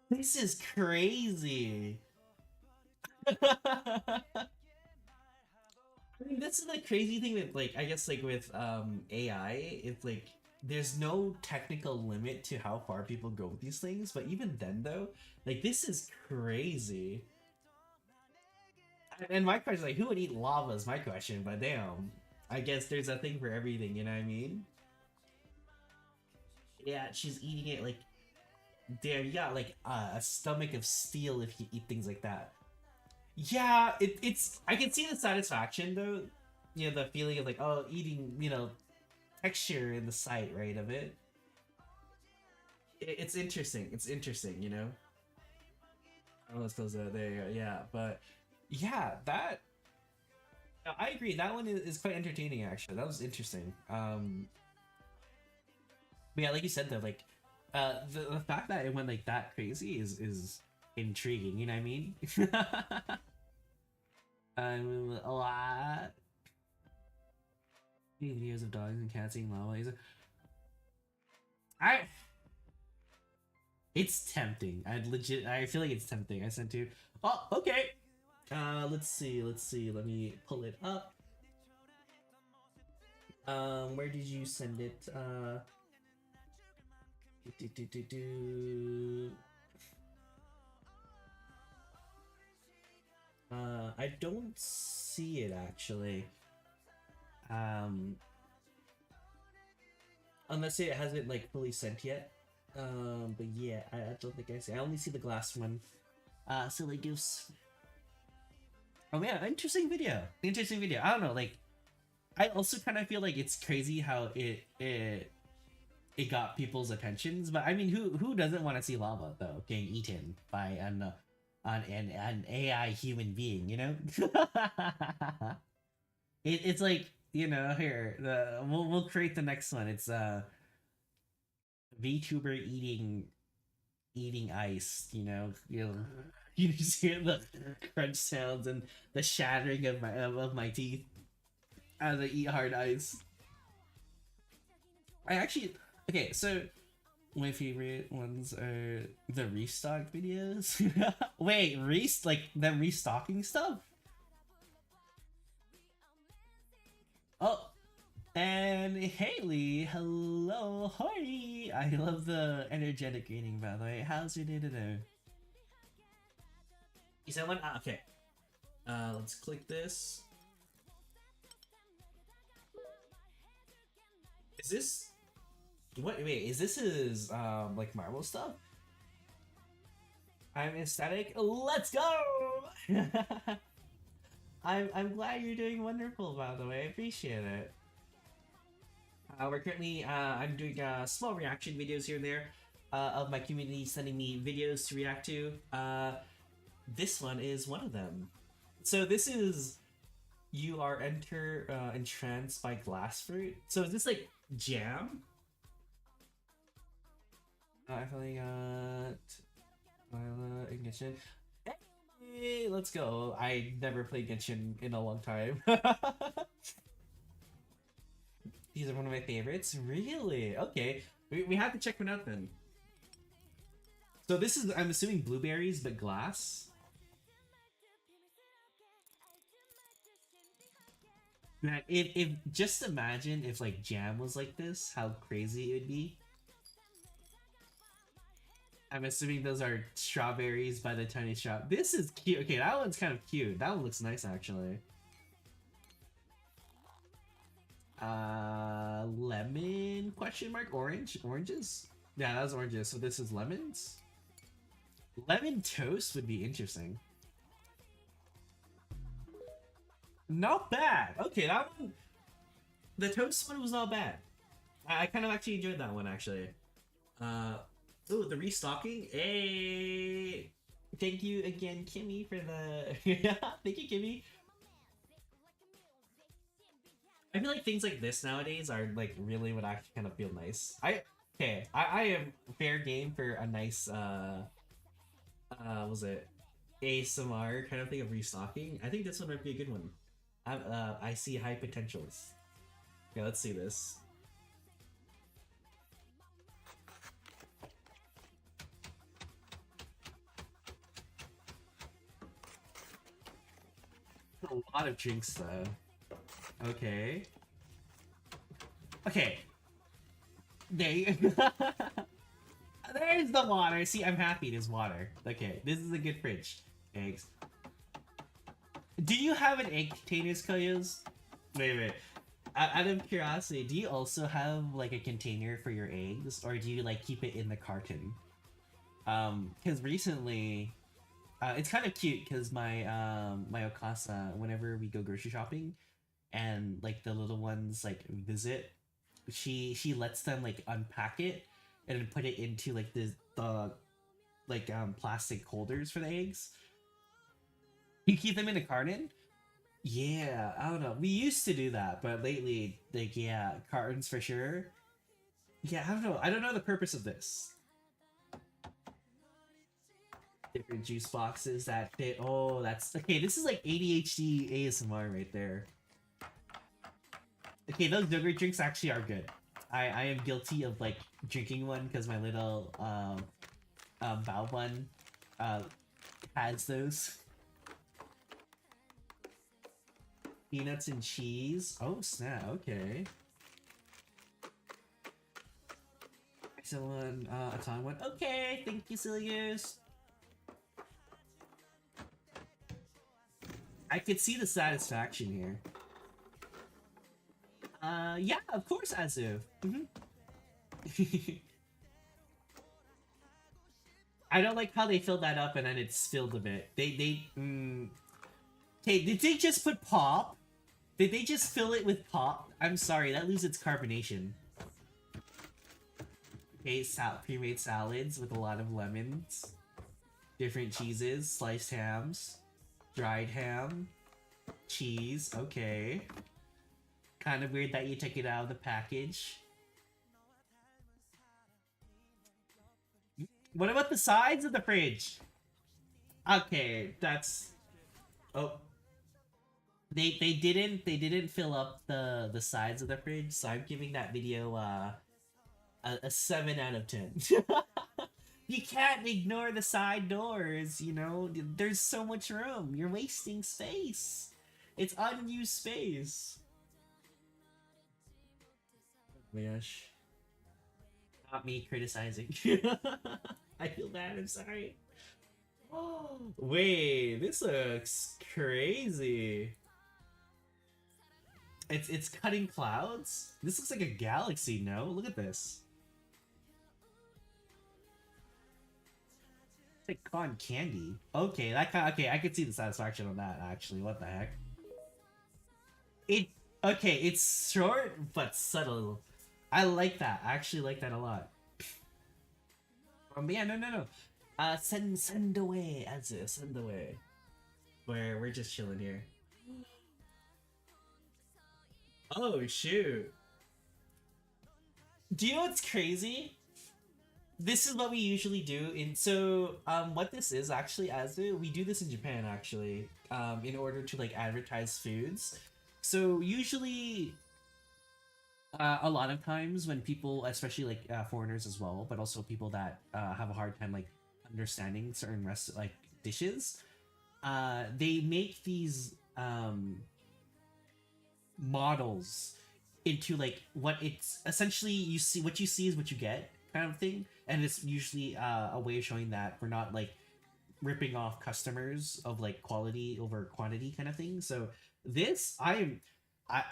This is crazy. I mean, that's the crazy thing with, like, I guess, like, with AI, it's like, there's no technical limit to how far people go with these things, but even then, though, like, this is crazy. And my question is, like, who would eat lava is my question, but damn. I guess there's a thing for everything, you know what I mean? Yeah, she's eating it, like, damn, you got, like, a stomach of steel if you eat things like that. Yeah, it's I can see the satisfaction though, you know, the feeling of like, oh, eating, you know, texture in the sight, right, of it. It's interesting. It's interesting, you know. Oh, let's close that. There you go. Yeah, but yeah, that I agree. That one is quite entertaining. Actually, that was interesting. But yeah, like you said though, like the fact that it went like that crazy is intriguing, you know what I mean? A lot. Videos of dogs and cats eating lava. It's tempting. I feel like it's tempting. I sent to. Oh, okay. Let's see. Let me pull it up. Where did you send it? I don't see it actually. Unless it hasn't like fully sent yet. But yeah, I don't think I see. I only see the glass one. Silly goose. Oh yeah, interesting video. Interesting video. I don't know, like, I also kind of feel like it's crazy how it it got people's attentions. But I mean, who doesn't want to see lava though getting eaten by an AI human being? You know, it's like, you know, here we'll create the next one. It's VTuber eating ice. You just hear the crunch sounds and the shattering of my teeth as I eat hard ice. I actually, okay, so my favorite ones are the restock videos. Wait, like them restocking stuff? Oh, and Haley, hello, hi. I love the energetic greeting, by the way. How's your day today? Is that one? Ah, okay. Let's click this. Is this? What? Wait, is this his like Marvel stuff? I'm ecstatic. Let's go! I'm glad you're doing wonderful, by the way. I appreciate it. We're currently I'm doing small reaction videos here and there of my community sending me videos to react to. This one is one of them. So this is you are entranced by glass fruit. So is this like jam? I finally got Viola and Genshin. Hey, let's go. I never played Genshin in a long time. These are one of my favorites. Really? Okay. We have to check one out then. So this is, I'm assuming, blueberries, but glass. Man, if just imagine if like jam was like this, how crazy it would be. I'm assuming those are strawberries by the tiny shop. This is cute. Okay, that one's kind of cute. That one looks nice actually. Lemon question mark? Oranges? Yeah, that was oranges. So this is lemons. Lemon toast would be interesting. Not bad. Okay, that one, the toast one was not bad. I kind of actually enjoyed that one actually. Oh, the restocking. Hey, thank you again, Kimmy, for the. Thank you, Kimmy. I feel like things like this nowadays are like really what actually kind of feel nice. I am fair game for a nice was it ASMR kind of thing of restocking. I think this one might be a good one. I see high potentials. Yeah, let's see this. A lot of drinks though. Okay. Okay. There's the water. See, I'm happy there's water. Okay, this is a good fridge. Eggs. Do you have an egg container, Koyos? Wait. Out of curiosity, do you also have like a container for your eggs, or do you like keep it in the carton? Because recently, it's kind of cute because my my Okasa, whenever we go grocery shopping, and like the little ones like visit, she lets them like unpack it and then put it into like the like plastic holders for the eggs. You keep them in a carton? Yeah, I don't know. We used to do that, but lately, like, yeah, cartons for sure. Yeah, I don't know. I don't know the purpose of this. Different juice boxes that fit. Oh, that's okay. This is like ADHD ASMR right there. Okay, those yogurt drinks actually are good. I am guilty of like drinking one because my little Bao one has those. Peanuts and cheese. Oh snap! Okay. Excellent. A time one. Okay, thank you, Silius. I could see the satisfaction here. Yeah, of course, Azu. I don't like how they filled that up and then it spilled a bit. Okay, did they just put pop? Did they just fill it with pop? I'm sorry, that loses its carbonation. Okay, pre-made salads with a lot of lemons, different cheeses, sliced hams, dried ham, cheese. Okay. Kind of weird that you took it out of the package. What about the sides of the fridge? Okay, that's... Oh. They didn't fill up the sides of the fridge, so I'm giving that video a 7 out of 10. You can't ignore the side doors, you know? There's so much room. You're wasting space. It's unused space. Oh my gosh. Not me criticizing. I feel bad, I'm sorry. Oh, wait, this looks crazy. It's cutting clouds? This looks like a galaxy, no? Look at this. It's like cotton candy. Okay, okay, I could see the satisfaction on that actually. What the heck? Okay, it's short but subtle. I like that. I actually like that a lot. Yeah, no. Send away, Azu, send away. We're just chilling here. Oh shoot. Do you know what's crazy? This is what we usually do what this is actually, Azu, we do this in Japan actually, in order to like advertise foods. So usually a lot of times when people, especially like foreigners as well, but also people that have a hard time like understanding certain dishes, they make these models into like what it's essentially, what you see is what you get kind of thing, and it's usually a way of showing that we're not like ripping off customers of like quality over quantity kind of thing. So this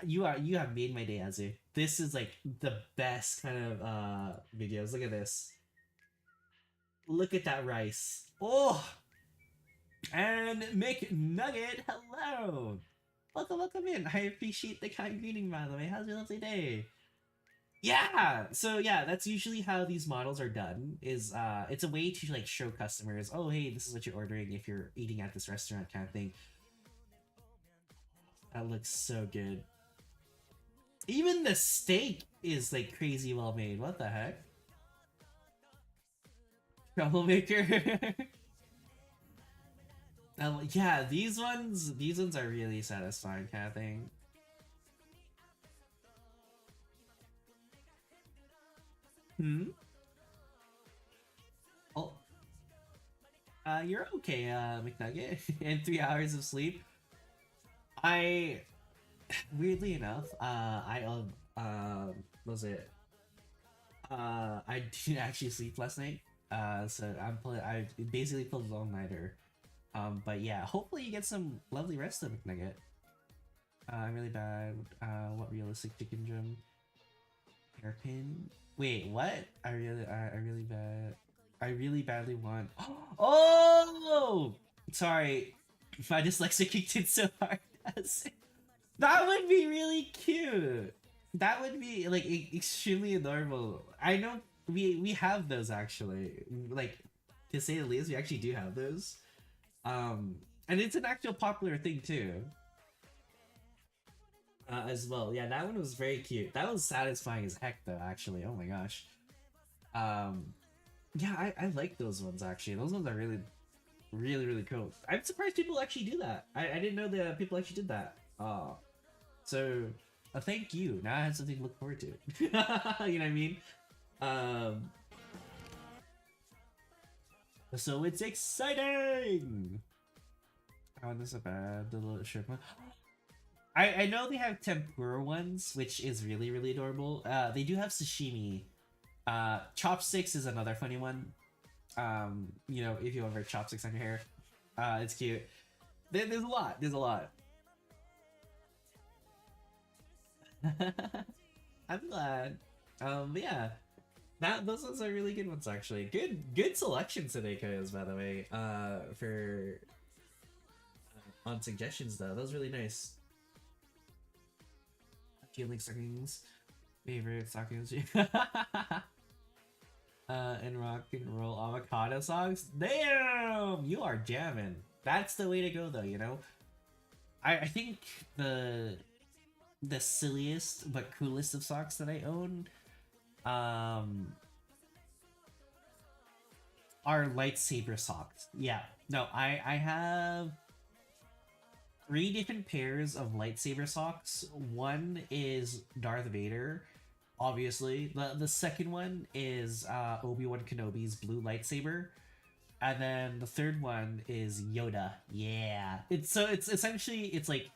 you have made my day, Azu. This is like the best kind of videos. Look at this. Look at that rice. Oh, and McNugget, hello. Welcome in. I appreciate the kind greeting, by the way. How's your lovely day? Yeah. So yeah, that's usually how these models are done. Is it's a way to like show customers, oh hey, this is what you're ordering if you're eating at this restaurant kind of thing. That looks so good. Even the steak is like crazy well made. What the heck? Troublemaker. Yeah, these ones are really satisfying kind of thing. Oh. You're okay, McNugget. And 3 hours of sleep. Weirdly enough, I didn't actually sleep last night. So I basically pulled a all-nighter. But yeah, hopefully you get some lovely rest of McNugget. I'm really bad. What realistic chicken drum? Hairpin? Wait, what? I really badly want. Oh! Sorry, my dyslexia kicked in so hard. That would be really cute. That would be like extremely adorable. I know we have those actually. Like, to say the least, we actually do have those. And it's an actual popular thing too. As well. Yeah, that one was very cute. That was satisfying as heck though, actually. Oh my gosh. Yeah, I like those ones actually. Those ones are really cool. I'm surprised people actually do that. I didn't know that people actually did that. So thank you. Now I have something to look forward to. You know what I mean? So it's exciting! Oh, this is bad. The little shrimp one. I know they have tempura ones, which is really adorable. They do have sashimi. Chopsticks is another funny one. You know, if you ever have chopsticks on your hair, it's cute. There's a lot. There's a lot. I'm glad. Yeah. Those ones are really good ones actually. Good selection today, Kayos, by the way. For on suggestions though. That was really nice. Do you like stockings? Favorite stockings? And rock and roll avocado songs. Damn, you are jamming. That's the way to go, though. You know, I think the silliest but coolest of socks that I own, are lightsaber socks. Yeah, no, I have 3 different pairs of lightsaber socks. One is Darth Vader, obviously. The second one is Obi-Wan Kenobi's blue lightsaber. And then the third one is Yoda. Yeah. It's essentially it's like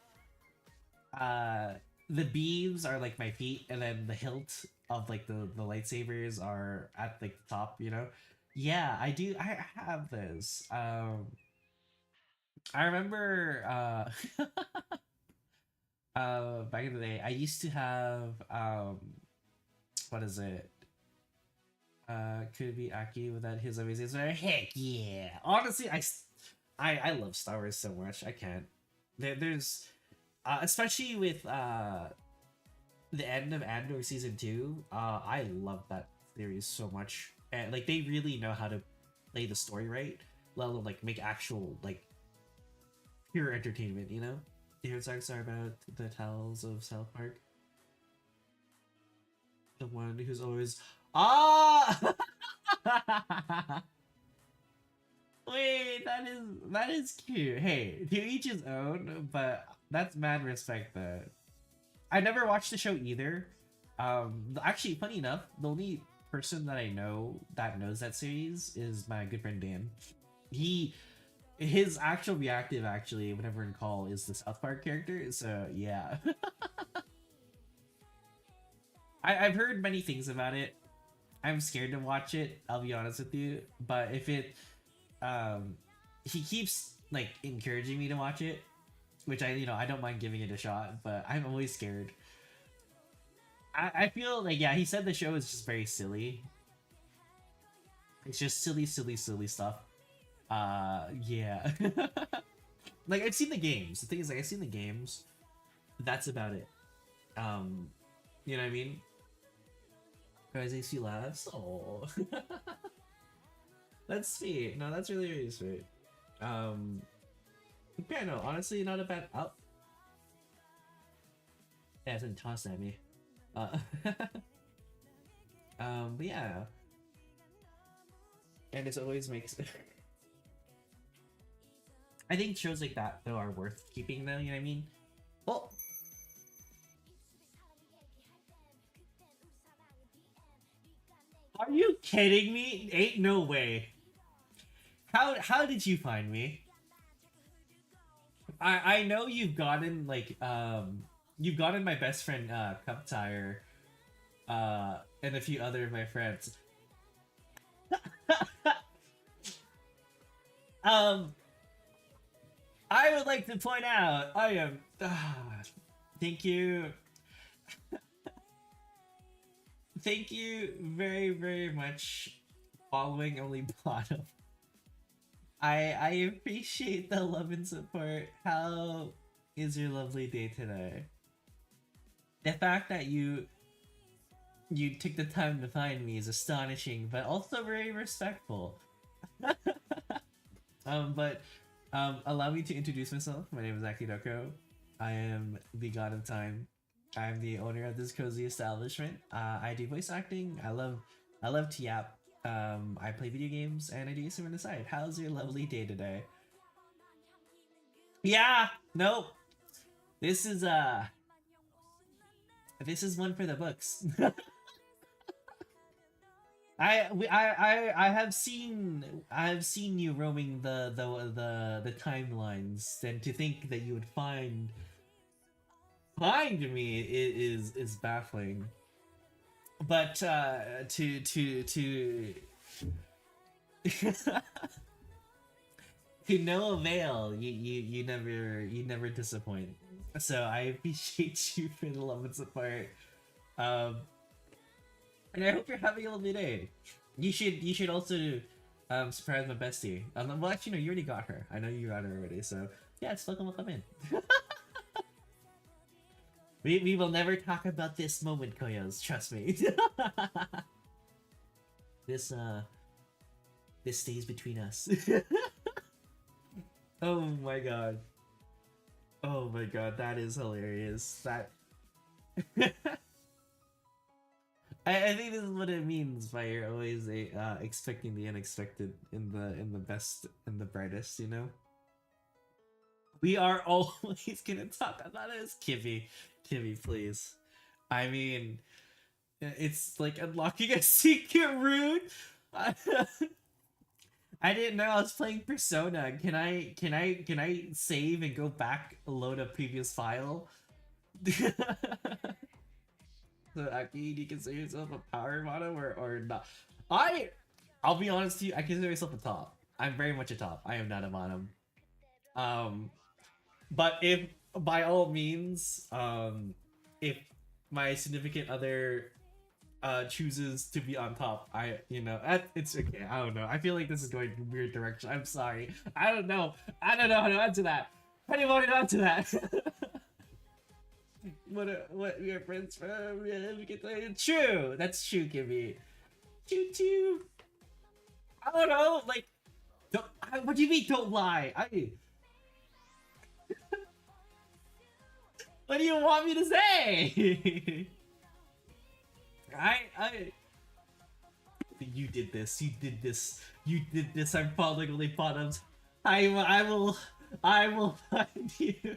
the beams are like my feet, and then the hilt of like the lightsabers are at like the top, you know? Yeah, I do. I have this. I remember back in the day, I used to have what is it? Could be Aki without his amazing story. Heck yeah! Honestly, I love Star Wars so much. I can't. There's especially with the end of Andor season 2. I love that series so much, and like they really know how to play the story right, let alone like make actual like pure entertainment. You know, the songs are about the tales of South Park. The one who's always ah. Wait, that is cute. Hey, to each his own, but that's mad respect. That I never watched the show either. Actually, funny enough, the only person that I know that knows that series is my good friend Dan. His actual reactive actually, whenever in call, is the South Park character. So yeah, I've heard many things about it. I'm scared to watch it. I'll be honest with you, but if it, he keeps like encouraging me to watch it, which I don't mind giving it a shot, but I'm always scared. I feel like, yeah, he said the show is just very silly. It's just silly stuff. Yeah. Like I've seen the games. The thing is, like I've seen the games. That's about it. You know what I mean? Guys, AC laughs. Oh, that's sweet. No, that's really really sweet. Yeah, no, honestly, not a bad. Oh, yeah, it didn't toss at me. But yeah, and it always makes. I think shows like that though are worth keeping though. You know what I mean? Well. Are you kidding me? Ain't no way. How did you find me? I know you've gotten like you've gotten my best friend Cup Tire and a few other of my friends. um I would like to point out I am thank you. Thank you very, very much, following only bottom. I appreciate the love and support. How is your lovely day today? The fact that you took the time to find me is astonishing, but also very respectful. Allow me to introduce myself. My name is Akidoko. I am the god of time. I'm the owner of this cozy establishment. I do voice acting. I love to yap. I play video games and I do some on the side. How's your lovely day today? Yeah, nope. This is one for the books. I have seen you roaming the timelines, and to think that you would find me is baffling. But to to no avail, you never disappoint. So I appreciate you for the love and support. And I hope you're having a lovely day. You should also surprise my bestie. Well, actually, no, you already got her. I know you got her already. So yeah, it's welcome in. We will never talk about this moment, Koyos. Trust me. This this stays between us. Oh my god. Oh my god, that is hilarious. That I think this is what it means by you're always expecting the unexpected in the best and the brightest, you know? We are always gonna talk about this. Kimmy, please. I mean, it's like unlocking a secret route. I didn't know I was playing Persona. Can I save and go back, load a previous file? So Aki, you consider yourself a power bottom or not? I'll be honest with you, I consider myself a top. I'm very much a top. I am not a bottom. But if by all means, if my significant other chooses to be on top, it's okay. I don't know. I feel like this is going in a weird direction. I'm sorry. I don't know how to answer that. How do you want to answer that? What we are friends from? We can say true. That's true, Kimmy. Choo. I don't know. Like, what do you mean? Don't lie. What do you want me to say? You did this. I'm following only bottoms. I will find you.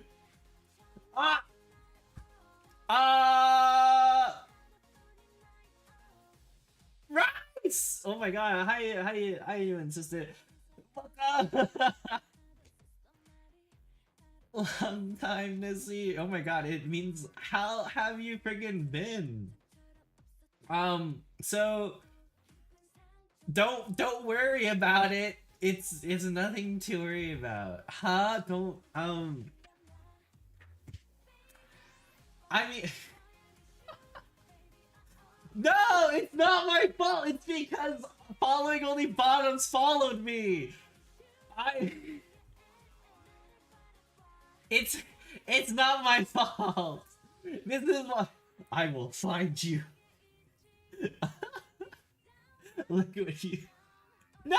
Rice! Oh my god, hi you insisted. Long time to see. Oh my god, it means how have you friggin' been? So don't worry about it. It's nothing to worry about. Huh? Don't I mean no, it's not my fault. It's because following only bottoms followed me. It's not my fault. This is what I will find you. Look at you. No,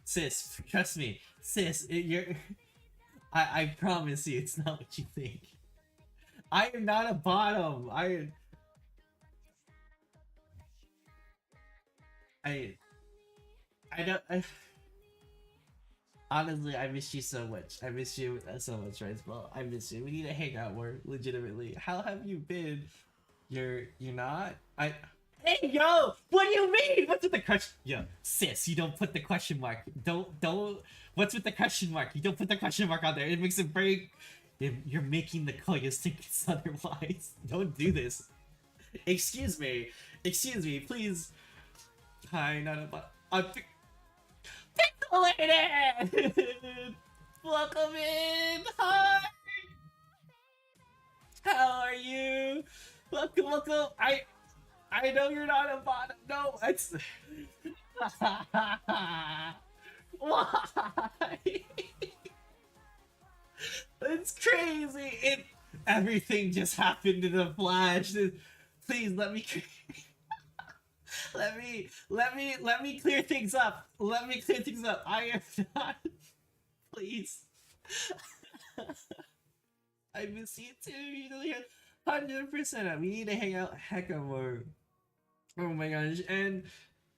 sis. Trust me, sis. I promise you, it's not what you think. I am not a bottom. I don't. Honestly, I miss you so much. I miss you so much, Rice Ball. I miss you. We need to hang out more, legitimately. How have you been? You're not? Hey, yo! What do you mean? What's with the question? Yo, sis, you don't put the question mark. Don't. What's with the question mark? You don't put the question mark on there. It makes it very... You're making the Koyas think it's otherwise. Don't do this. Excuse me, please. Hi, not a Pixelated! Welcome in! Hi! How are you? Welcome. I know you're not a bot. No, it's... Why? It's crazy. Everything just happened in a flash. Please let me let me clear things up. I am not. Please. I miss you too. You know, 100%. We need to hang out hecka more. Oh my gosh. And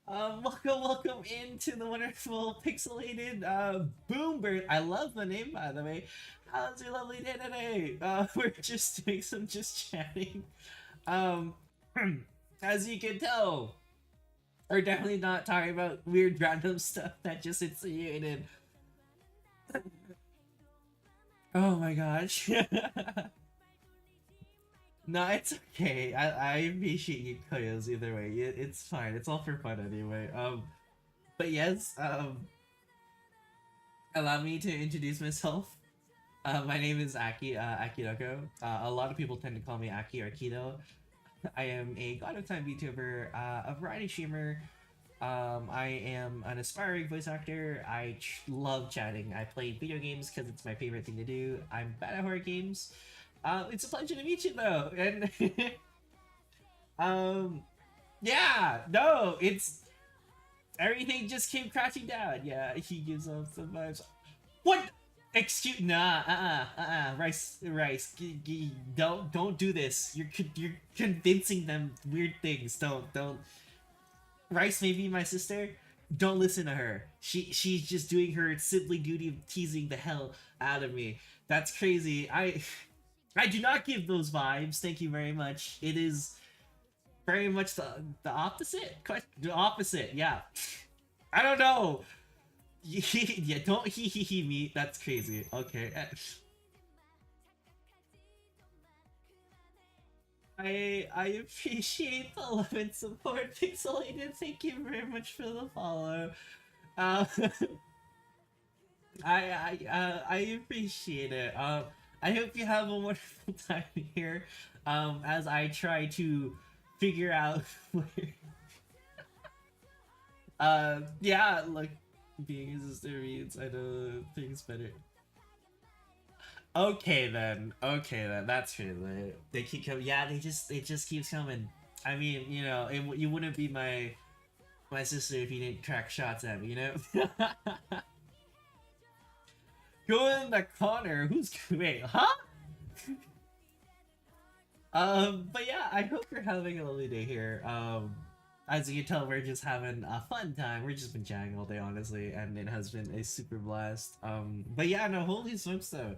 welcome into the wonderful pixelated Boombird. I love the name, by the way. How's your lovely day today? We're just doing some chatting. As you can tell, we're definitely not talking about weird random stuff that just insinuated. Oh my gosh. No, it's okay. I appreciate you, Koyos, either way. It's fine. It's all for fun anyway. But yes, allow me to introduce myself. My name is Aki, Akidoko. A lot of people tend to call me Aki or Kido. I am a God of Time VTuber, a variety streamer. I am an aspiring voice actor. I love chatting. I play video games because it's my favorite thing to do. I'm bad at horror games. It's a pleasure to meet you though, and Yeah, no, it's everything just came crashing down. Yeah, he gives off the vibes. What? Excuse? Nah, Rice, don't do this. You're convincing them weird things. Don't. Rice may be my sister. Don't listen to her. She's just doing her sibling duty of teasing the hell out of me. That's crazy. I do not give those vibes. Thank you very much. It is very much the opposite. The opposite. Yeah. I don't know. Yeah, don't he me. That's crazy. Okay. I appreciate the love and support, Pixelated. Thank you very much for the follow. Uh, I appreciate it. I hope you have a wonderful time here. As I try to figure out where. Yeah, like being a sister means I know things better. Okay then. That's true. They keep coming. Yeah, it just keeps coming. I mean, you know, you wouldn't be my sister if you didn't crack shots at me, you know. Go in the corner. Who's wait? Huh? But yeah, I hope you're having a lovely day here. As you can tell, we're just having a fun time. We're just been chatting all day, honestly, and it has been a super blast. But yeah, no, holy smokes though.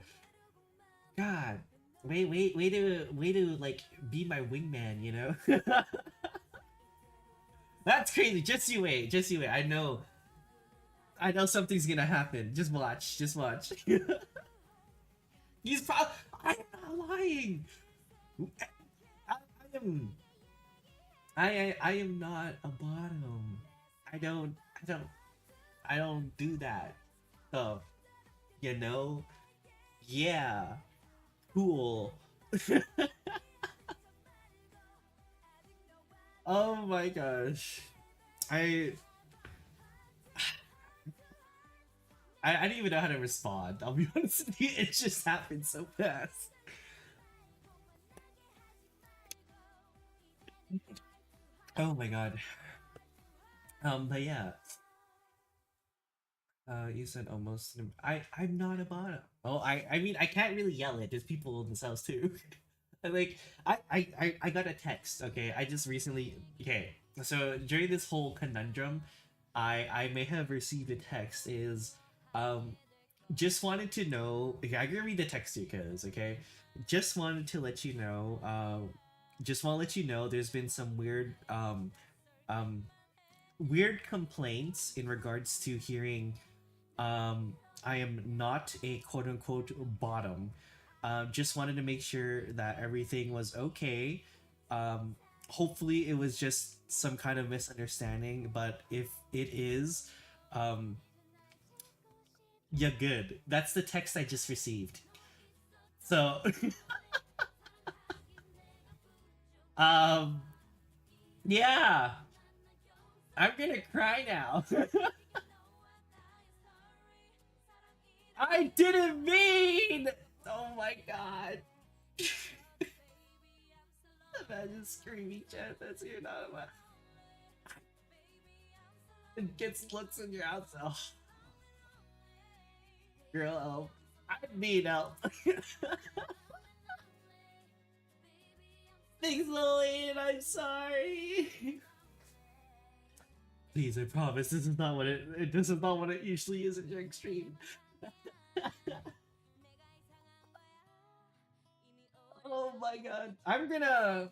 God, way to like be my wingman, you know? That's crazy. Just you wait. I know something's gonna happen. Just watch. He's probably. I'm not lying. I am. I am not a bottom. I don't do that stuff. You know? Yeah. Cool. Oh my gosh. I don't even know how to respond. I'll be honest with you, it just happened so fast. Oh my god. But yeah. You said almost. I'm not a bottom. Oh, I mean, I can't really yell it. There's people in this house too. Like, I got a text. Okay, I just recently. Okay, so during this whole conundrum, I may have received a text. Is just wanted to know. Okay, I can read the text to you, cause okay, just wanted to let you know. Just want to let you know. There's been some um weird complaints in regards to hearing I am not a quote unquote bottom. Just wanted to make sure that everything was okay. Hopefully it was just some kind of misunderstanding, but if it is, yeah, good. That's the text I just received. So yeah. I'm gonna cry now. I didn't mean! Oh my god. Imagine screaming chat, that's you're not about. It gets looks in your eyes. Oh. Girl, help. I need help. Thanks, Lillian, I'm sorry. Please, I promise this is not what this is not what it usually is in your stream. Oh my god. I'm gonna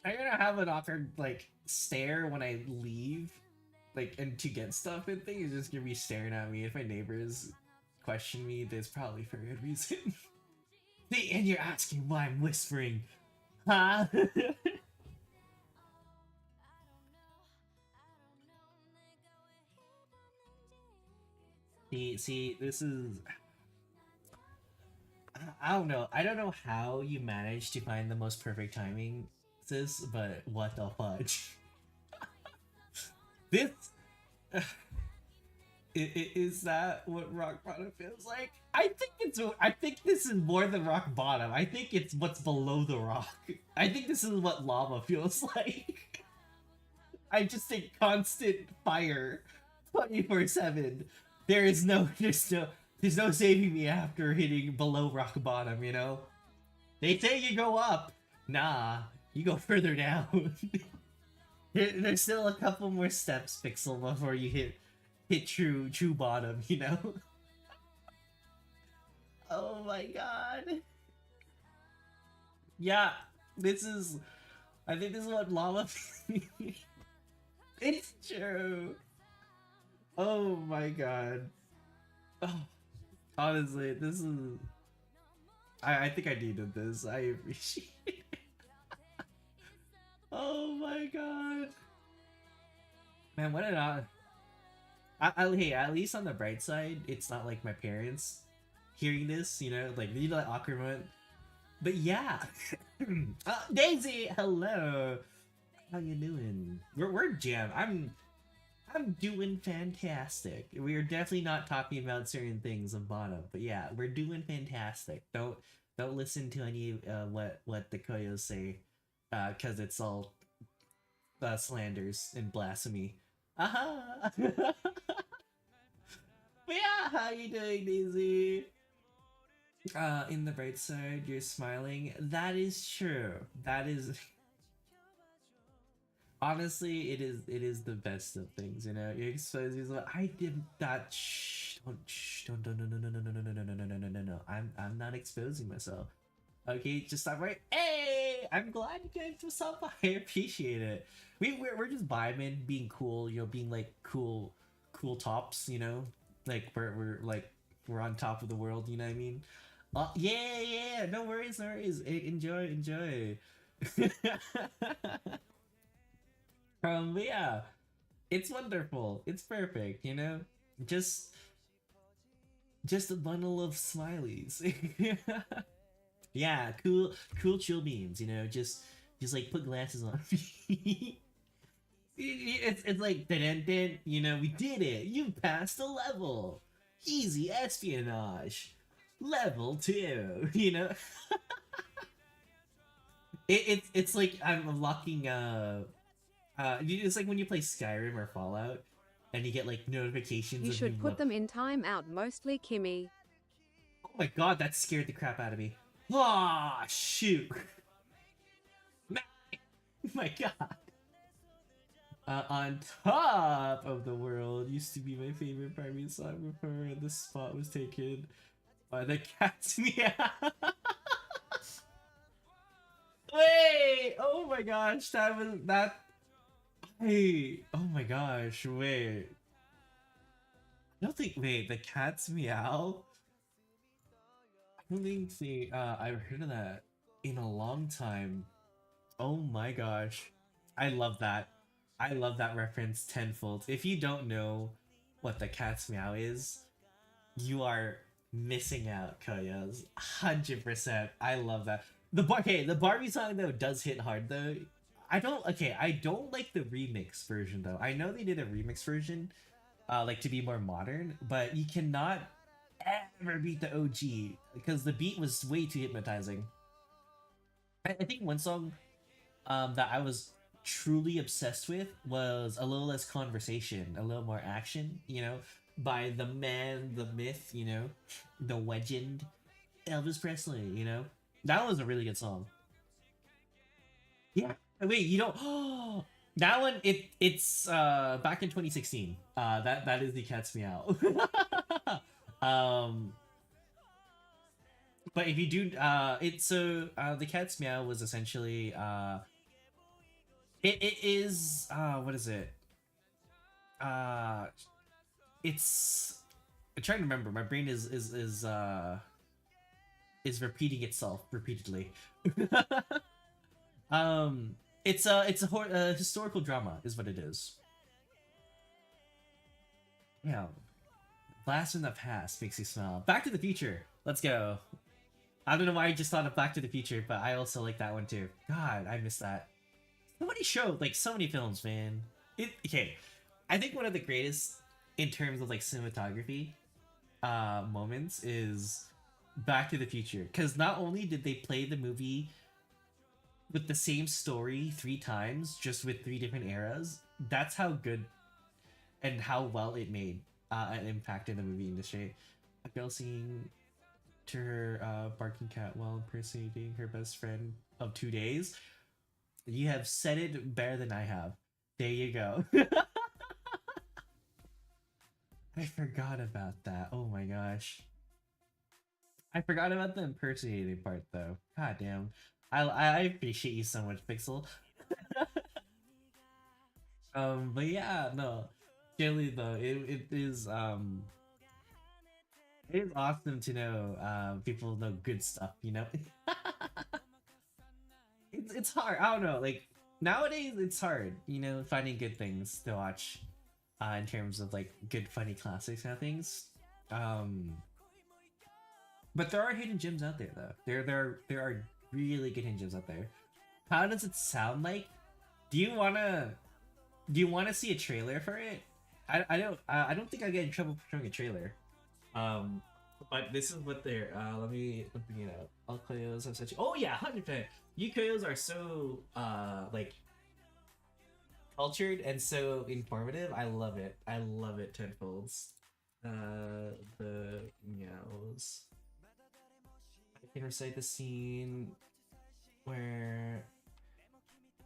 have an awkward like stare when I leave. Like and to get stuff and things, it's just gonna be staring at me. If my neighbors question me, there's probably for a good reason. And you're asking why I'm whispering. Huh? See, this is I don't know. I don't know how you managed to find the most perfect timing, sis, but what the fudge? This is that what rock bottom feels like? I think this is more than rock bottom. I think it's what's below the rock. I think this is what lava feels like. I just take constant fire 24/7. There's no saving me after hitting below rock bottom, you know? They say you go up. Nah, you go further down. There's still a couple more steps, Pixel, before you hit true bottom, you know? Oh my god. Yeah, I think this is what llama. It's true. Oh my god. Oh, honestly, this is. I think I needed this. I appreciate it. Oh my god. Man, what an hey, at least on the bright side, it's not like my parents hearing this, you know, like you know that awkward moment. But yeah. Daisy, hello. How you doing? We're jam. I'm doing fantastic. We are definitely not talking about certain things of bottom, but yeah, we're doing fantastic. Don't listen to any what the Koyos say, cause it's all slanders and blasphemy. Aha! But yeah, how you doing, Daisy? In the bright side, you're smiling. That is true. That is. Honestly, it is the best of things, you know. You expose yourself. I did not. Shh. Don't. No. I'm not exposing myself. Okay, just stop right. Hey, I'm glad you guys do something. I appreciate it. We're just vibing, being cool. You know, being like cool tops. You know, like we're on top of the world. You know what I mean? Yeah. No worries. Enjoy. But yeah, it's wonderful. It's perfect, you know? Just a bundle of smileys. Yeah, cool chill beans, you know, just like put glasses on. It's like dun, you know, we did it. You passed a level. Easy espionage. Level 2, you know? It's like I'm unlocking it's like when you play Skyrim or Fallout, and you get like notifications. You of should put them in timeout, mostly Kimmy. Oh my god, that scared the crap out of me. Ah, shoot! My god. On top of the world used to be my favorite primate song before the spot was taken by the cat's meow. Wait! Oh my gosh, that. Hey, oh my gosh, wait. I don't think, wait, the cat's meow? I don't think, I've heard of that in a long time. Oh my gosh. I love that. I love that reference tenfold. If you don't know what the cat's meow is, you are missing out, Koyos. 100%. I love that. The Barbie song though does hit hard though. I don't like the remix version though. I know they did a remix version, like to be more modern, but you cannot ever beat the OG because the beat was way too hypnotizing. I think one song, that I was truly obsessed with was A Little Less Conversation, A Little More Action, you know, by the man, the myth, you know, the legend, Elvis Presley, you know. That was a really good song. Yeah. Wait, you don't. Oh, that one. It's back in 2016. That is the cat's meow. But if you do, the cat's meow was essentially it is what is it? It's I'm trying to remember. My brain is repeating itself repeatedly. It's a historical drama, is what it is. Yeah, blast in the past makes you smile. Back to the Future. Let's go. I don't know why I just thought of Back to the Future, but I also like that one too. God, I miss that. So many shows, like so many films, man. Okay, I think one of the greatest in terms of like cinematography moments is Back to the Future, because not only did they play the movie with the same story 3 times, just with 3 different eras, that's how good and how well it made an impact in the movie industry. A girl singing to her barking cat while impersonating her best friend of 2 days. You have said it better than I have. There you go. I forgot about that. Oh my gosh. I forgot about the impersonating part though. God damn. I appreciate you so much, Pixel. But yeah, no. Really though, it is it is awesome to know people know good stuff, you know? It's hard. I don't know, like nowadays it's hard, you know, finding good things to watch in terms of like good funny classics kind of things. But there are hidden gems out there though. There are really good hidden gems out there. How does it sound like? Do you wanna see a trailer for it? I don't think I get in trouble for showing a trailer. But this is what they're. Let me bring it up. All Koyos have such. Oh yeah, 100%. You Koyos are so like cultured and so informative. I love it. I love it tenfolds. The meows. I can recite the scene where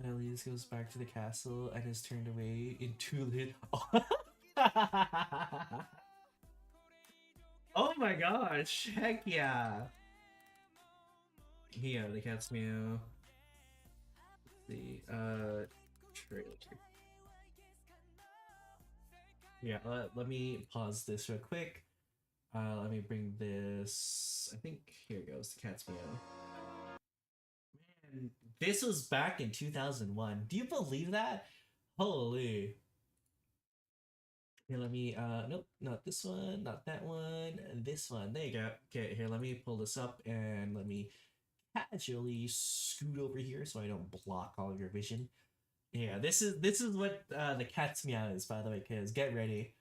Elise goes back to the castle and is turned away into lit. Oh my gosh! Heck yeah! Here, the cat's meow. Let's see, trailer. Yeah, let me pause this real quick. Let me bring this. I think here it goes. The cat's meow. Man, this was back in 2001. Do you believe that? Holy. Here, let me, nope, not this one, not that one, this one. There you go. Okay, here, let me pull this up and let me casually scoot over here so I don't block all of your vision. Yeah, this is what the cat's meow is, by the way, kids. Get ready.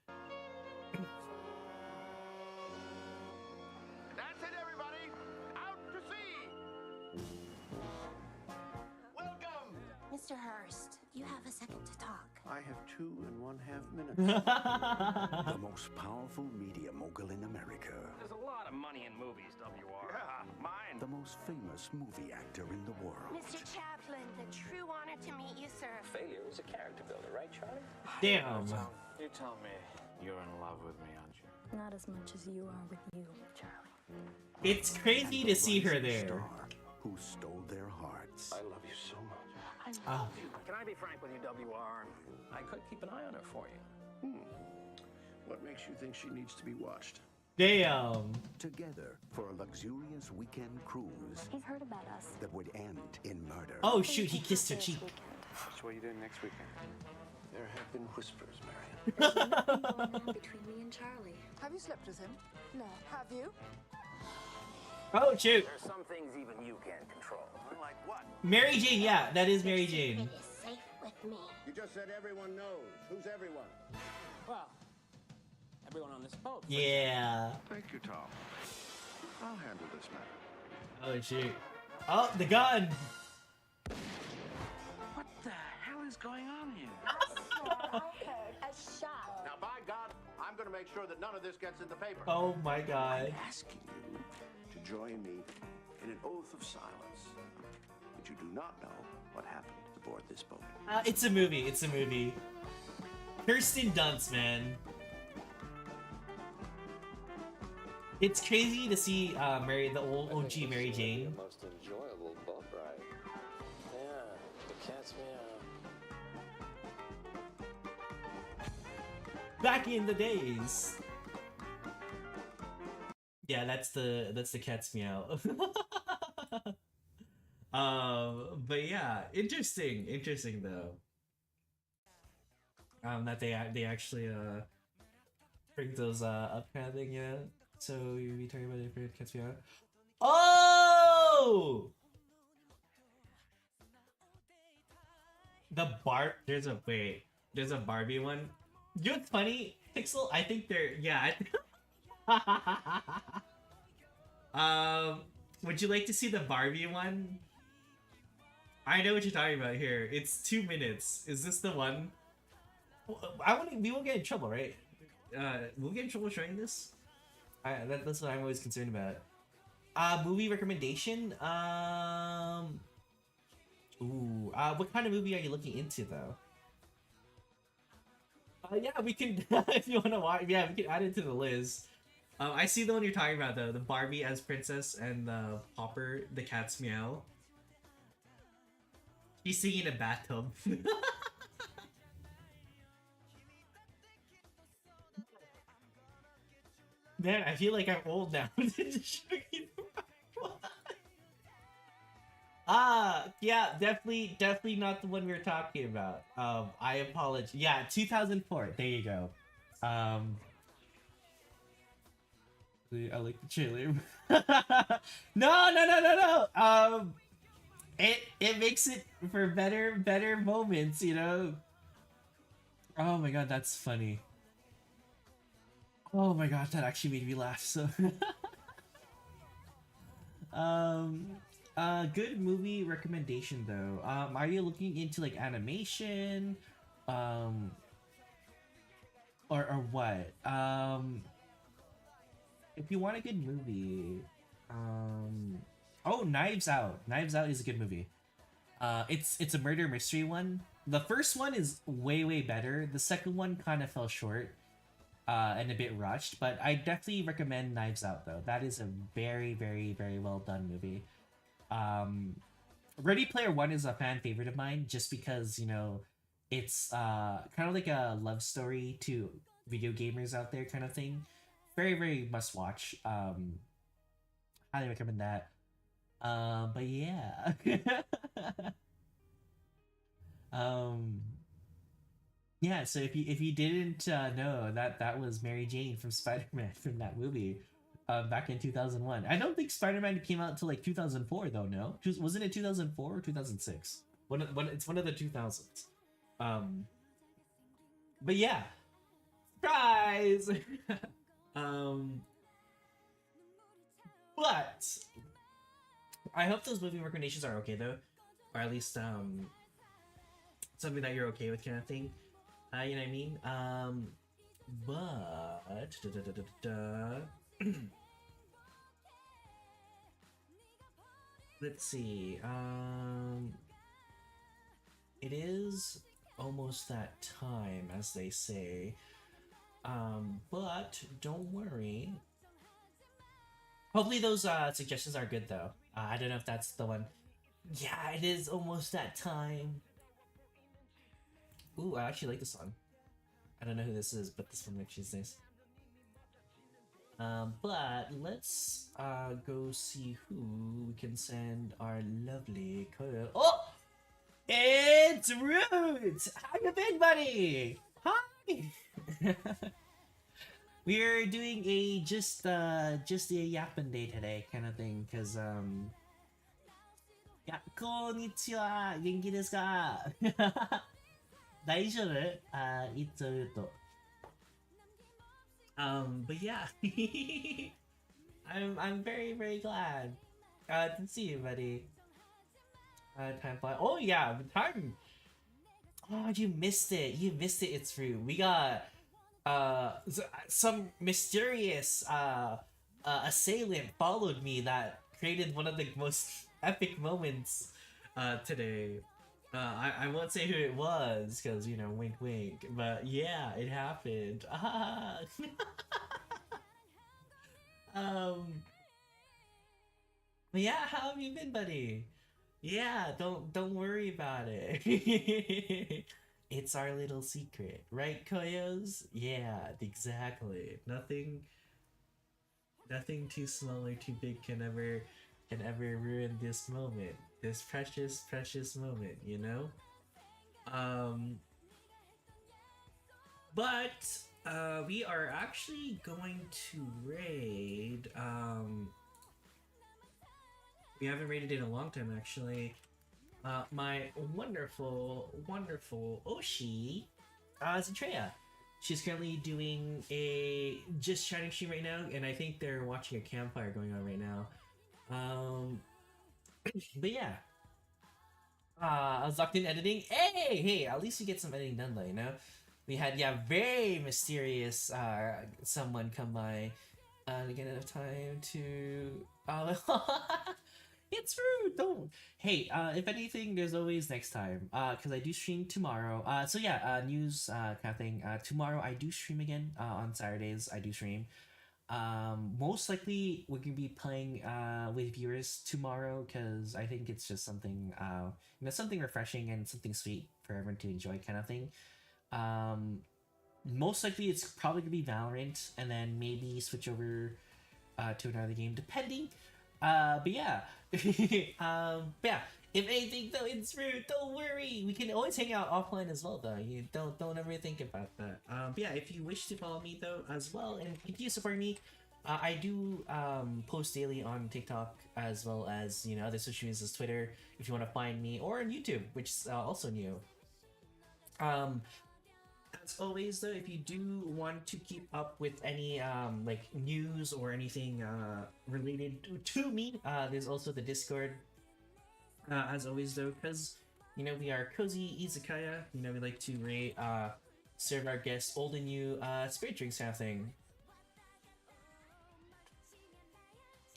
That's it, everybody! Out to sea! Welcome! Mr. Hurst, you have a second to talk. I have 2.5 minutes. The most powerful media mogul in America. There's a lot of money in movies, WR. Yeah, mine. The most famous movie actor in the world. Mr. Chaplin, the true honor to meet you, sir. Failure is a character builder, right, Charlie? Damn. You tell me you're in love with me, aren't you? Not as much as you are with you, Charlie. It's crazy to see her there. Star who stole their hearts. I love you so much. Oh. Can I be frank with you, WR? I could keep an eye on her for you. What makes you think she needs to be watched? Damn. Together for a luxurious weekend cruise He's heard about us. that would end in murder. Oh shoot, he kissed her cheek. So what are you doing next weekend? There have been whispers, Marion. There's nothing going on between me and Charlie. Have you slept with him? No. Have you? Oh shoot. There's some things even you can't control. Like what? Mary Jane, yeah, that is Mary Jane. It is safe with me. You just said everyone knows. Who's everyone? Well, everyone on this boat. Yeah. Thank you, Tom. I'll handle this matter. Oh shoot. Oh, the gun. What the hell is going on here? I heard a shot. Now, by God, I'm going to make sure that none of this gets in the paper. Oh my god. Asking you to join me in an oath of silence. But you do not know what happened aboard this boat. It's a movie. It's a movie. Kirsten Dunst, man. It's crazy to see the old OG Mary Jane. The most enjoyable boat ride. Yeah, the cat's meow. Back in the days. Yeah, that's the cat's meow. But yeah, interesting though. That they actually bring those up kind of thing, yeah. So you'll be talking about different cat's meow. Oh! There's a Barbie one. You know what's funny, Pixel? I think they're would you like to see the Barbie one? I know what you're talking about here. It's 2 minutes. Is this the one? We won't get in trouble, right? We'll get in trouble showing this. That's what I'm always concerned about. Movie recommendation. What kind of movie are you looking into though? Yeah, we can. If you want to watch, yeah, we can add it to the list. I see the one you're talking about though, the Barbie as princess and the Popper, the cat's meow. She's singing in a bathtub. Man, I feel like I'm old now. Yeah, definitely not the one we were talking about. I apologize. Yeah, 2004. There you go. I like the trailer. No. It makes it for better moments, you know. Oh my god, that's funny. Oh my god, that actually made me laugh. So, good movie recommendation though. Are you looking into like animation, or what? If you want a good movie, oh, Knives Out. Knives Out is a good movie. It's a murder mystery one. The first one is way better. The second one kind of fell short, and a bit rushed. But I definitely recommend Knives Out though. That is a very well done movie. Ready Player One is a fan favorite of mine just because, you know, it's kind of like a love story to video gamers out there kind of thing. Very must watch. Highly recommend that. But yeah. Yeah, so if you didn't know, that was Mary Jane from Spider-Man from that movie, back in 2001. I don't think Spider-Man came out until like 2004 though. No, wasn't it 2004 or 2006? It's one of the 2000s. But yeah, surprise. But I hope those movie recommendations are okay though, or at least something that you're okay with, kind of thing. You know what I mean? But let's see. It is almost that time, as they say. But don't worry. Hopefully those suggestions are good though. I don't know if that's the one. Yeah, it is almost that time. Ooh, I actually like this song. I don't know who this is, but this one actually is nice. But let's go see who we can send our lovely Koyo. Oh! It's Root! How you been, buddy? Hi! We're doing a just a yapping day today kind of thing, cause yeah, konnichiwa, genki desu ka? 大丈夫? It's Ruto. But yeah, I'm very glad to see you, buddy. Time flies. Oh yeah, time. Oh, you missed it. It's true. We got some mysterious assailant followed me that created one of the most epic moments today. I won't say who it was because, you know, wink wink, but yeah, it happened. But yeah, how have you been, buddy? Yeah, don't worry about it. It's our little secret, right, Koyos? Yeah, exactly. Nothing too small or too big can ever ruin this moment. This precious moment, you know? But we are actually going to raid we haven't raided in a long time actually. My wonderful Oshi, Zentreya. She's currently doing a just chatting stream right now, and I think they're watching a campfire going on right now. But yeah. I was locked in editing. Hey, at least you get some editing done though, you know? we had very mysterious someone come by to get enough time to it's rude. Don't. Hey, if anything, there's always next time. Cause I do stream tomorrow. So yeah. News. Kind of thing. Tomorrow I do stream again. On Saturdays I do stream. Most likely we're gonna be playing with viewers tomorrow. Cause I think it's just something something refreshing and something sweet for everyone to enjoy, kind of thing. Most likely it's probably gonna be Valorant, and then maybe switch over to another game, depending. But yeah. Yeah. If anything though, it's rude. Don't worry. We can always hang out offline as well, though. You don't ever think about that. But yeah, if you wish to follow me though as well and continue supporting me, I do post daily on TikTok as well as other social medias, as Twitter. If you want to find me, or on YouTube, which is also new. As always though, if you do want to keep up with any like news or anything related to me, there's also the Discord. As always though, because we are cozy izakaya, we like to rate serve our guests old and new spirit drinks, kind of thing.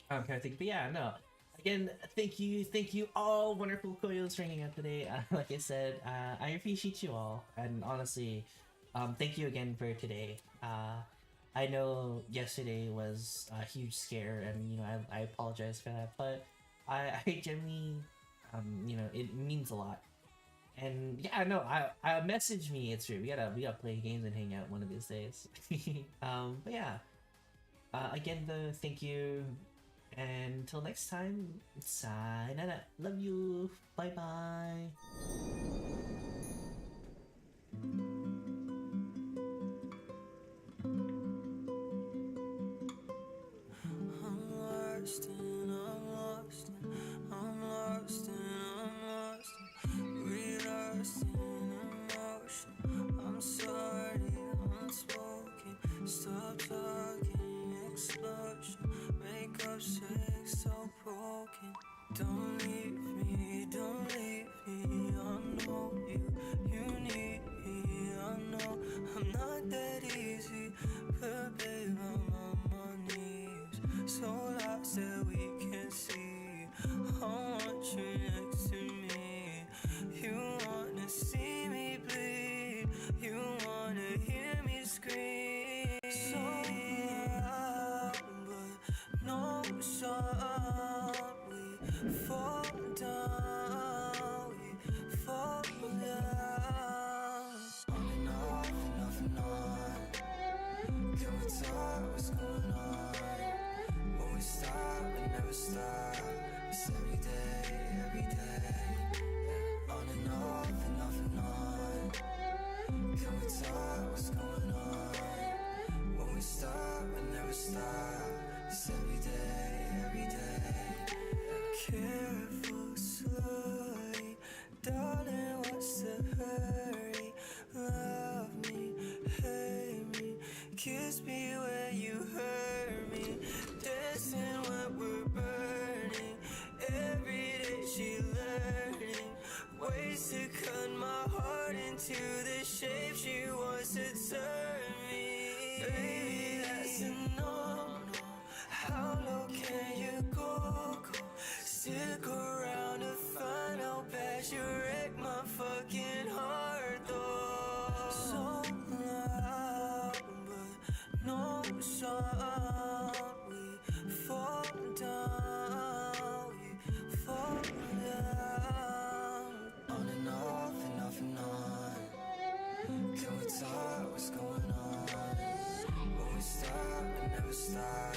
Kind of thing. But yeah, no. Again, thank you all wonderful koyos for hanging out today. Like I said, I appreciate you all, and honestly, thank you again for today. I know yesterday was a huge scare, and I apologize for that, but I genuinely, it means a lot. And yeah, no, I message me. It's true. We gotta play games and hang out one of these days. But yeah, again, though, thank you. And until next time, sayonara. Love you. Bye bye. Stop talking, explosion. Make up sick, so broken. Don't leave me, don't leave me. I know you need me. I know I'm not that easy, but babe, I'm on my knees. So lost that we can't see. I want you next to me. You wanna see me bleed. You wanna hear me scream. So loud, but no sound. We fall down, we fall down. On and off and off and on. Can we talk? What's going on? When we stop, we never stop. It's every day, every day. Yeah. On and off and off and on. Can we talk? What's going on? When we stop, we never stop. It's every day, every day. Careful, slowly, darling, what's the hurry? Love me, hate me, kiss me where you hurt me. Dancing when we're burning, every day she learning ways to cut my heart into the shape she wants to turn me. Baby, that's a no. How low can you go? Stick around to find out bad. You wreck my fucking heart though. So loud, but no sound. We fall down, we fall down. On and off and off and on. Can we talk? What's going on? When we stop, we never stop.